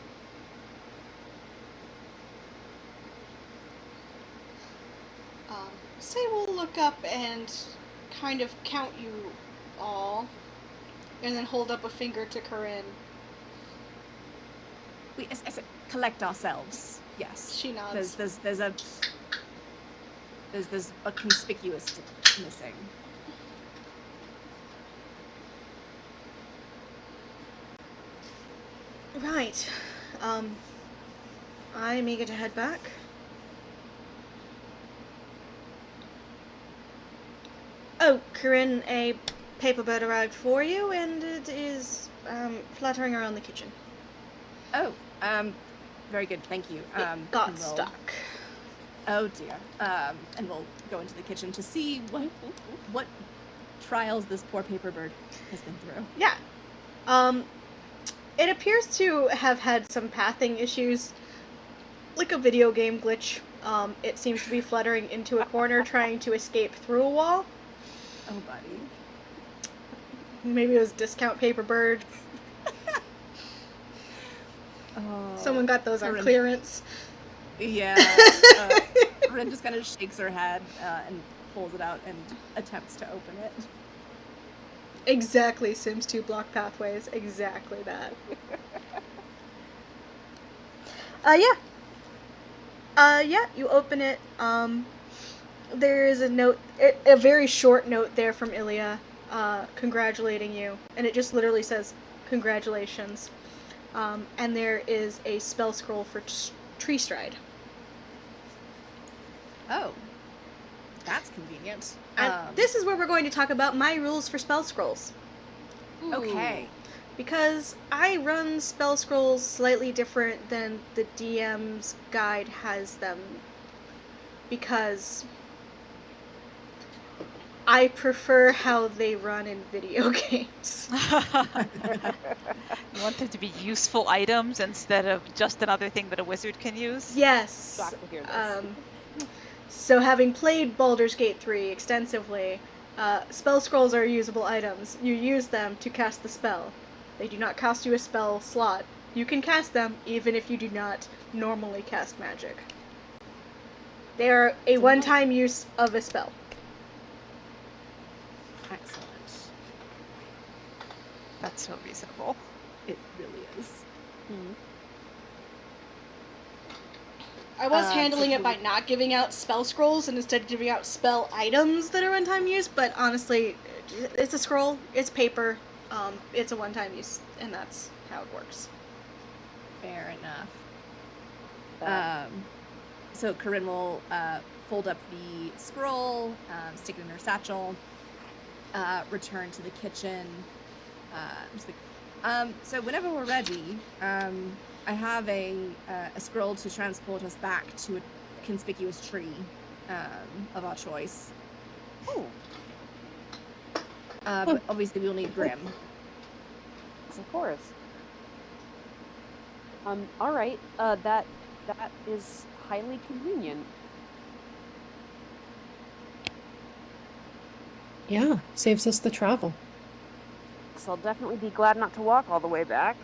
Say we'll look up and kind of count you all, and then hold up a finger to Corinne. We collect ourselves. Yes. She nods. There's a conspicuous missing. Right. I'm eager to head back. Oh, Corinne, a paper bird arrived for you, and it is fluttering around the kitchen. Oh, very good, thank you. It got and we'll- stuck. Oh dear. And we'll go into the kitchen to see what trials this poor paper bird has been through. Yeah. It appears to have had some pathing issues, like a video game glitch. It seems to be fluttering into a corner, trying to escape through a wall. Oh, buddy. Maybe it was discount paper bird. Oh, Someone got those on Corinne. clearance. Yeah. Corinne just kind of shakes her head and pulls it out and attempts to open it. Exactly, Sims 2 block pathways. Exactly that. Yeah, you open it. There is a note, a very short note there from Ilya, congratulating you. And it just literally says, congratulations. And there is a spell scroll for Tree Stride. Oh. That's convenient. And this is where we're going to talk about my rules for spell scrolls. Okay. Because I run spell scrolls slightly different than the DM's guide has them. Because I prefer how they run in video games. You want them to be useful items instead of just another thing that a wizard can use? Yes. Shocked to hear this. So having played Baldur's Gate 3 extensively, spell scrolls are usable items. You use them to cast the spell. They do not cost you a spell slot. You can cast them even if you do not normally cast magic. They are a one-time use of a spell. Excellent. That's so reasonable. It really is. I was So handling it can by not giving out spell scrolls and instead giving out spell items that are one-time use, but honestly, it's a scroll, it's paper, it's a one-time use, and that's how it works. Fair enough. So Corinne will fold up the scroll, stick it in her satchel, return to the kitchen. So whenever we're ready, I have a scroll to transport us back to a conspicuous tree of our choice. Oh. But obviously we'll need Grim. Of course. All right. That is highly convenient. Yeah, saves us the travel. So I'll definitely be glad not to walk all the way back.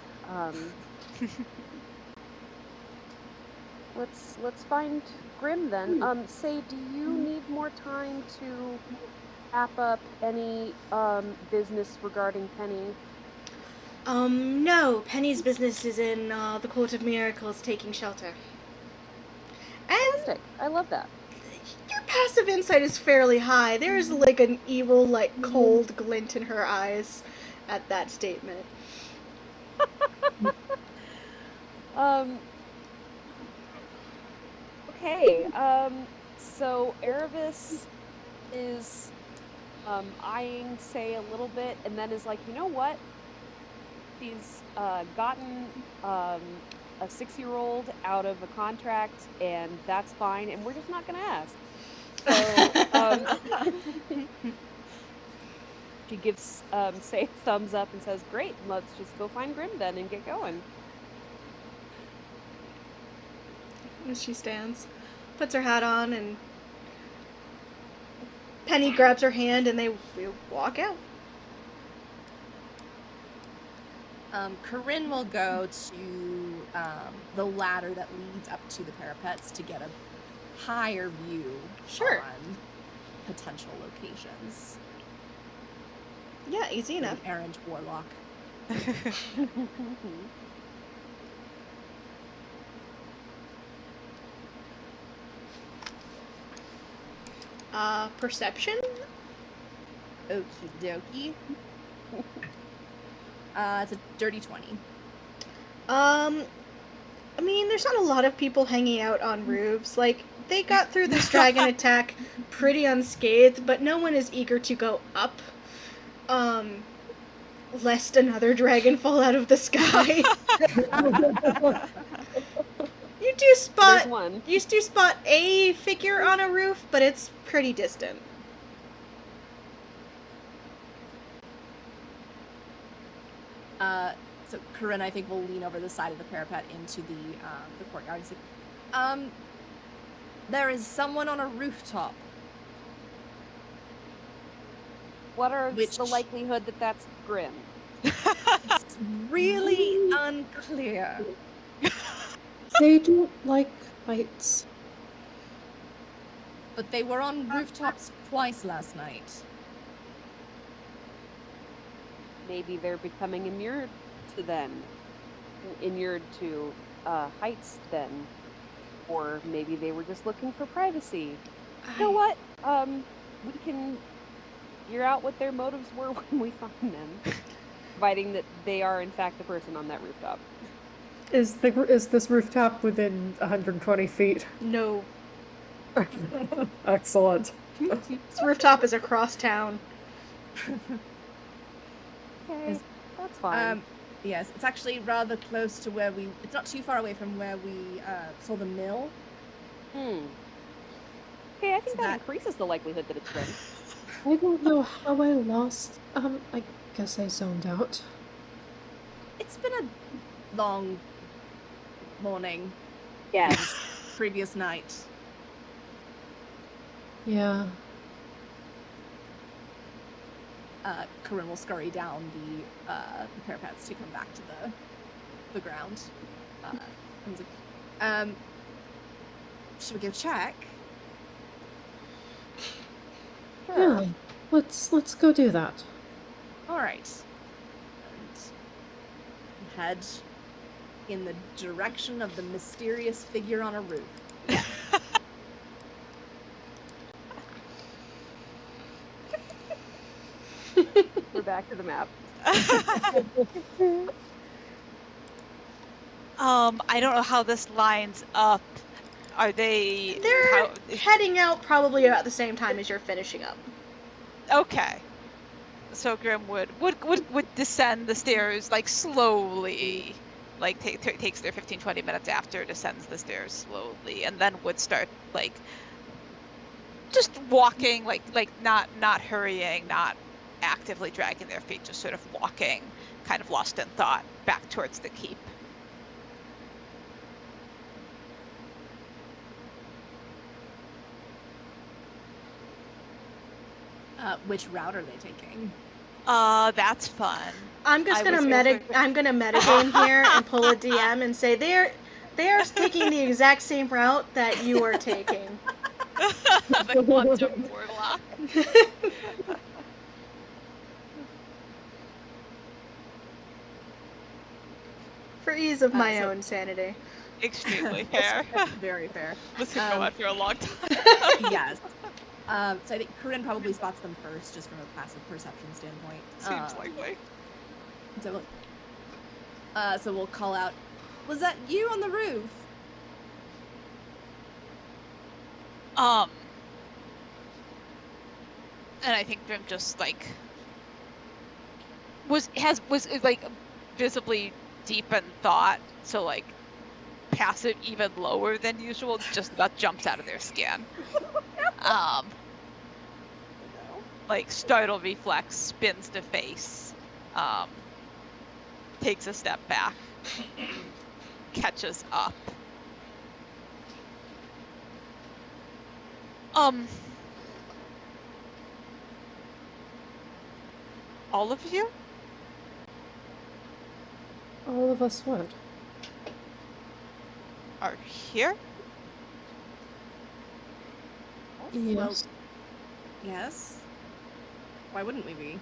Let's find Grim then. Say, do you need more time to wrap up any business regarding Penny? No. Penny's business is in the Court of Miracles taking shelter. And Fantastic. I love that. your passive insight is fairly high. There's like an evil, like cold glint in her eyes at that statement. Okay. So Erebus is eyeing Say a little bit, and then is like, you know what? She's gotten a 6-year-old out of a contract, and that's fine, and we're just not gonna ask. So she gives Say a thumbs up and says, "Great, let's just go find Grim then and get going." As she stands, puts her hat on, and Penny grabs her hand, and they walk out. Corinne will go to the ladder that leads up to the parapets to get a higher view on potential locations. Yeah, easy enough. Errant warlock. Perception? Okie dokie. It's a dirty 20. I mean, there's not a lot of people hanging out on roofs. Like, they got through this dragon attack pretty unscathed, but no one is eager to go up. Lest another dragon fall out of the sky. You do spot a figure on a roof, but it's pretty distant. So Corinne, I think, will lean over the side of the parapet into the courtyard and say, there is someone on a rooftop. What are the likelihood that that's Grim? It's really unclear. They don't like heights. But they were on rooftops twice last night. Maybe they're becoming inured to heights then. Or maybe they were just looking for privacy. You know what? We can figure out what their motives were when we find them. Providing that they are in fact the person on that rooftop. Is this rooftop within 120 feet? No. Excellent. This rooftop is across town. Okay, that's fine. Yes, it's actually rather close to where it's not too far away from where we saw the mill. Okay, I think that increases the likelihood that it's Grim. I don't know how I lost. I guess I zoned out. It's been a long morning. Yes. Previous night. Yeah. Corinne will scurry down the parapets to come back to the ground. Should we go check? Sure. Yeah. Let's go do that. All right. And head in the direction of the mysterious figure on a roof. We're back to the map. I don't know how this lines up. Are they... They're heading out probably about the same time as you're finishing up. Okay. So Grim would descend the stairs, like, slowly. Like, takes their 15-20 minutes after, descends the stairs slowly, and then would start, like, just walking, like not hurrying, not actively dragging their feet, just sort of walking, kind of lost in thought, back towards the keep. Which route are they taking? That's fun. I'm gonna metagame here and pull a DM and say they are taking the exact same route that you are taking. The quantum warlock. For ease of my own sanity. Extremely fair. Very fair. This could go on for a long time. Yes. So I think Corinne probably spots them first, just from a passive perception standpoint. Seems likely. So we'll call out, was that you on the roof? And I think Grim just like was like visibly deep in thought, so like passive even lower than usual, just about jumps out of their skin. Like startle reflex, spins to face, takes a step back, catches up. All of you? All of us what? Are here? Yes. Yes. Why wouldn't we be?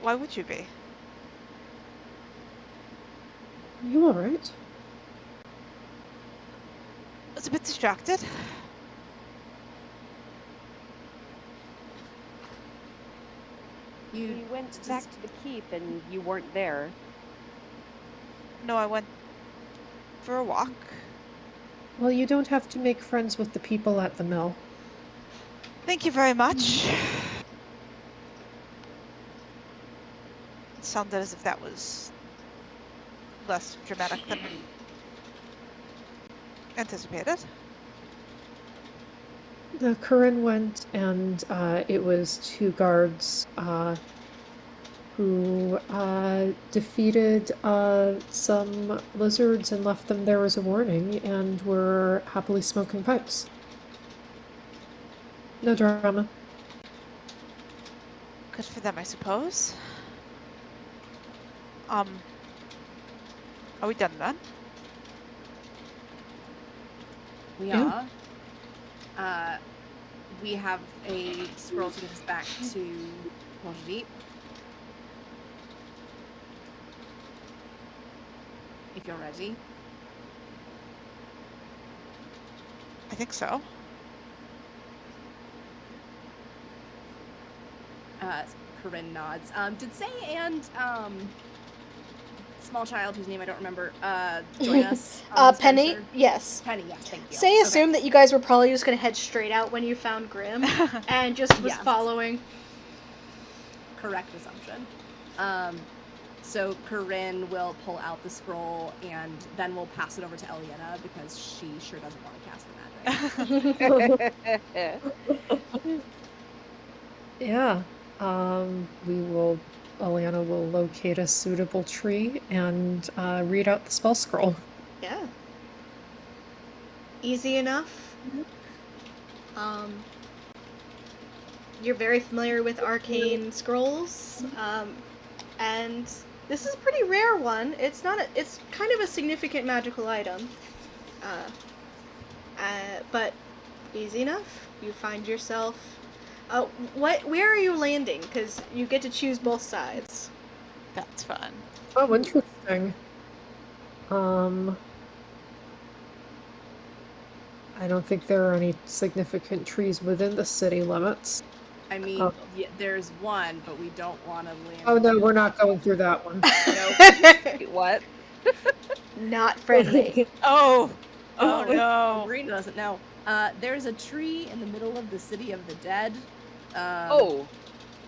Why would you be? You alright? I was a bit distracted. You went back to the keep and you weren't there. No, I went for a walk. Well, you don't have to make friends with the people at the mill. Thank you very much. It sounded as if that was less dramatic than anticipated. The Corinne went, and it was 2 guards who defeated some lizards and left them there as a warning, and were happily smoking pipes. No drama. Good for them, I suppose. Are we done then? We Yeah. are. We have a scroll to get us back to Coasties. If you're ready. I think so. Corinne nods. Did Say and small child whose name I don't remember join us? Penny? Spencer? Yes. Penny, yes, thank you. Say assumed that you guys were probably just gonna head straight out when you found Grim, and just was Yes. following. Correct assumption. So Corinne will pull out the scroll and then we'll pass it over to Eliana because she sure doesn't want to cast the magic. Yeah. Eliana will locate a suitable tree and read out the spell scroll. Yeah. Easy enough. You're very familiar with arcane scrolls, and this is a pretty rare one. It's kind of a significant magical item, but easy enough. You find yourself. Where are you landing? Because you get to choose both sides. That's fun. Oh, interesting. I don't think there are any significant trees within the city limits. I mean, yeah, there's one, but we don't want to land. Oh no, we're not going through that one. Nope. What? Not friendly. Oh no. Marina doesn't know. There's a tree in the middle of the City of the Dead. Oh.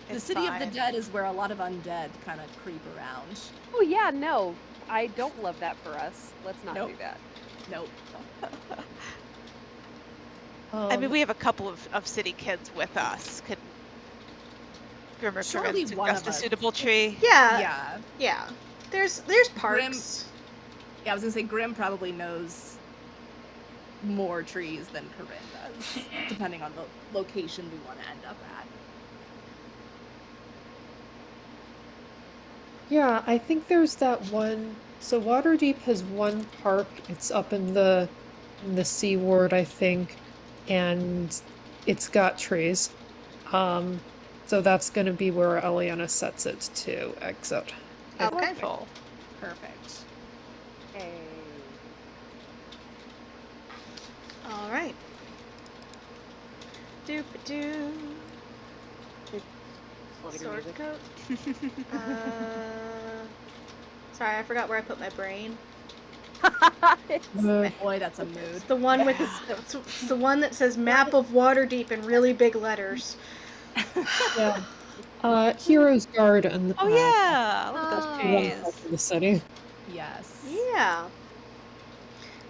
The It's City of the fine. Dead is where a lot of undead kind of creep around. Oh yeah, no. I don't love that for us. Let's not Nope. do that. Nope. I mean, we have a couple of city kids with us. Could Grimmer Surely suggest one a of us. suitable tree? Yeah. There's parks. Yeah, I was gonna say Grim probably knows more trees than Corinne does, depending on the location we want to end up at. Yeah, I think there's that one. So Waterdeep has one park. It's up in the Sea Ward, I think, and it's got trees. So that's going to be where Eliana sets it to exit. Okay. Wonderful. Perfect. Hey. All right. Doop doo. Sword coat. Sorry, I forgot where I put my brain. Boy, that's a mood. It's the one with it's the one that says "Map of Waterdeep" in really big letters. Yeah. Heroes Garden. Oh yeah, look at those Oh. One trees. part of the city. Yes. Yeah.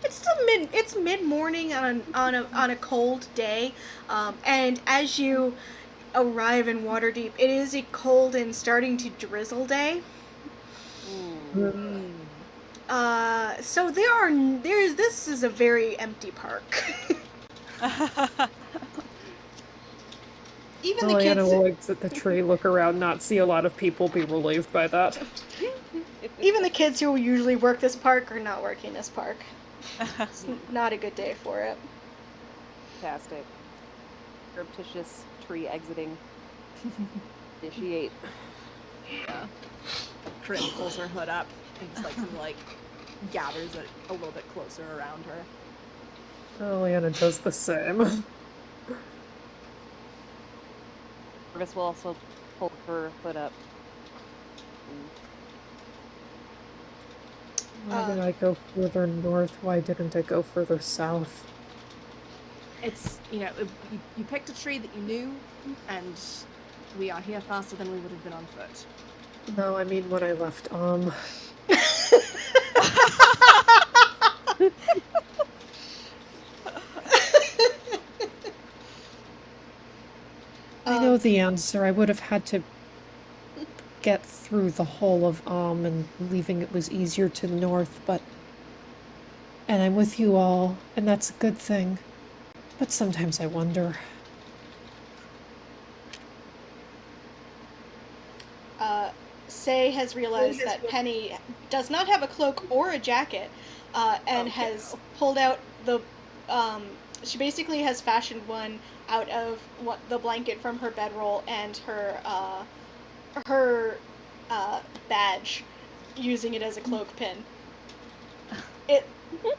It's still mid morning on a cold day, and as you arrive in Waterdeep, it is a cold and starting to drizzle day. Mm. So this is a very empty park. Even the Eliana kids, will exit the tree, look around, not see a lot of people, be relieved by that. even the kids who usually work this park are not working this park. It's not a good day for it. Fantastic. Surreptitious tree exiting. Initiate. Yeah. Corinne pulls her hood up and just gathers it a little bit closer around her. Eliana does the same. Orvis will also pull her hood up. Why did I go further north? Why didn't I go further south? It's, you picked a tree that you knew, and we are here faster than we would have been on foot. No, I mean when I left. I know the answer. I would have had to get through the whole of and leaving it was easier to the north, and I'm with you all, and that's a good thing. But sometimes I wonder. Say has realized that Penny does not have a cloak or a jacket, and has pulled out the. She basically has fashioned one out of the blanket from her bedroll and her badge, using it as a cloak pin.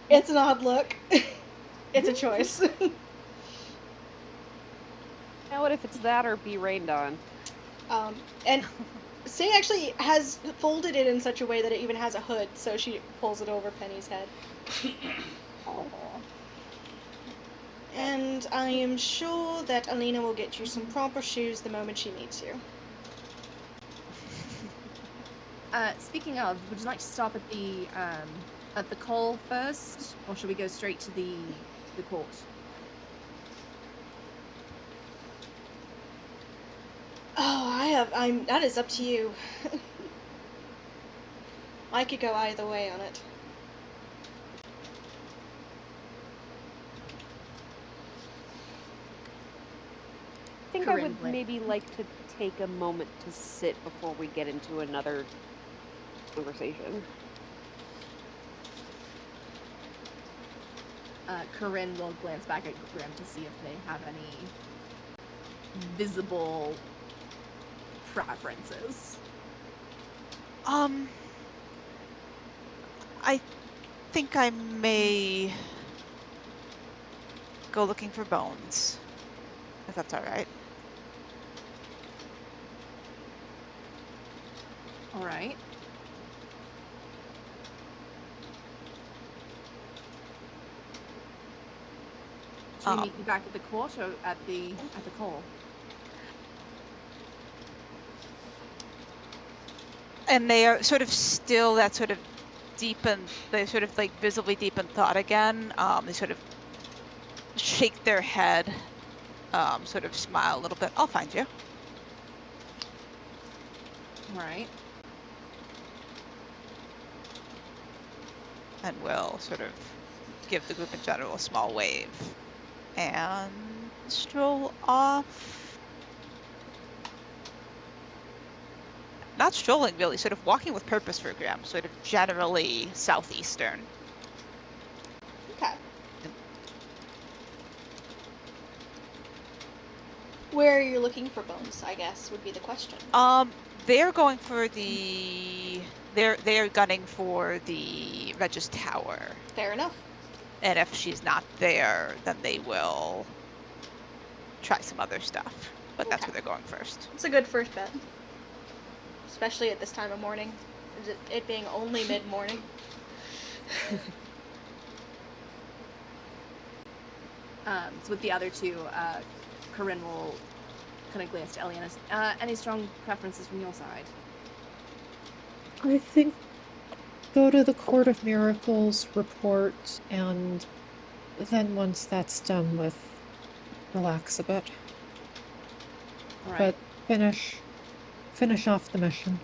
It's an odd look. It's a choice. Now what if it's that or be rained on? And Say actually has folded it in such a way that it even has a hood, so she pulls it over Penny's head. And I am sure that Alina will get you some proper shoes the moment she meets you. Speaking of, would you like to stop at the Cole first, or should we go straight to the court? Oh, that is up to you. I could go either way on it. I think Corinne I would maybe like to take a moment to sit before we get into another conversation. Corinne will glance back at Grim to see if they have any visible preferences. I think I may go looking for bones, if that's all right. All right. Should we meet you back at the court or at the Cole? And they are sort of still that sort of they're sort of like visibly deep in thought again. They sort of shake their head, sort of smile a little bit. I'll find you. All right. And we'll sort of give the group in general a small wave, and stroll off. Not strolling, really, sort of walking with purpose for Graham, sort of generally southeastern. Okay. Where are you looking for bones, I guess, would be the question. They're going for the... They're gunning for the Regis Tower. Fair enough. And if she's not there, then they will try some other stuff. But that's where they're going first. It's a good first bet. Especially at this time of morning. It being only mid-morning. So with the other two, Corinne will kind of glance to Eliana. Any strong preferences from your side? I think go to the Court of Miracles, report, and then once that's done with, relax a bit. All right. But finish off the mission.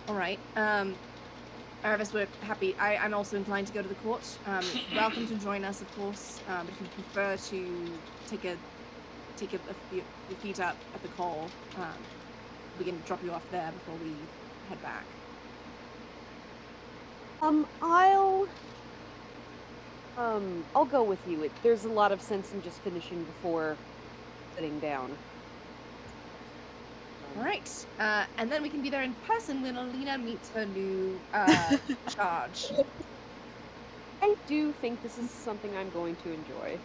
All right. Aravis, we're happy. I'm also inclined to go to the court. Welcome to join us, of course. But if you prefer to take your feet up at the call, we can drop you off there before we head back. I'll go with you. There's a lot of sense in just finishing before sitting down. All right, and then we can be there in person when Alina meets her new charge. I do think this is something I'm going to enjoy.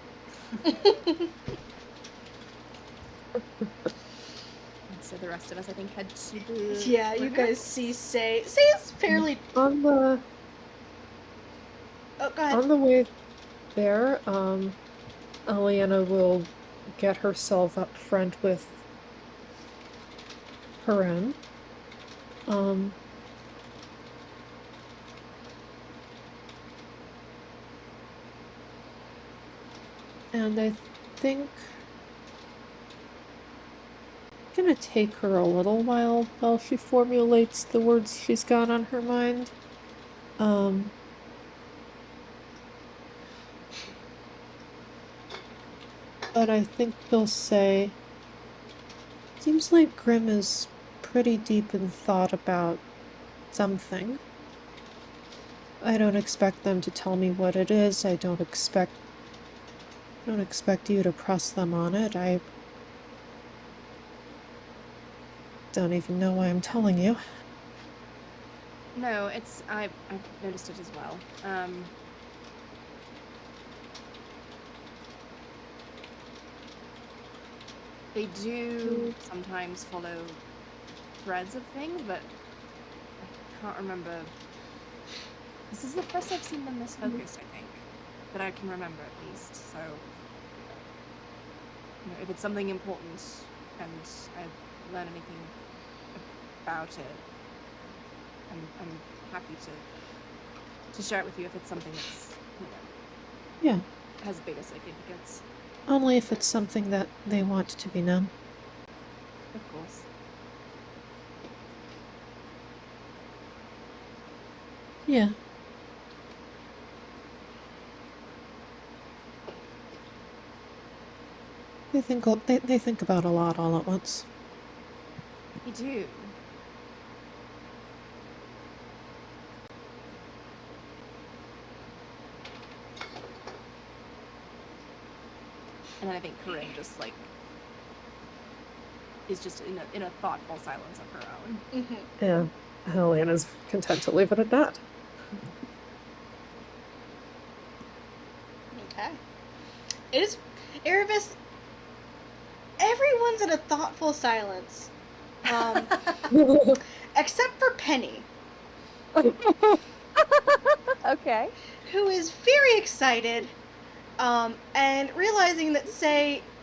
And so the rest of us, I think, head to the... Yeah, you guys see Say. Say is fairly... On the... Oh, go ahead. On the way there, Eliana will get herself up front with Corinne. And I think it's gonna take her a little while she formulates the words she's got on her mind. But I think he'll say, seems like Grimm is pretty deep in thought about something. I don't expect them to tell me what it is. I don't expect you to press them on it. I don't even know why I'm telling you. No, I've noticed it as well. They do sometimes follow threads of things, but I can't remember. This is the first I've seen them this focused, I think, that I can remember at least. So, if it's something important and I learn anything about it, I'm happy to share it with you if it's something that's Yeah. has bigger significance. Only if it's something that they want to be known. Of course. Yeah. They think about a lot all at once. You do. And then I think Corinne just is just in a thoughtful silence of her own. Mm-hmm. Yeah. Elena's content to leave it at that. Okay. It is... Erebus... Everyone's in a thoughtful silence. Except for Penny. Okay. Who is very excited, and realizing that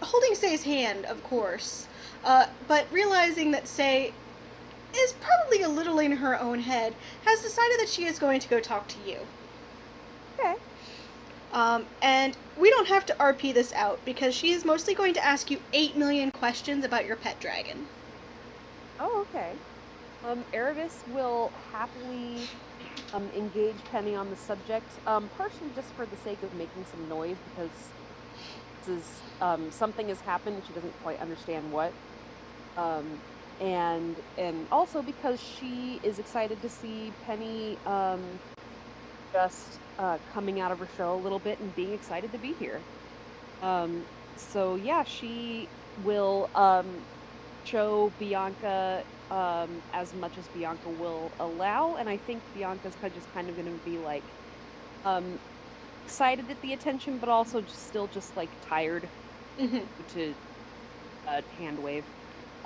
holding Say's hand, of course, but realizing that Say is probably a little in her own head, has decided that she is going to go talk to you. Okay. And we don't have to RP this out, because she is mostly going to ask you 8 million questions about your pet dragon. Oh, okay. Erebus will happily engage Penny on the subject, partially just for the sake of making some noise, because this is, something has happened and she doesn't quite understand what. And also because she is excited to see Penny just coming out of her shell a little bit and being excited to be here. So yeah, she will show Bianca as much as Bianca will allow, and I think Bianca's just kind of going to be like excited at the attention, but also still just like tired to hand wave,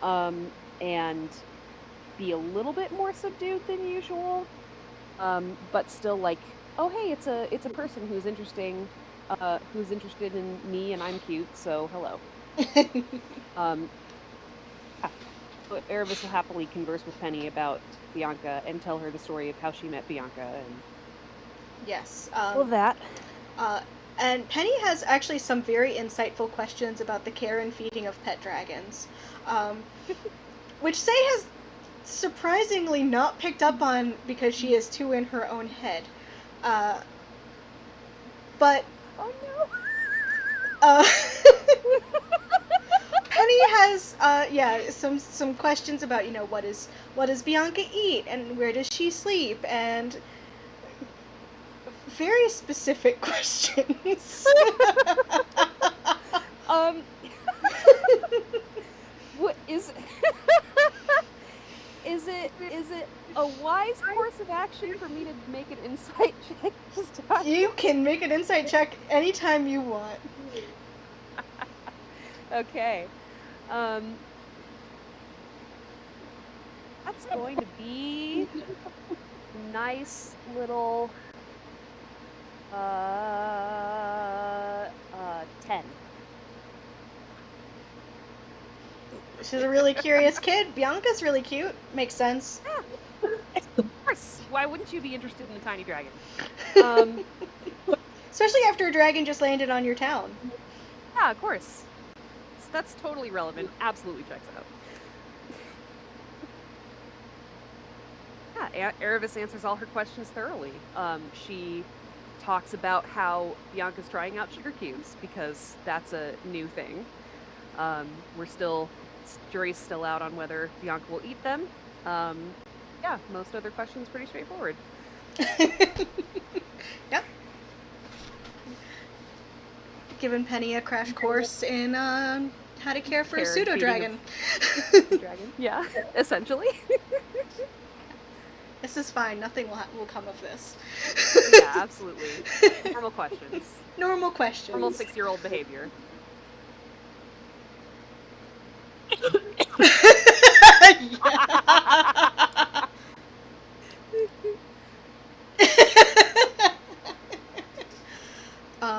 and be a little bit more subdued than usual, but still like, oh hey, it's a person who's interested in me, and I'm cute, so hello. Erebus will happily converse with Penny about Bianca and tell her the story of how she met Bianca and yes, all of that. And Penny has actually some very insightful questions about the care and feeding of pet dragons, which Say has surprisingly not picked up on because she is too in her own head. But oh no. Penny has some questions about, you know, what does Bianca eat and where does she sleep, and very specific questions. What is is it a wise course of action for me to make an insight check this time? You can make an insight check anytime you want. Okay. That's going to be nice little 10. She's a really curious kid. Bianca's really cute. Makes sense. Yeah. Of course. Why wouldn't you be interested in a tiny dragon? Especially after a dragon just landed on your town. Yeah, of course. That's totally relevant. Absolutely checks out. Yeah, Erebus answers all her questions thoroughly. She talks about how Bianca's trying out sugar cubes because that's a new thing. Jury's still out on whether Bianca will eat them. Yeah, most other questions pretty straightforward. Yep. Given Penny a crash course in how to care for a pseudo dragon. Yeah, essentially. This is fine. Nothing will come of this. Yeah, absolutely. Normal questions. Normal questions. Normal 6-year-old behavior.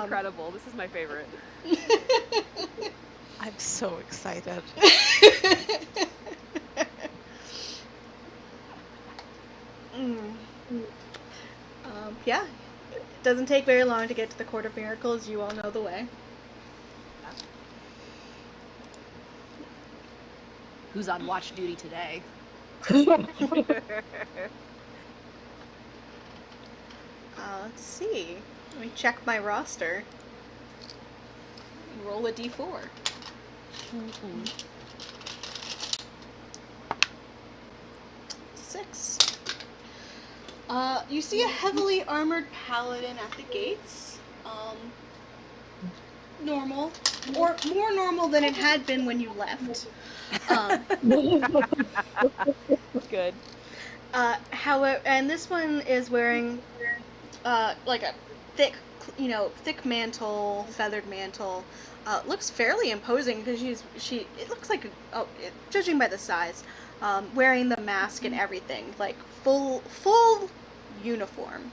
Incredible. This is my favorite. I'm so excited. Yeah. It doesn't take very long to get to the Court of Miracles. You all know the way. Who's on watch duty today? Let's see. Let me check my roster. Roll a d4. Mm-hmm. 6. You see a heavily armored paladin at the gates. Normal. Or more normal than it had been when you left. Good. However, and this one is wearing like a thick mantle, feathered mantle. Looks fairly imposing because it looks like, judging by the size, wearing the mask and everything, like full uniform.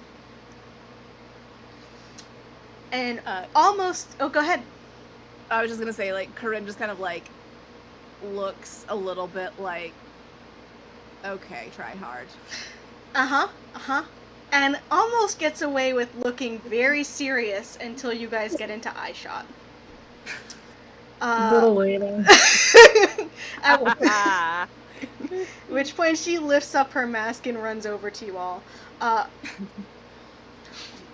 And almost, oh, go ahead. I was just gonna say, like, Corinne just kind of like looks a little bit like, okay, try hard. And almost gets away with looking very serious until you guys get into eye shot. A little later. which point she lifts up her mask and runs over to you all.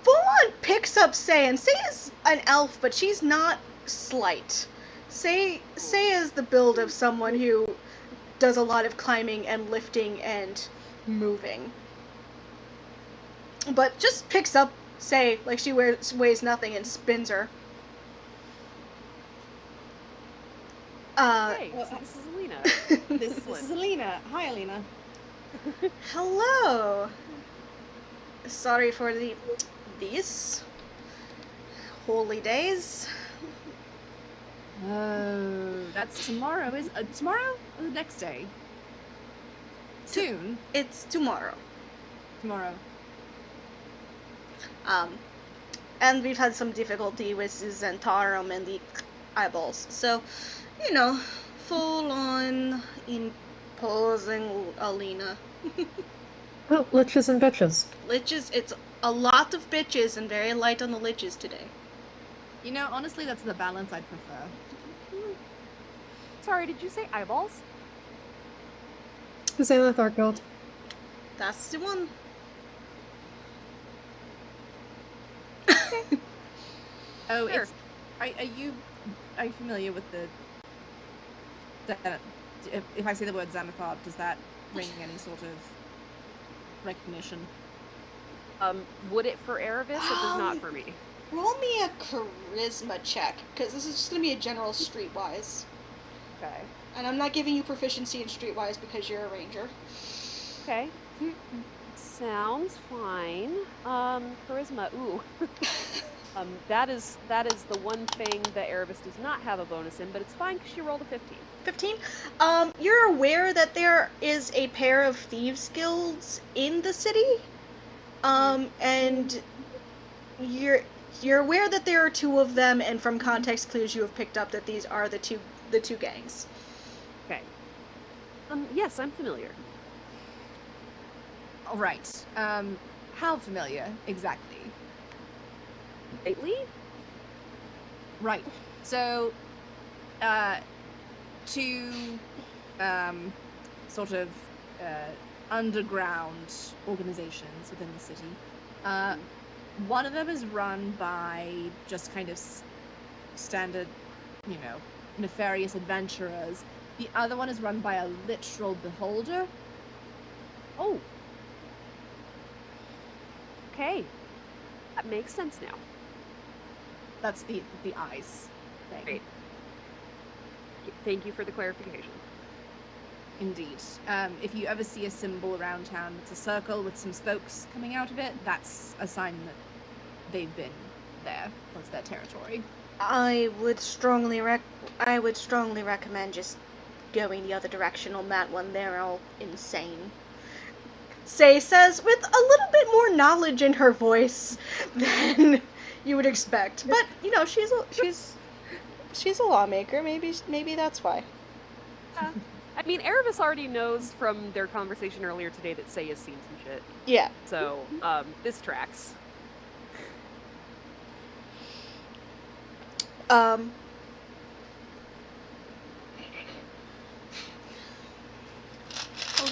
Full-on picks up Say, and Say is an elf, but she's not slight. Say is the build of someone who does a lot of climbing and lifting and moving. But just picks up Say like she weighs nothing and spins her. Hey, so this is Alina. This is Alina. Hi, Alina. Hello. Sorry for these holy days. Oh, that's tomorrow. Is tomorrow or the next day? Soon. It's tomorrow. Tomorrow. And we've had some difficulty with Zentarum and the eyeballs. So, full on imposing Alina. Oh, liches and bitches. Liches, it's a lot of bitches and very light on the liches today. Honestly, that's the balance I'd prefer. Sorry, did you say eyeballs? The Xanath Art Guild. That's the one. Oh, Sure. it's. Are you familiar with the? If I say the word xanathob, does that ring any sort of recognition? Would it for Erebus? It does not for me. Roll me a charisma check, because this is just going to be a general streetwise. Okay. And I'm not giving you proficiency in streetwise because you're a ranger. Okay. Sounds fine. Charisma. Ooh. That is the one thing that Erebus does not have a bonus in, but it's fine because she rolled a 15. 15? You're aware that there is a pair of thieves guilds in the city. And you're aware that there are two of them, and from context clues you have picked up that these are the two gangs. Okay. Yes, I'm familiar. All right. How familiar exactly? Lately? Right. So, two sort of underground organizations within the city. One of them is run by just kind of standard, nefarious adventurers. The other one is run by a literal beholder. Oh. Okay. That makes sense now. That's the eyes thing. Great. Thank you for the clarification. Indeed. If you ever see a symbol around town that's a circle with some spokes coming out of it, that's a sign that they've been there. That's their territory. I would strongly recommend just going the other direction on that one. They're all insane. Say says with a little bit more knowledge in her voice than you would expect. But she's a lawmaker. Maybe that's why. I mean, Erebus already knows from their conversation earlier today that Say has seen some shit. Yeah. So, this tracks. Hold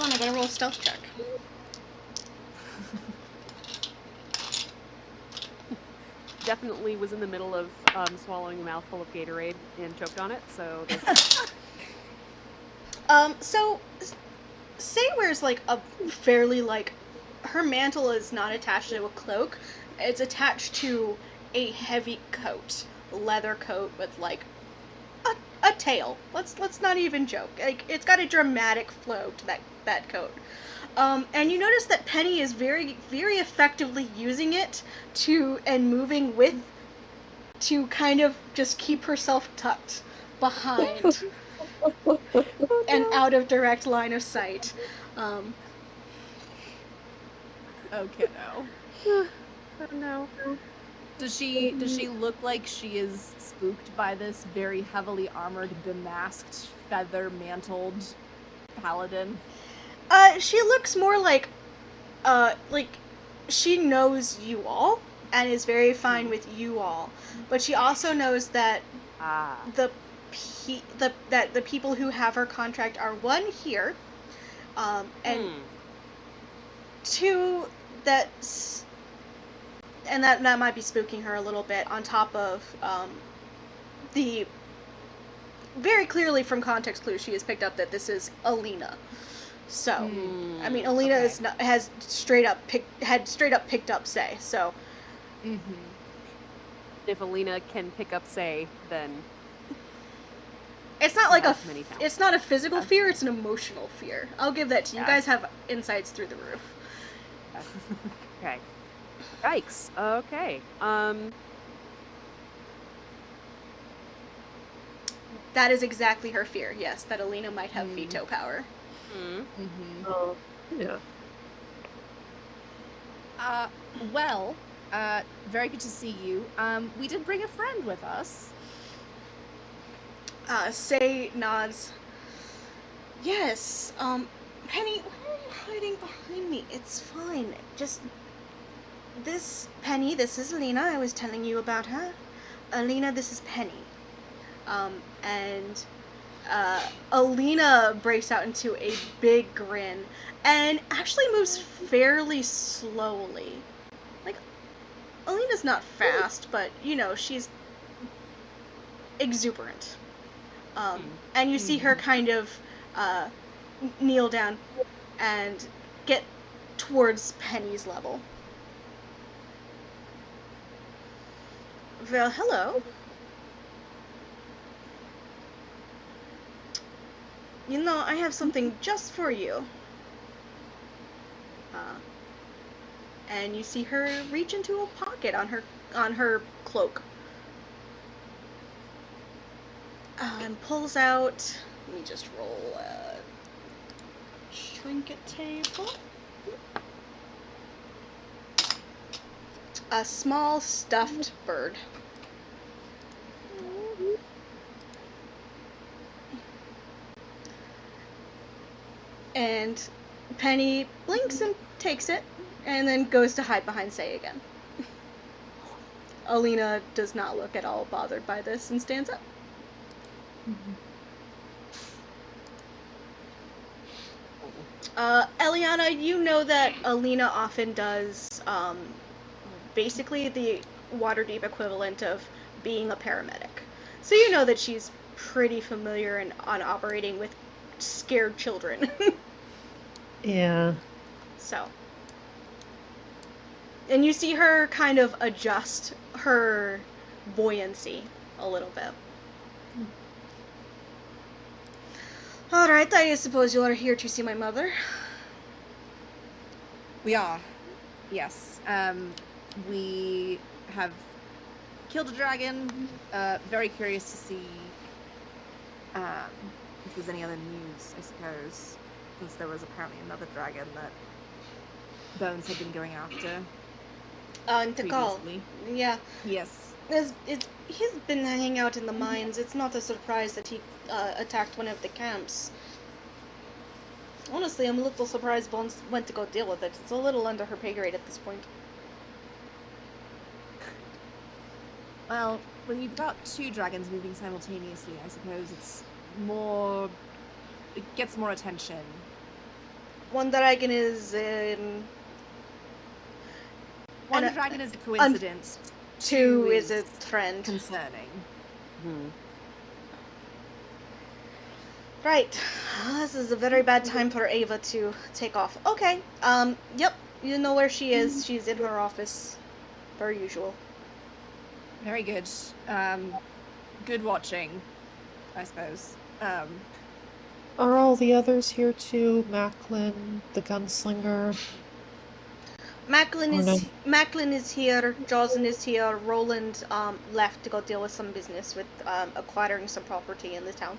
on, I gotta roll a stealth check. Definitely was in the middle of swallowing a mouthful of Gatorade and choked on it, so So Say wears a fairly her mantle is not attached to a cloak. It's attached to a heavy coat, leather coat with a tail. Let's not even joke. It's got a dramatic flow to that coat. And you notice that Penny is very, very effectively using it and moving to kind of just keep herself tucked behind and out of direct line of sight. Oh, kiddo. oh no. Does she look like she is spooked by this very heavily armored, bemasked, feather-mantled paladin? She looks more like she knows you all and is very fine with you all, but she also knows that the people who have her contract are one here, And two, that's, and that might be spooking her a little bit, on top of the very clearly from context clues she has picked up that this is Alina. So, I mean, Alina is not, had straight up picked up Say. So, if Alina can pick up Say, then it's not like it's not a physical fear; it's an emotional fear. I'll give that to you. You guys have insights through the roof. Okay. Yikes. Okay. That is exactly her fear. Yes, that Alina might have veto power. Oh, yeah. Well, very good to see you. We did bring a friend with us. Say nods. Yes, Penny, why are you hiding behind me? It's fine. Just, Penny, this is Alina. I was telling you about her. Alina, this is Penny. And Alina breaks out into a big grin and actually moves fairly slowly. Like, Alina's not fast, but, you know, she's exuberant. And you see her kind of kneel down and get towards Penny's level. Well, hello. You know, I have something just for you. And you see her reach into a pocket on her cloak. And pulls out, let me just roll a trinket table. A small stuffed bird. And Penny blinks and takes it, and then goes to hide behind Say again. Alina does not look at all bothered by this and stands up. Eliana, you know that Alina often does basically the Waterdeep equivalent of being a paramedic. So you know that she's pretty familiar on operating with scared children. Yeah. So. And you see her kind of adjust her buoyancy a little bit. Alright, I suppose you are here to see my mother. We are. Yes. We have killed a dragon. Very curious to see if there's any other news, I suppose. Since there was apparently another dragon that Bones had been going after. Tikal. Yeah. Yes. He's been hanging out in the mines. It's not a surprise that he attacked one of the camps. Honestly, I'm a little surprised Bones went to go deal with it. It's a little under her pay grade at this point. Well, when you've got two dragons moving simultaneously, I suppose it's more... It gets more attention. One dragon is in... One dragon is a coincidence. Two is a trend. Concerning. Right. This is a very bad time for Ava to take off. Okay. Yep. You know where she is. She's in her office. Per usual. Very good. Good watching, I suppose. Are all the others here too? Macklin, the gunslinger? Macklin is here, Jocelyn is here, Roland left to go deal with some business with acquiring some property in the town.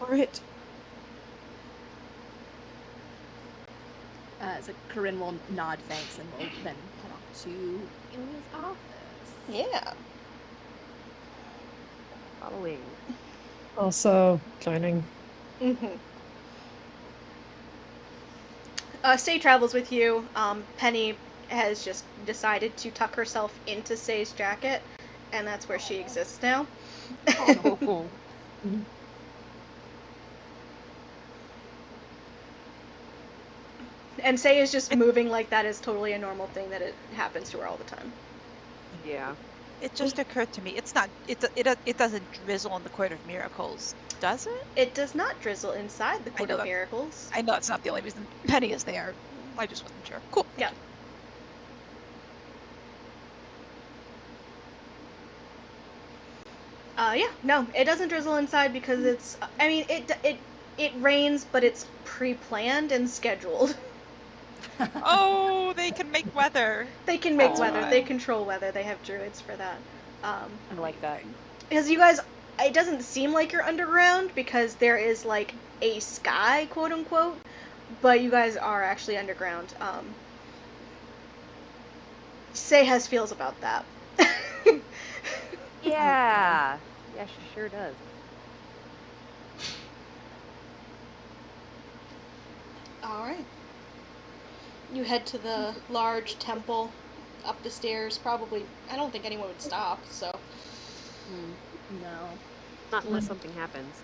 Alright. So Corinne will nod thanks and will then head off to Ilia's office. Yeah. Following. Also joining. Say travels with you. Penny has just decided to tuck herself into Say's jacket and that's where she exists now. Oh. And Say is just moving like that is totally a normal thing that it happens to her all the time. Yeah. It just occurred to me. It's not. It doesn't drizzle in the Court of Miracles, does it? It does not drizzle inside the Court of Miracles. I know it's not the only reason Penny is there. I just wasn't sure. Cool. Yeah. Yeah, no, it doesn't drizzle inside because it's. I mean, it rains, but it's pre-planned and scheduled. Oh, they can make weather. They can make weather. They control weather. They have druids for that. I like that. Because you guys, it doesn't seem like you're underground because there is like a sky, quote unquote, but you guys are actually underground. Say has feels about that. Yeah. Yeah, she sure does. Alright. You head to the large temple, up the stairs. Probably, I don't think anyone would stop, so. No. Not unless something happens.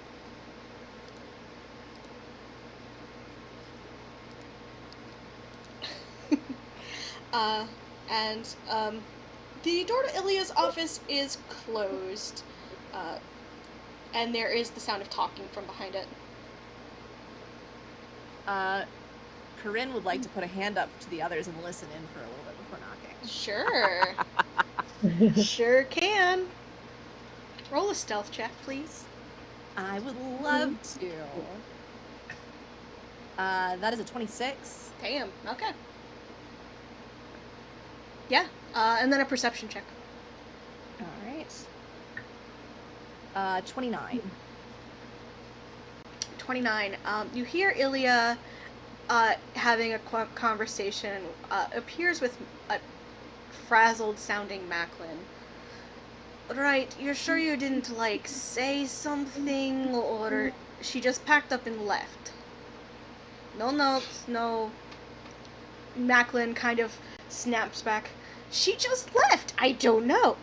The door to Ilya's office is closed, and there is the sound of talking from behind it. Corinne would like to put a hand up to the others and listen in for a little bit before knocking. Sure. Sure can. Roll a stealth check, please. I would love to. That is a 26. Damn, okay. Yeah, and then a perception check. Alright. 29. 29. You hear Ilya having a conversation, appears with a frazzled-sounding Macklin. Right, you're sure you didn't, like, say something, or she just packed up and left? No notes, no. Macklin kind of snaps back. She just left! I don't know!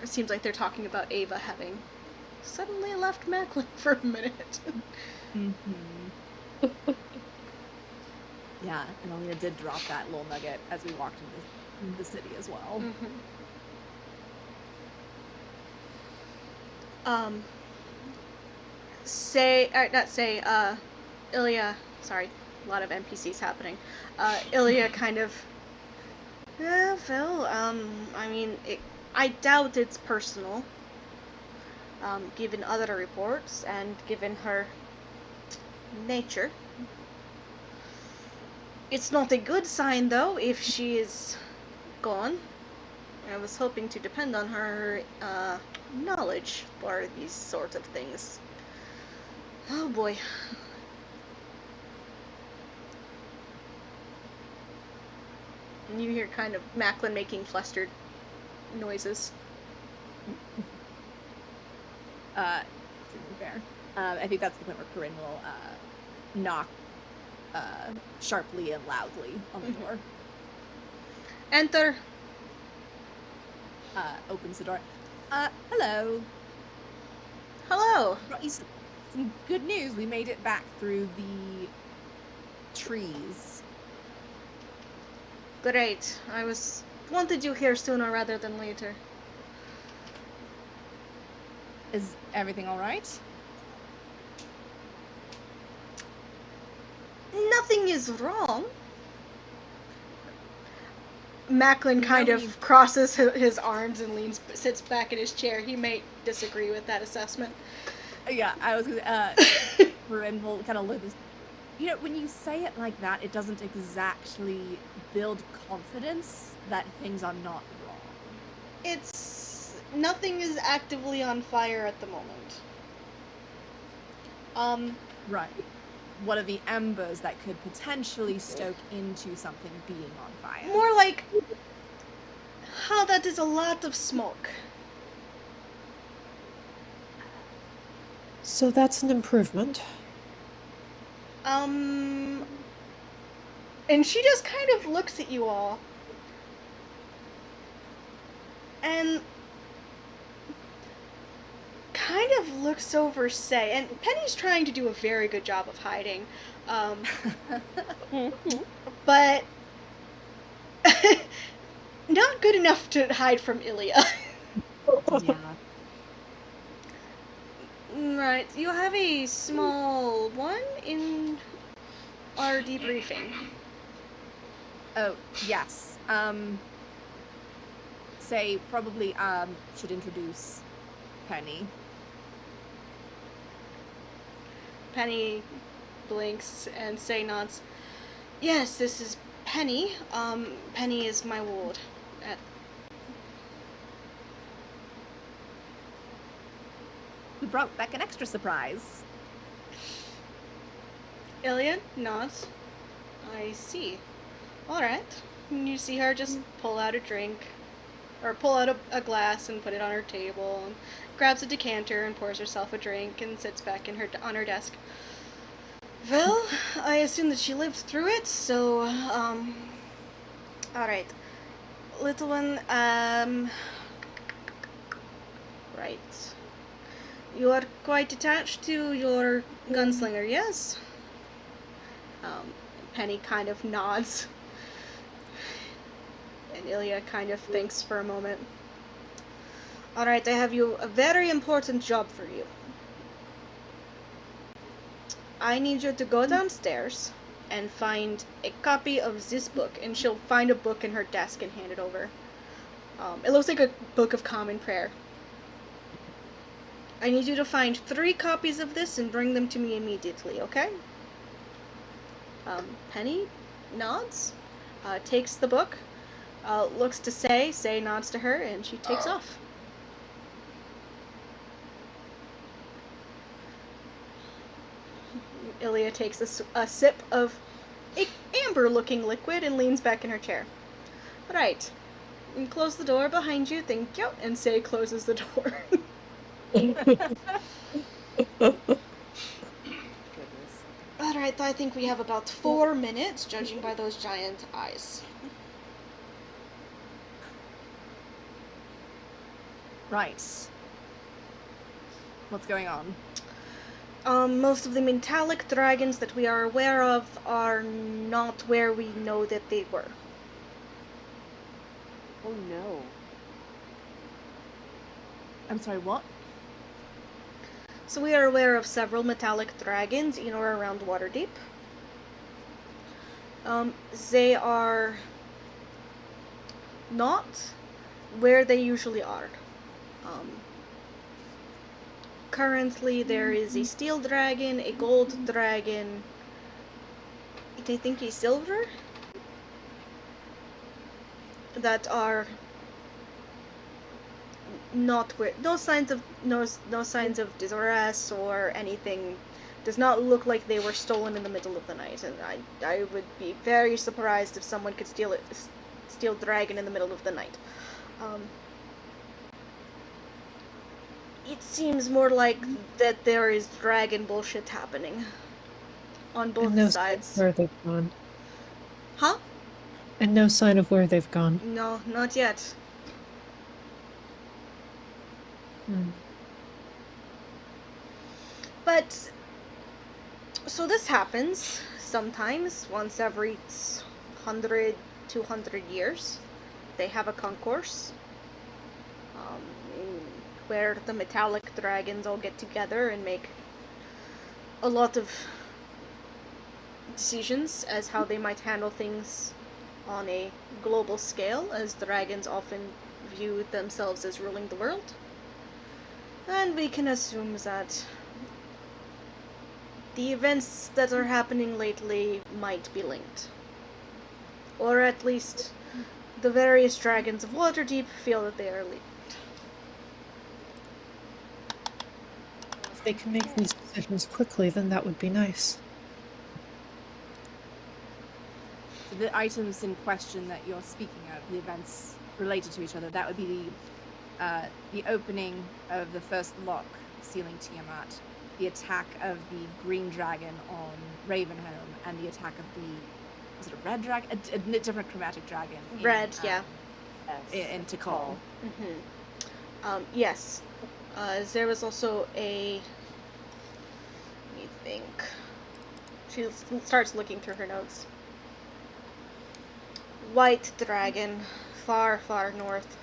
It seems like they're talking about Ava having suddenly left Macklin for a minute. Yeah, and Alina did drop that little nugget as we walked into the city as well. Ilya, sorry, a lot of NPCs happening. Ilya kind of, Phil, I mean, I doubt it's personal, given other reports and given her nature. It's not a good sign, though, if she is gone. I was hoping to depend on her knowledge for these sort of things. Oh boy. And you hear kind of Macklin making flustered noises. To be fair. I think that's the point where Corinne will knock sharply and loudly on the door. Enter. Opens the door. Hello. Hello. Brought you some good news. We made it back through the trees. Great. I wanted you here sooner rather than later. Is everything all right? Nothing is wrong. Macklin kind of crosses his arms and sits back in his chair. He may disagree with that assessment. Yeah, I was gonna, Corinne will kind of look at this. You know, when you say it like that, it doesn't exactly build confidence that things are not wrong. Nothing is actively on fire at the moment. Right. What are the embers that could potentially stoke into something being on fire? More like, that is a lot of smoke. So that's an improvement. And she just kind of looks at you all. and kind of looks over Say, and Penny's trying to do a very good job of hiding, but not good enough to hide from Ilya. Yeah. Right, you have a small one in our debriefing. Oh, yes. Say probably should introduce Penny. Penny blinks and Say nods. Yes, this is Penny. Penny is my ward. We brought back an extra surprise. Ilya nods. I see. Alright. You see her just pull out a drink, or pull out a glass and put it on her table, and grabs a decanter and pours herself a drink and sits back on her desk. Well, I assume that she lived through it, so, alright. Little one, right. You are quite attached to your gunslinger, yes? Penny kind of nods. And Ilya kind of thinks for a moment. Alright, I have a very important job for you. I need you to go downstairs and find a copy of this book, and she'll find a book in her desk and hand it over. It looks like a book of common prayer. I need you to find 3 copies of this and bring them to me immediately, okay? Penny nods, takes the book, looks to Say nods to her, and she takes off. Ilya takes a sip of amber-looking liquid and leans back in her chair. Alright. And close the door behind you, thank you, and Say closes the door. Alright, I think we have about 4 minutes, judging by those giant eyes. Right. What's going on? Most of the metallic dragons that we are aware of are not where we know that they were. Oh no. I'm sorry, what? So we are aware of several metallic dragons in or around Waterdeep. They are not where they usually are. Currently there is a steel dragon, a gold dragon, I think a silver, that are not where, no signs of distress or anything. Does not look like they were stolen in the middle of the night, and I would be very surprised if someone could steal dragon in the middle of the night. It seems more like that there is dragon bullshit happening on both And no sides. sign of where they've gone. Huh? And no sign of where they've gone. No, not yet. But, so this happens sometimes, once every 100, 200 years. They have a concourse, where the metallic dragons all get together and make a lot of decisions as how they might handle things on a global scale, as dragons often view themselves as ruling the world. And we can assume that the events that are happening lately might be linked. Or at least the various dragons of Waterdeep feel that they are linked. If they can make these decisions quickly, then that would be nice. So the items in question that you're speaking of, the events related to each other, that would be the opening of the first lock sealing Tiamat, the attack of the green dragon on Ravenholm, and the attack of the, was it a red dragon? A different chromatic dragon. Red, yeah. and to call. Yes. There was also a... Let me think. She starts looking through her notes. White dragon, far, far north.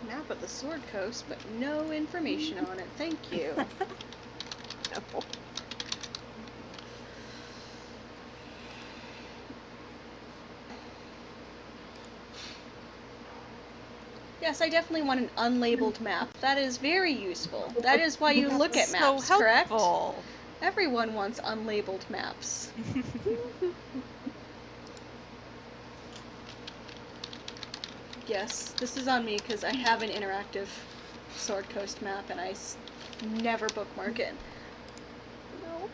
Map of the Sword Coast, but no information on it. Thank you. No. Yes, I definitely want an unlabeled map. That is very useful. That is why you look at so maps, helpful. correct? Everyone wants unlabeled maps. Yes, this is on me because I have an interactive Sword Coast map and I never bookmark it. No.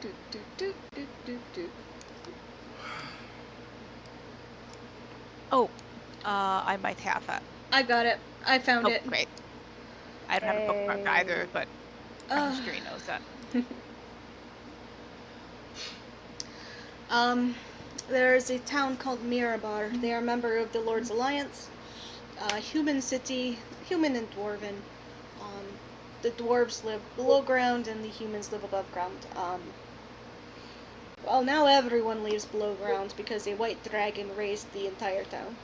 Do, do, do, do, do, do. Oh, I might have that. I got it. I found it. Great. I don't have a bookmark either, but our Uh, history knows that. There's a town called Mirabar. They are a member of the Lord's Alliance. Human city, human and dwarven. The dwarves live below ground and the humans live above ground. Well, now everyone lives below ground because a white dragon raised the entire town.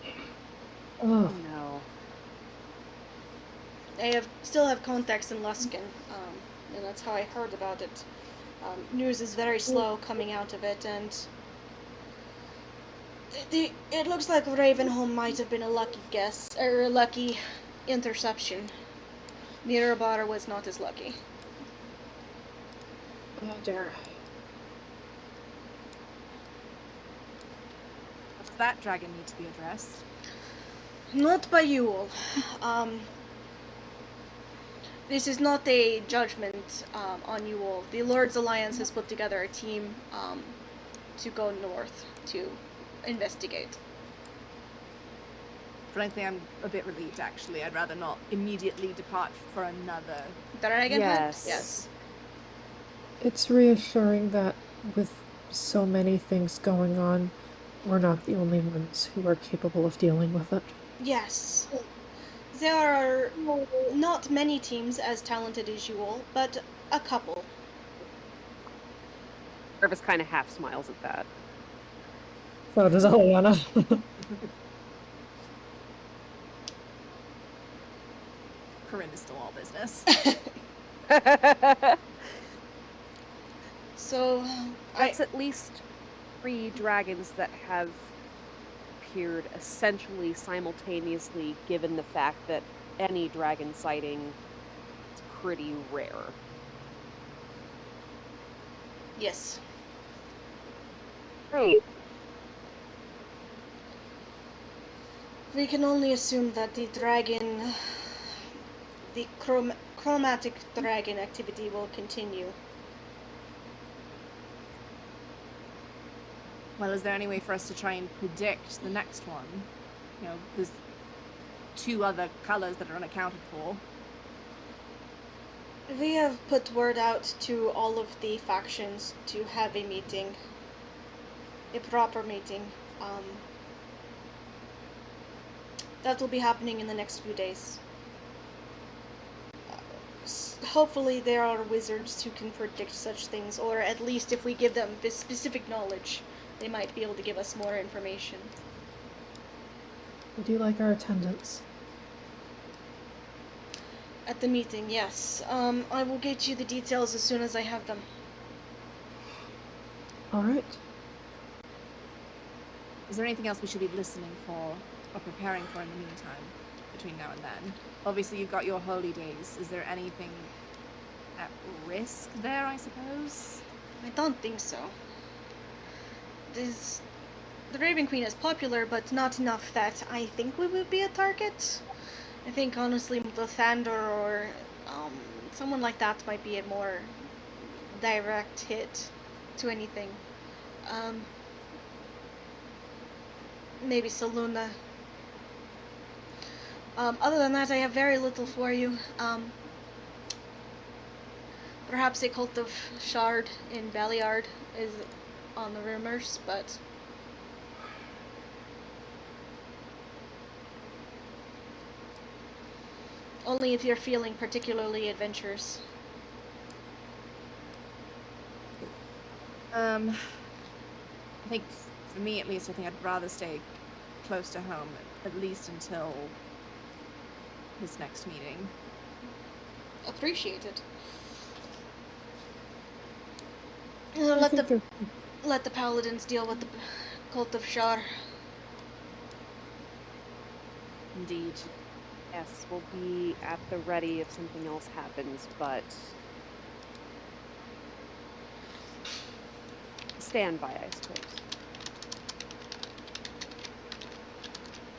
Oh, No. I still have contacts in Luskin, and that's how I heard about it. News is very slow coming out of it, and it looks like Ravenholm might have been a lucky guess, or a lucky interception. Mirabar was not as lucky. oh dear. Does that dragon need to be addressed? Not by you all. This is not a judgment on you all. The Lord's Alliance has put together a team to go north to investigate. Frankly, I'm a bit relieved, actually. I'd rather not immediately depart for another. Dragon hunt? Yes. Yes. It's reassuring that with so many things going on, we're not the only ones who are capable of dealing with it. Yes. There are not many teams as talented as you all, but a couple. Travis kind of half smiles at that. So does Eliana. Corinne's still all business. So, That's at least 3 dragons that have appeared essentially simultaneously, given the fact that any dragon sighting is pretty rare. yes. Great. We can only assume that the dragon, the chromatic dragon activity will continue. Well, is there any way for us to try and predict the next one? You know, there's 2 other colors that are unaccounted for. We have put word out to all of the factions to have a meeting. A proper meeting. That will be happening in the next few days. Hopefully there are wizards who can predict such things, or at least if we give them this specific knowledge, they might be able to give us more information. Would you like our attendance? At the meeting, yes. I will get you the details as soon as I have them. Alright. Is there anything else we should be listening for or preparing for in the meantime, between now and then? Obviously, you've got your holy days. Is there anything at risk there, I suppose? I don't think so. The Raven Queen is popular, but not enough that I think we would be a target. I think, honestly, the Thander or someone like that might be a more direct hit to anything. Maybe Saluna. Other than that, I have very little for you. Perhaps a cult of Shard in Baliard is on the rumors, but only if you're feeling particularly adventurous. I think, for me at least, I think I'd rather stay close to home, at least until his next meeting. Appreciated. I Let think the paladins deal with the cult of Shar. Indeed. Yes, we'll be at the ready if something else happens, but stand by, I suppose.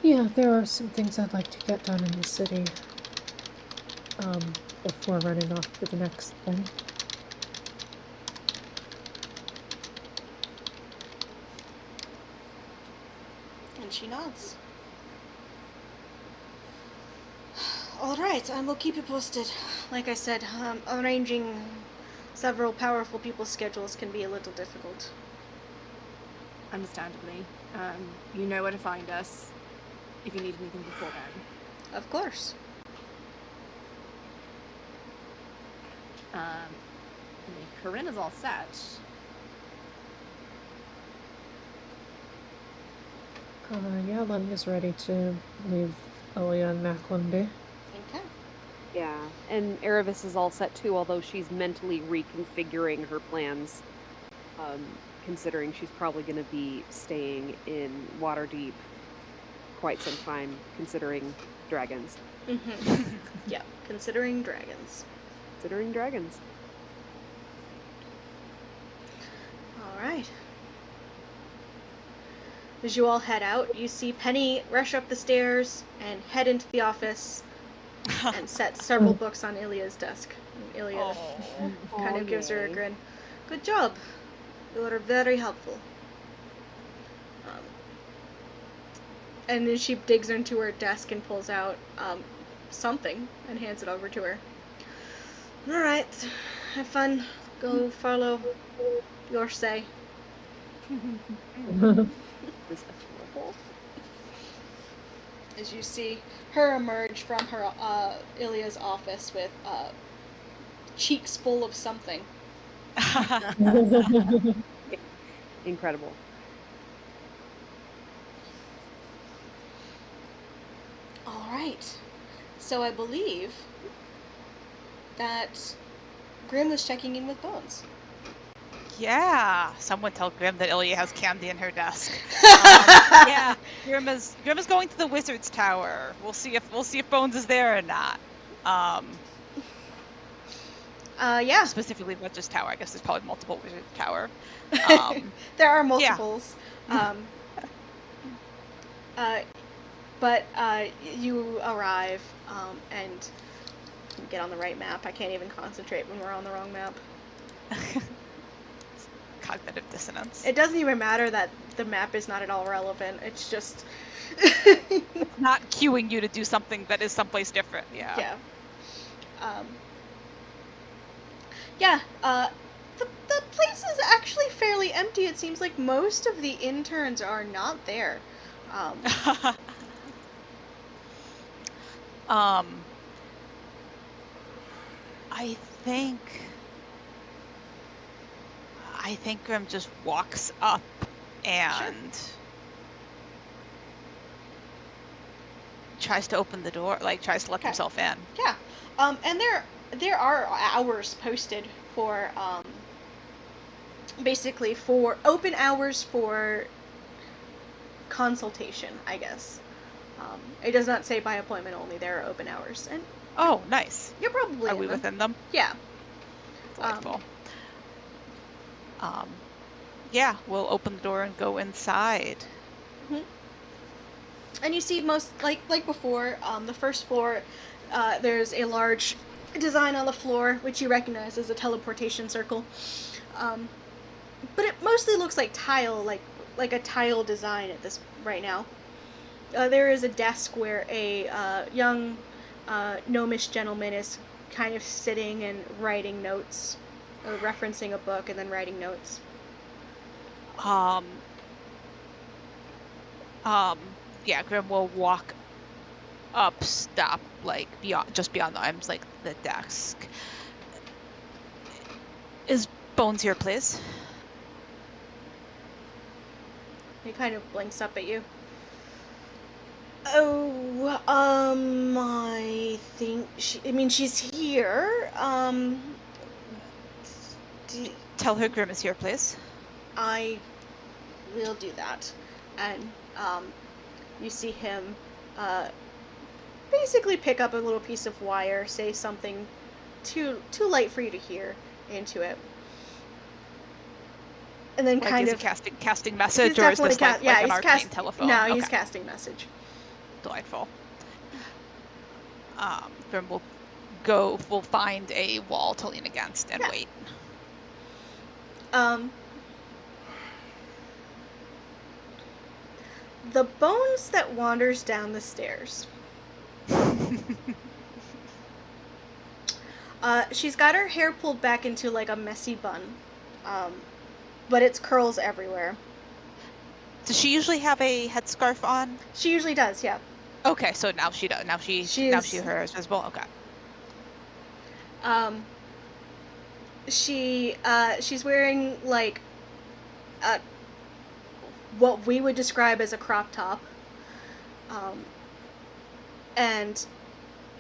Yeah, there are some things I'd like to get done in the city before running off to the next thing. And she nods. Alright, I will keep you posted. Like I said, arranging several powerful people's schedules can be a little difficult. Understandably. You know where to find us if you need anything before then. Of course. I mean, Corinne is all set. Yeah, Lenny is ready to leave Elia and Macklin be. Okay. Yeah, and Erebus is all set too, although she's mentally reconfiguring her plans, considering she's probably going to be staying in Waterdeep quite some time, considering dragons. Mm-hmm. Yeah, considering dragons. Considering dragons. Alright. As you all head out, you see Penny rush up the stairs and head into the office and set several books on Ilya's desk. And Ilya kind of gives her a grin. Good job. You are very helpful. And then she digs into her desk and pulls out something and hands it over to her. Alright, have fun. Go follow your say. As you see her emerge from her Ilya's office with cheeks full of something. Incredible. Alright. So I believe that Grim was checking in with Bones. Yeah, someone tell Grim that Ilya has candy in her desk. Yeah, Grim is going to the Wizard's Tower. We'll see if Bones is there or not. Yeah. Specifically Wizard's Tower. I guess there's probably multiple Wizard's Tower. There are multiples. Yeah. But you arrive and get on the right map. I can't even concentrate when we're on the wrong map. Cognitive dissonance. It doesn't even matter that the map is not at all relevant. It's just not cueing you to do something that is someplace different. Yeah. Yeah. The place is actually fairly empty. It seems like most of the interns are not there. I think Grim just walks up and tries to open the door, like tries to let himself in. Yeah. And there are hours posted for basically for open hours for consultation, I guess. It does not say by appointment only. There are open hours, and oh, nice. You're probably are we within them? Yeah. Delightful. Yeah, we'll open the door and go inside. Mm-hmm. And you see most like before, the first floor, there's a large design on the floor which you recognize as a teleportation circle. But it mostly looks like tile, like a tile design at this right now. There is a desk where a young gnomish gentleman is kind of sitting and writing notes, or referencing a book and then writing notes. Yeah, Grim will walk up, stop, like, just beyond the arms, like, the desk. Is Bones here, please? He kind of blinks up at you. Oh, I think she's here. Tell her Grim is here, please. I will do that. And, you see him, basically pick up a little piece of wire, say something too light for you to hear into it. And then like, kind is of he casting message, or is this like an arcane telephone? No, he's casting message. Delightful. Grim will find a wall to lean against and wait. The Bones that wanders down the stairs. She's got her hair pulled back into like a messy bun, but it's curls everywhere. Does she usually have a headscarf on? She usually does, yeah. Okay, so now she does. Now her is visible. Okay. She's wearing like what we would describe as a crop top, and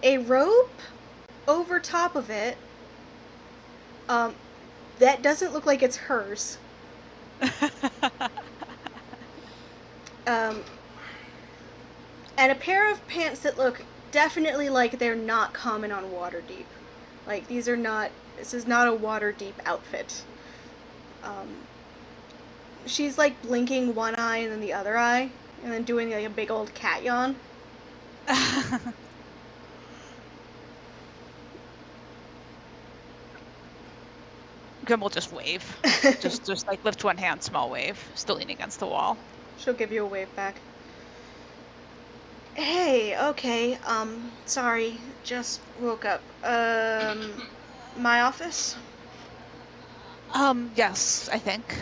a robe over top of it, that doesn't look like it's hers. And a pair of pants that look definitely like they're not common on Waterdeep. Like, this is not a Waterdeep outfit. She's like blinking one eye and then the other eye, and then doing like a big old cat yawn. Grim will just wave. just like lift one hand, small wave, still leaning against the wall. She'll give you a wave back. Hey, okay, sorry, just woke up. My office? Yes, I think.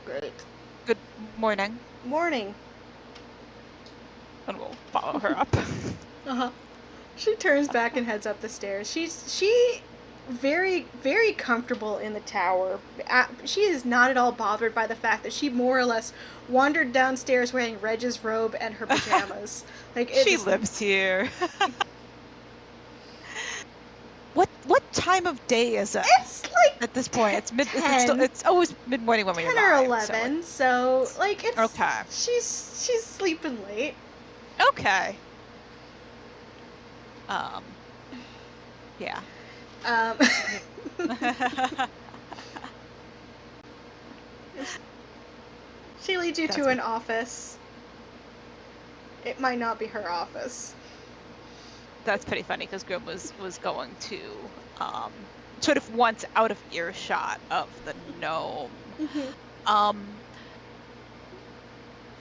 Great. Good morning. Morning. And we'll follow her up. Uh-huh. She turns back and heads up the stairs. She very, very comfortable in the tower. She is not at all bothered by the fact that she more or less wandered downstairs wearing Reg's robe and her pajamas. Like, she lives here. What time of day is it? It's like at this point. It's mid. 10, It's always mid morning when we arrive. 10 or 11. So like it's okay. She's sleeping late. Okay. Yeah. She leads you to an office. It might not be her office. That's pretty funny because Grim was going to sort of once out of earshot of the gnome. Mm-hmm.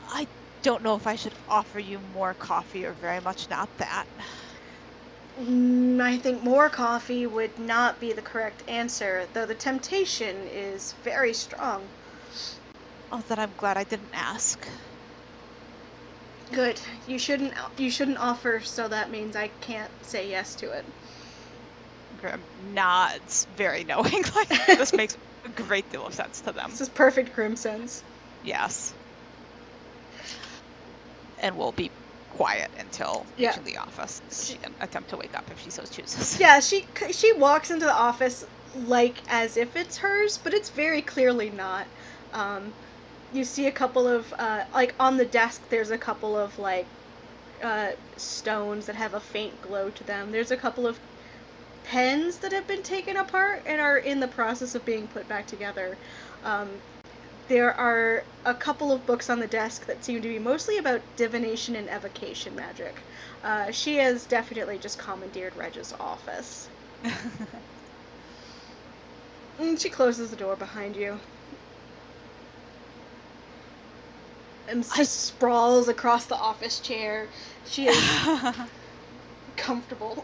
I don't know if I should offer you more coffee or very much not that. I think more coffee would not be the correct answer, though the temptation is very strong. Oh, then I'm glad I didn't ask. Good. You shouldn't offer, so that means I can't say yes to it. Grim nods very knowingly. This makes a great deal of sense to them. This is perfect Grim sense. Yes. And we'll be quiet until reaching the office. She can attempt to wake up if she so chooses. Yeah, she walks into the office like as if it's hers, but it's very clearly not. You see a couple of like on the desk. There's a couple of like stones that have a faint glow to them. There's a couple of pens that have been taken apart and are in the process of being put back together. There are a couple of books on the desk that seem to be mostly about divination and evocation magic. She has definitely just commandeered Reg's office. And she closes the door behind you. And just sprawls across the office chair. She is comfortable.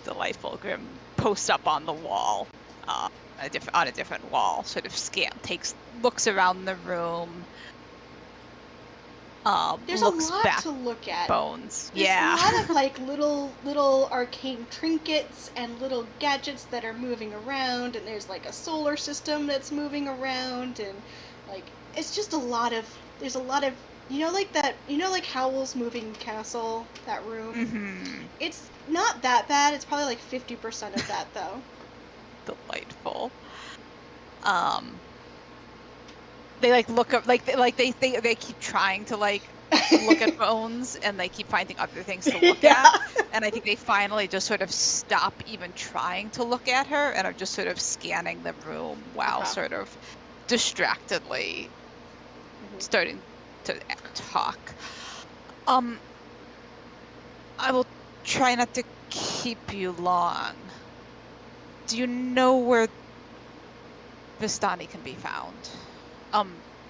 Delightful. Grim posts up on the wall, on a different wall, sort of looks around the room. There's looks a lot back to look at. Bones. There's Yeah. a lot of like little arcane trinkets and little gadgets that are moving around, and there's like a solar system that's moving around, and like it's just there's a lot of like Howl's Moving Castle, that room. Mm-hmm. It's not that bad. It's probably like 50% of that though. Delightful. They like look up they keep trying to like look at Bones, and they keep finding other things to look at, and I think they finally just sort of stop even trying to look at her and are just sort of scanning the room while sort of distractedly starting to talk. I will try not to keep you long. Do you know where Vistani can be found?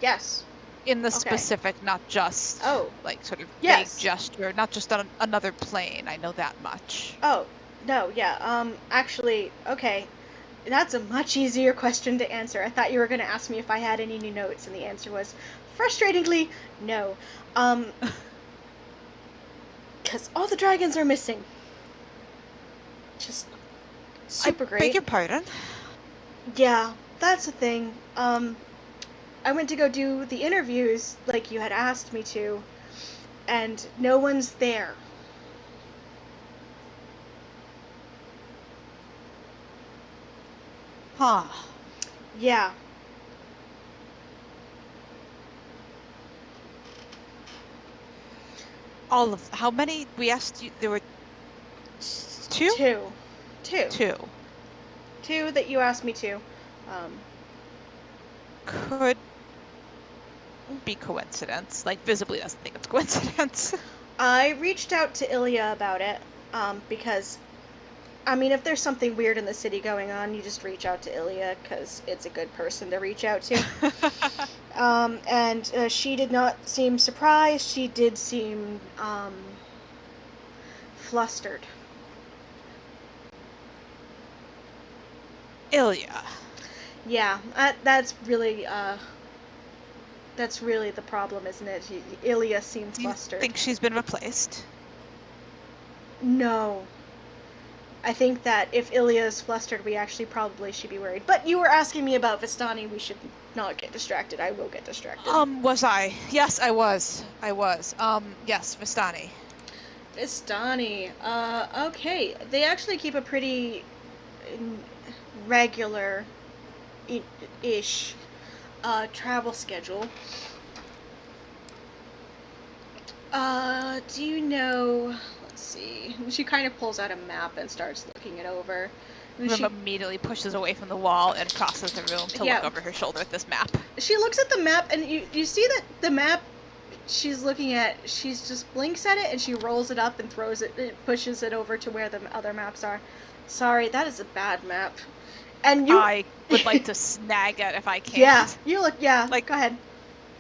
Yes. In the specific, not just like sort of vague gesture, not just on another plane. I know that much. Oh, no, yeah. Actually, okay. That's a much easier question to answer. I thought you were going to ask me if I had any new notes, and the answer was, frustratingly, no. Because all the dragons are missing. Just super great. I beg your pardon? Yeah, that's the thing. I went to go do the interviews like you had asked me to, and no one's there. Huh. Yeah. How many? We asked you, there were two? Two that you asked me to. Could be coincidence. Like, visibly doesn't think it's coincidence. I reached out to Ilya about it, because, I mean, if there's something weird in the city going on, you just reach out to Ilya, because it's a good person to reach out to. And she did not seem surprised. She did seem, flustered. Ilya. Yeah, that's really the problem, isn't it? Ilya seems flustered. Do you think she's been replaced? No. I think that if Ilya is flustered, we actually probably should be worried. But you were asking me about Vistani. We should not get distracted. I will get distracted. Was I? Yes, I was. Yes, Vistani. Vistani. Okay. They actually keep a pretty regular ish travel schedule. Do you know, let's see, she kind of pulls out a map and starts looking it over. Rim immediately pushes away from the wall and crosses the room to look over her shoulder at this map. She looks at the map, and you see that the map she's looking at, she just blinks at it and she rolls it up and throws it, pushes it over to where the other maps are. Sorry, that is a bad map. And I would like to snag it if I can. Yeah, like, go ahead.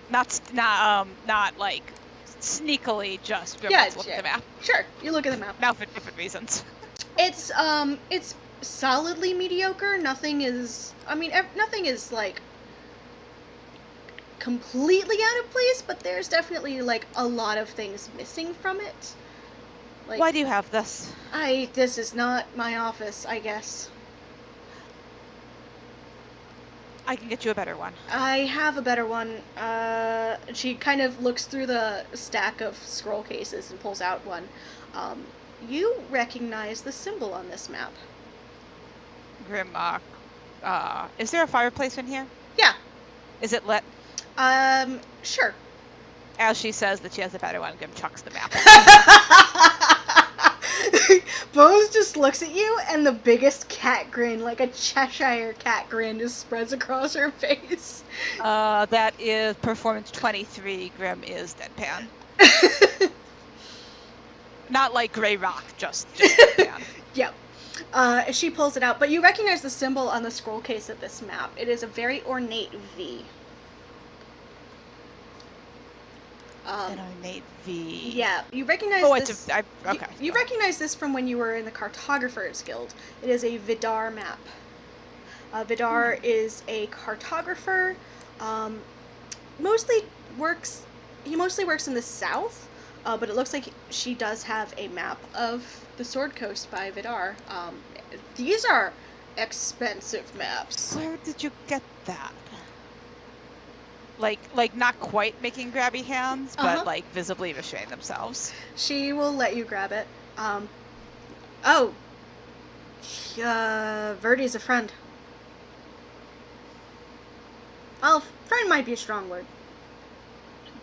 Not like sneakily, just look at the map. Sure, you look at the map. Now for different reasons. It's solidly mediocre. Nothing is like completely out of place, but there's definitely like a lot of things missing from it. Like, why do you have this? This is not my office, I guess. I can get you a better one. I have a better one. She kind of looks through the stack of scroll cases and pulls out one. You recognize the symbol on this map. Grimlock. Is there a fireplace in here? Yeah. Is it lit? Sure. As she says that she has a better one, Grim chucks the map. Bones just looks at you, and the biggest cat grin, like a Cheshire cat grin, just spreads across her face. That is performance 23. Grim is deadpan. Not like Grey Rock, just deadpan. Yep. She pulls it out, but you recognize the symbol on the scroll case of this map. It is a very ornate V. An ornate V. Yeah, you recognize this. Okay. You recognize this from when you were in the Cartographers Guild. It is a Vidar map. Vidar is a cartographer. Mostly works in the south, but it looks like she does have a map of the Sword Coast by Vidar. These are expensive maps. Where did you get that? Like not quite making grabby hands, but like visibly restraining themselves. She will let you grab it. Verdi's a friend. Well, friend might be a strong word.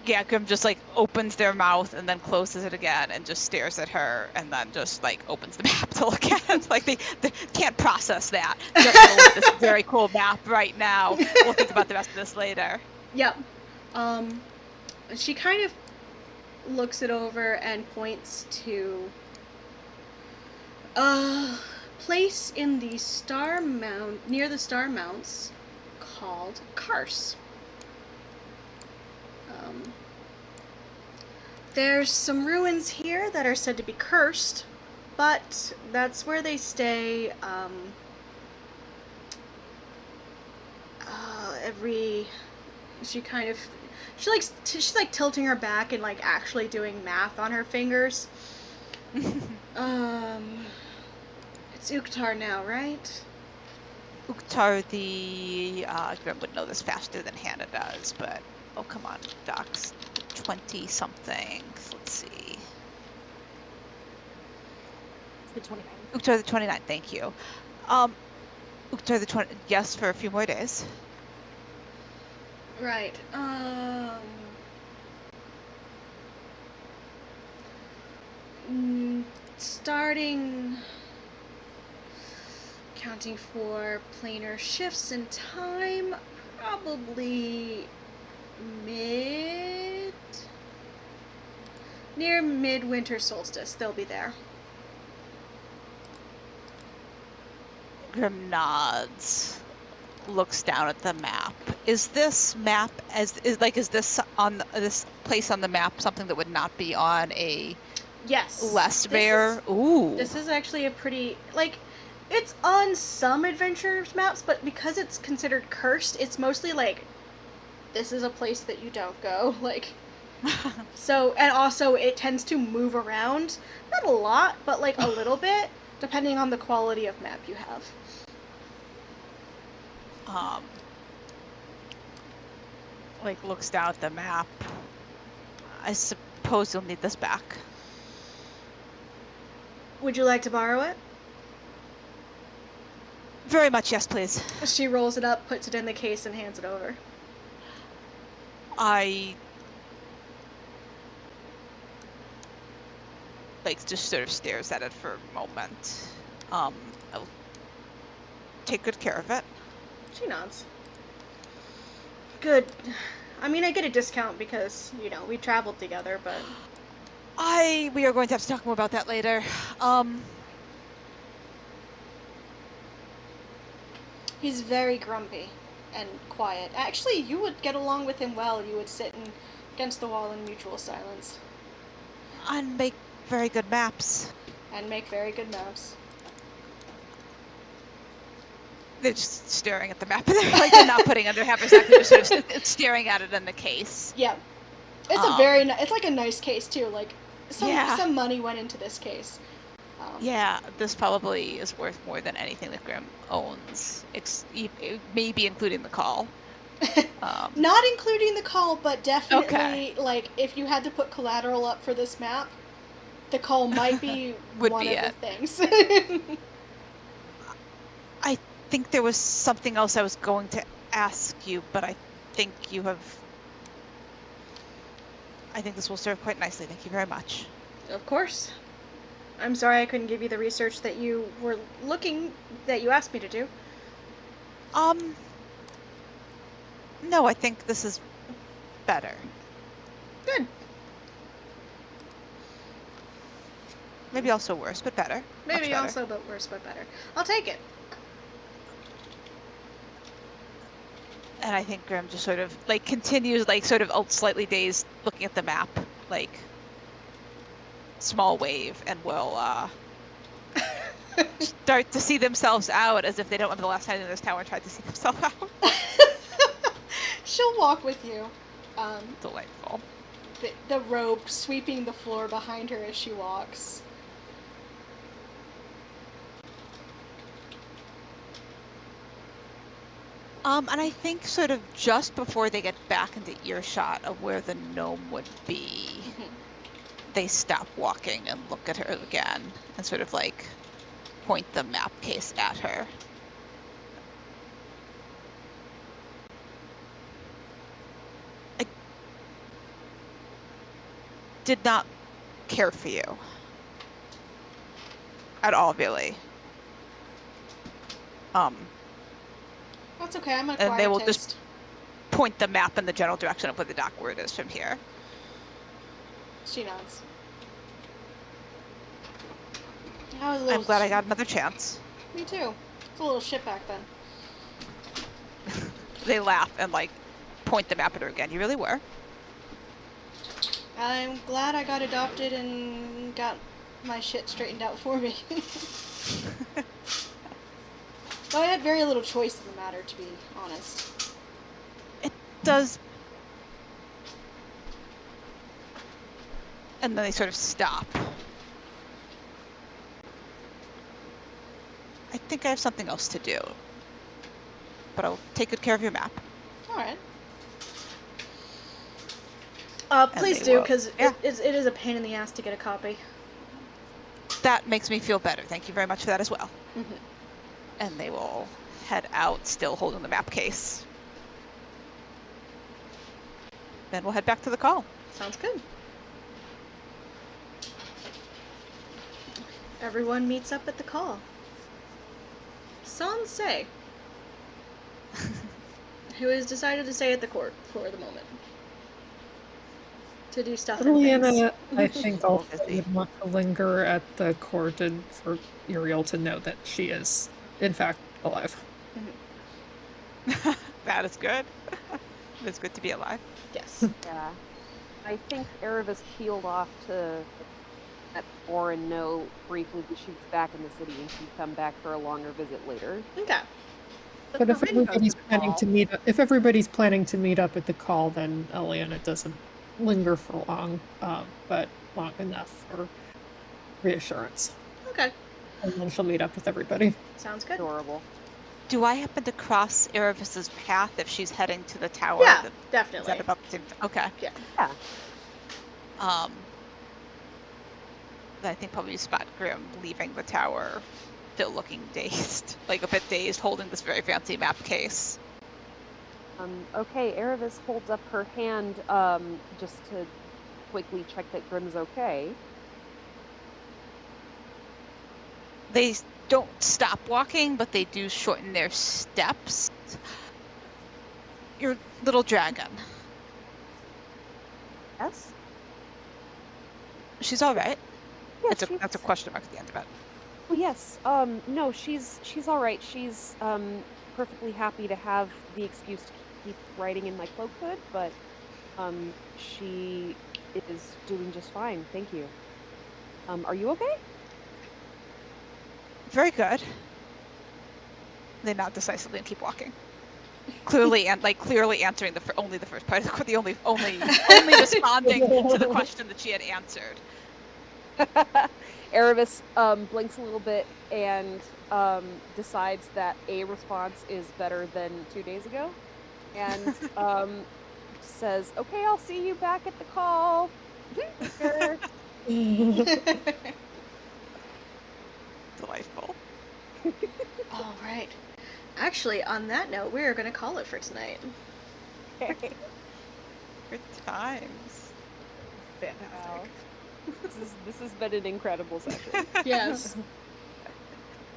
Yeah, Grim just like opens their mouth and then closes it again and just stares at her and then just like opens the map to look at it. Like they can't process that. Just gonna look at this very cool map right now. We'll think about the rest of this later. Yep. She kind of looks it over and points to a place in the Star Mount, near the Star Mounts, called Kars. There's some ruins here that are said to be cursed, but that's where they stay she's like tilting her back and like actually doing math on her fingers. It's Uktar now, right? Uktar, the Grim would know this faster than Hannah does, but oh come on, Docs. 20 something. Let's see. It's the 29th. Uktar the 29th, thank you. Uktar the 20, yes, for a few more days. Right. Starting counting for planar shifts in time, probably near midwinter solstice. They'll be there. Grim nods, looks down at the map. Is this map is this on this place on the map something that would not be on a less rare? Ooh. This is actually a pretty it's on some adventures maps, but because it's considered cursed, it's mostly like this is a place that you don't go. So, and also it tends to move around, not a lot, but like a little bit, depending on the quality of map you have. Looks down at the map. I suppose you'll need this back. Would you like to borrow it? Very much, yes, please. She rolls it up, puts it in the case, and hands it over. I just sort of stares at it for a moment. I'll take good care of it. She nods. Good. I mean, I get a discount because, we traveled together, but... We are going to have to talk more about that later. He's very grumpy and quiet. Actually, you would get along with him well. You would sit against the wall in mutual silence. And make very good maps. They're just staring at the map. They're not putting under half exactly. They're sort of staring at it in the case. Yeah. It's it's like a nice case too. Some money went into this case. Yeah, this probably is worth more than anything that Grim owns. Maybe including the call. Not including the call, but definitely if you had to put collateral up for this map, the call might be one of the things. I think there was something else I was going to ask you, but I think this will serve quite nicely. Thank you very much. Of course. I'm sorry I couldn't give you the research that you asked me to do. No, I think this is better. Good. Maybe also worse, but better. Maybe also but worse, but better. I'll take it. And I think Grim just sort of like continues, like sort of slightly dazed, looking at the map, like small wave, and will start to see themselves out as if they don't remember the last time in this tower tried to see themselves out. She'll walk with you. Delightful. The robe sweeping the floor behind her as she walks. And I think sort of just before they get back into earshot of where the gnome would be, they stop walking and look at her again and sort of like point the map case at her. I did not care for you at all, really. That's okay, I'm a And they will quietist. just point the map in the general direction of where the dock word is from here. She nods. I'm glad I got another chance. Me too. It's a little shit back then. They laugh and like point the map at her again. You really were. I'm glad I got adopted and got my shit straightened out for me. Though I had very little choice in the matter, to be honest. It does. And then they sort of stop. I think I have something else to do. But I'll take good care of your map. Alright. Please they do, will. because Yeah. it is a pain in the ass to get a copy. That makes me feel better. Thank you very much for that as well. Mm-hmm. And they will head out, still holding the map case. Then we'll head back to the call. Sounds good. Everyone meets up at the call. Sans say, who has decided to stay at the court for the moment. To do stuff and things. Eliana, I think So also busy. would want to linger at the court and for Uriel to know that she is, in fact, alive. That is good. It's good to be alive. Yes. Yeah. I think Erebus peeled off to let Orin know briefly that she was back in the city and she'd come back for a longer visit later. Okay. But if Corinne goes everybody's to the planning call. to meet up, if everybody's planning to meet up at the call, then Eliana doesn't linger for long, but long enough for reassurance. Okay. And then she'll meet up with everybody. Sounds good. Adorable. Do I happen to cross Erebus's path if she's heading to the tower? Yeah, Is definitely. that about the same Okay. Yeah. Yeah. I think probably you spot Grim leaving the tower, still looking dazed, like a bit dazed, holding this very fancy map case. Okay, Erebus holds up her hand just to quickly check that Grim's okay. They don't stop walking, but they do shorten their steps. Your little dragon. Yes? She's all right. Yes, That's a question mark at the end of it. Oh, yes. No, she's all right. She's perfectly happy to have the excuse to keep riding in my cloak hood, but she is doing just fine. Thank you. Are you okay? Very good. They nod decisively and keep walking. Clearly answering only the first part of the only responding to the question that she had answered. Erebus blinks a little bit and decides that a response is better than 2 days ago, and says, "Okay, I'll see you back at the call." Later." Delightful. All right. Actually, on that note, we are going to call it for tonight. Okay. Good times. Fantastic. Wow. This has been an incredible session. Yes.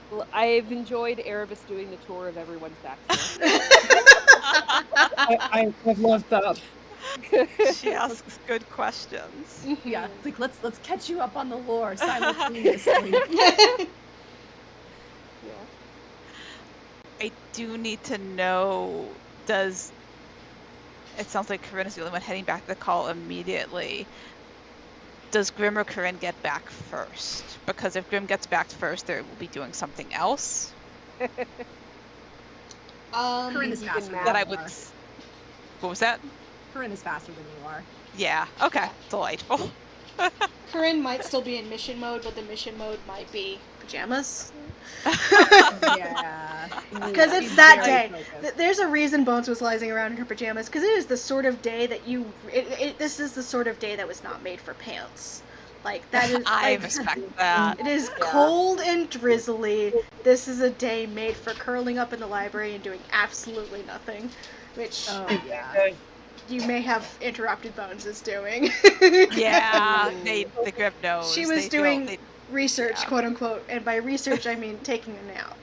Well, I've enjoyed Erebus doing the tour of everyone's backstory. I've loved that. She asks good questions. Yeah, like let's catch you up on the lore simultaneously. I do need to know it sounds like Corinne is the only one heading back to the call immediately. Does Grim or Corinne get back first? Because if Grim gets back first, they will be doing something else. Corinne is You faster can than That I you would. are. What was that? Corinne is faster than you are. Yeah. Okay. Delightful. Corinne might still be in mission mode, but the mission mode might be pajamas. Yeah. Because it's She's that very day. focused. There's a reason Bones was lying around in her pajamas, because it is the sort of day that this is the sort of day that was not made for pants. Like, that is. I like, respect that. It is cold and drizzly. This is a day made for curling up in the library and doing absolutely nothing. Which Oh, yeah. you may have interrupted Bones' doing. Yeah. The Grim knows. She was They doing research, yeah. quote unquote, and by research I mean taking a nap.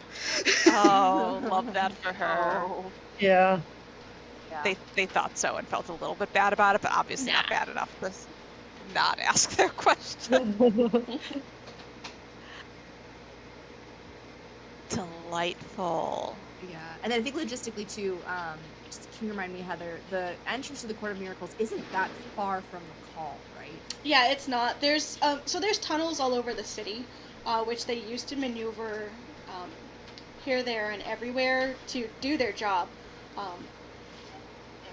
Oh, love that for her. Oh, Yeah. yeah. They thought so and felt a little bit bad about it, but obviously not bad enough to not ask their question. Delightful. Yeah, and then I think logistically too, just can you remind me, Heather, the entrance to the Court of Miracles isn't that far from the call, right? Yeah, it's not. There's there's tunnels all over the city, which they used to maneuver here, there, and everywhere to do their job.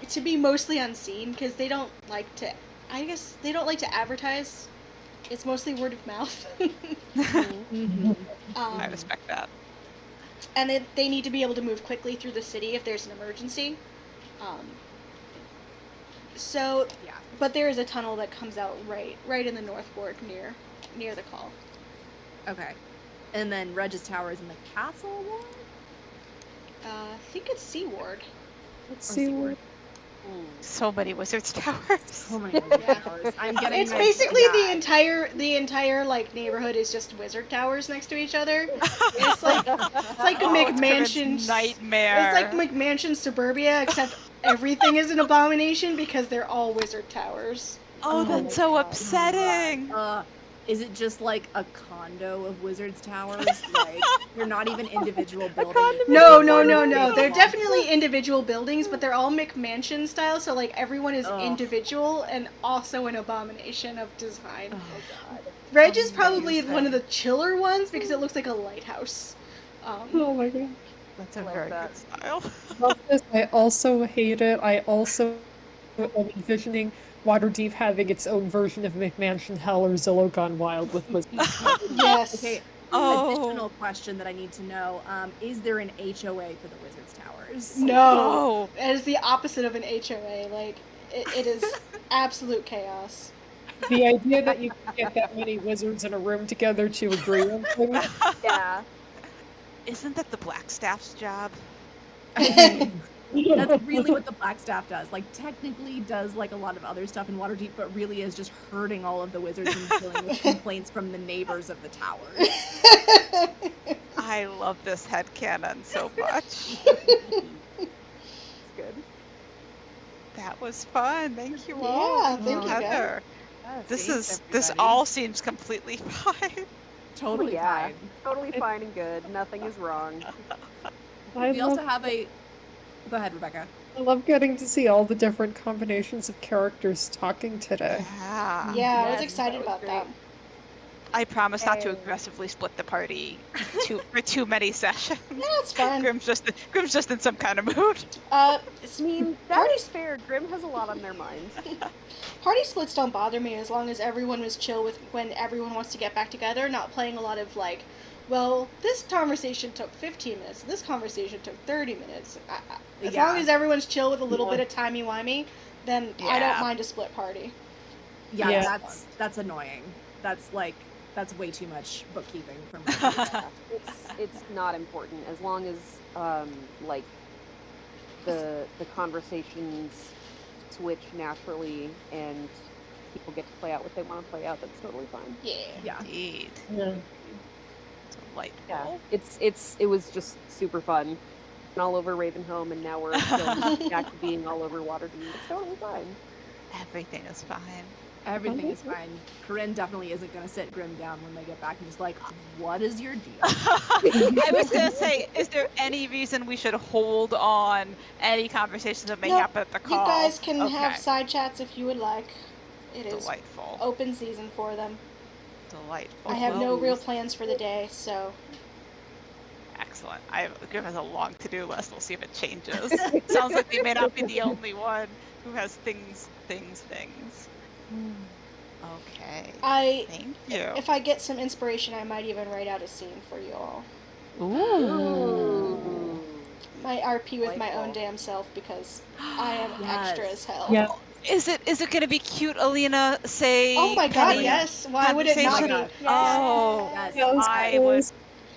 To be mostly unseen, because they don't like to. I guess they don't like to advertise. It's mostly word of mouth. Mm-hmm. I respect that. And they need to be able to move quickly through the city if there's an emergency. So, Yeah. but there is a tunnel that comes out right in the north ward near the call. Okay. And then Regis Tower is in the castle ward? I think it's Sea Ward. Let's Or see. Seaward? So many wizards towers. So many towers. I'm getting It's my basically TI. the entire like neighborhood is just wizard towers next to each other. It's like a McMansion nightmare. It's like McMansion suburbia, except everything is an abomination because they're all wizard towers. Oh, my that's so God. upsetting. Is it just like a condo of wizards towers? Like they're not even individual buildings. It's No. just one big They're long- definitely individual buildings, but they're all McMansion style, so like everyone is Ugh. individual and also an abomination of design. Oh god. Reg is probably one of the chiller ones because it looks like a lighthouse. Oh my god. That's a Love very that. good style. Love this. I also hate it. I also am envisioning Waterdeep having its own version of McMansion Hell or Zillow Gone Wild with wizards. Yes. Okay. Oh. Additional question that I need to know: is there an HOA for the wizards towers? No. It is the opposite of an HOA. Like it is absolute chaos. The idea that you can get that many wizards in a room together to agree on things. Yeah. Isn't that the Blackstaff's job? That's really what the black staff does. Like technically does like a lot of other stuff in Waterdeep, but really is just herding all of the wizards and dealing with complaints from the neighbors of the towers. I love this headcanon so much. It's good. That was fun. Thank you Yeah, all. thank you, guys. Heather. Yeah, This thanks, this everybody. all seems completely fine. totally Yeah. fine. Totally fine and good. Nothing is wrong. I We love, also have a. Go ahead, Rebecca. I love getting to see all the different combinations of characters talking today. Yeah. Yeah, I was Yes, excited that was about great. that. I promise not to Hey. aggressively split the party for too many sessions. Yeah, it's fun. Grim's just in some kind of mood. I mean, that Party- is fair. Grim has a lot on their minds. Party splits don't bother me as long as everyone was chill with when everyone wants to get back together, not playing a lot of like, well, this conversation took 15 minutes, this conversation took 30 minutes. As long as everyone's chill with a little bit of timey-wimey, then I Yeah. don't mind a split party. Yeah, Yeah. that's annoying. That's way too much bookkeeping for me. It's not important as long as like the conversations switch naturally and people get to play out what they want to play out. That's totally fine. Yeah. Yeah. Indeed. Yeah. Delightful. It was just super fun. And all over Ravenholm, and now we're going back to being all over Waterdeep. It's totally fine. Everything is fine. Everything is fine. Corinne definitely isn't going to sit Grim down when they get back and just like, what is your deal? I was going to say, is there any reason we should hold on any conversations that may happen at the call? You guys can have side chats if you would like. It is delightful. Open season for them. Delightful. I have no real plans for the day, so. Excellent. Grim has a long to-do list. We'll see if it changes. Sounds like we may not be the only one who has things. Okay. Thank you. If I get some inspiration, I might even write out a scene for you all. Ooh. My RP with my own damn self because I am extra as hell. Yeah. Is it going to be cute, Alina? Say. Oh my god, yes. Why would it not be? Oh, yes. I would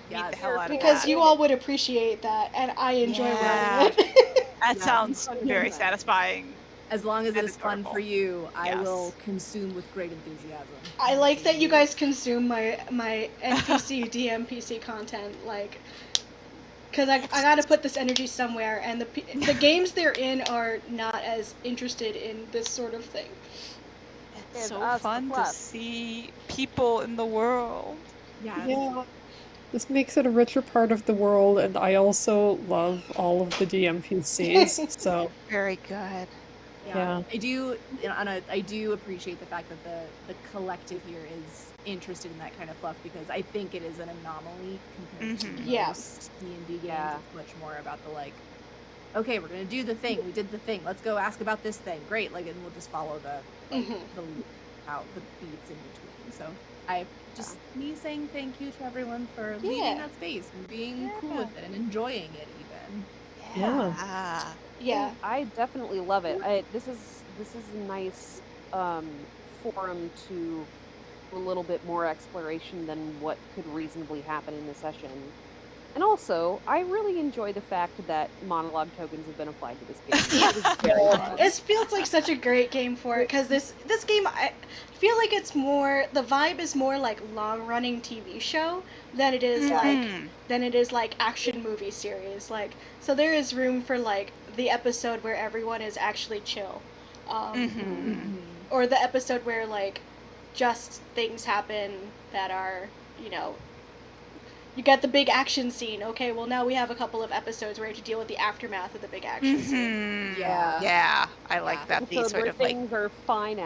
beat the hell out of because that. you all would appreciate that, and I enjoy writing it. That sounds very satisfying. As long as it is fun for you, I will consume with great enthusiasm. I like that you guys consume my NPC DMPC content, like, because I gotta put this energy somewhere, and the games they're in are not as interested in this sort of thing. It's so fun to see people in the world. Yeah. This makes it a richer part of the world, and I also love all of the DMPCs, so. Very good. Yeah. I do, I do appreciate the fact that the collective here is interested in that kind of fluff, because I think it is an anomaly compared to most D&D games. It's much more about the like, okay, we're gonna do the thing. We did the thing. Let's go ask about this thing. Great. Like, and we'll just follow the beats in between. So me saying thank you to everyone for leaving that space and being cool with it and enjoying it even. Yeah. I definitely love it. This is a nice forum to a little bit more exploration than what could reasonably happen in the session. And also, I really enjoy the fact that monologue tokens have been applied to this game. It was very fun. It feels like such a great game for it, because this game, I feel like it's more, the vibe is more like long-running TV show than it is like action movie series. Like, so there is room for like the episode where everyone is actually chill, or the episode where like just things happen that are, you got the big action scene. Okay, well now we have a couple of episodes where we have to deal with the aftermath of the big action scene. Yeah. Yeah, I like that. These sort of things are fine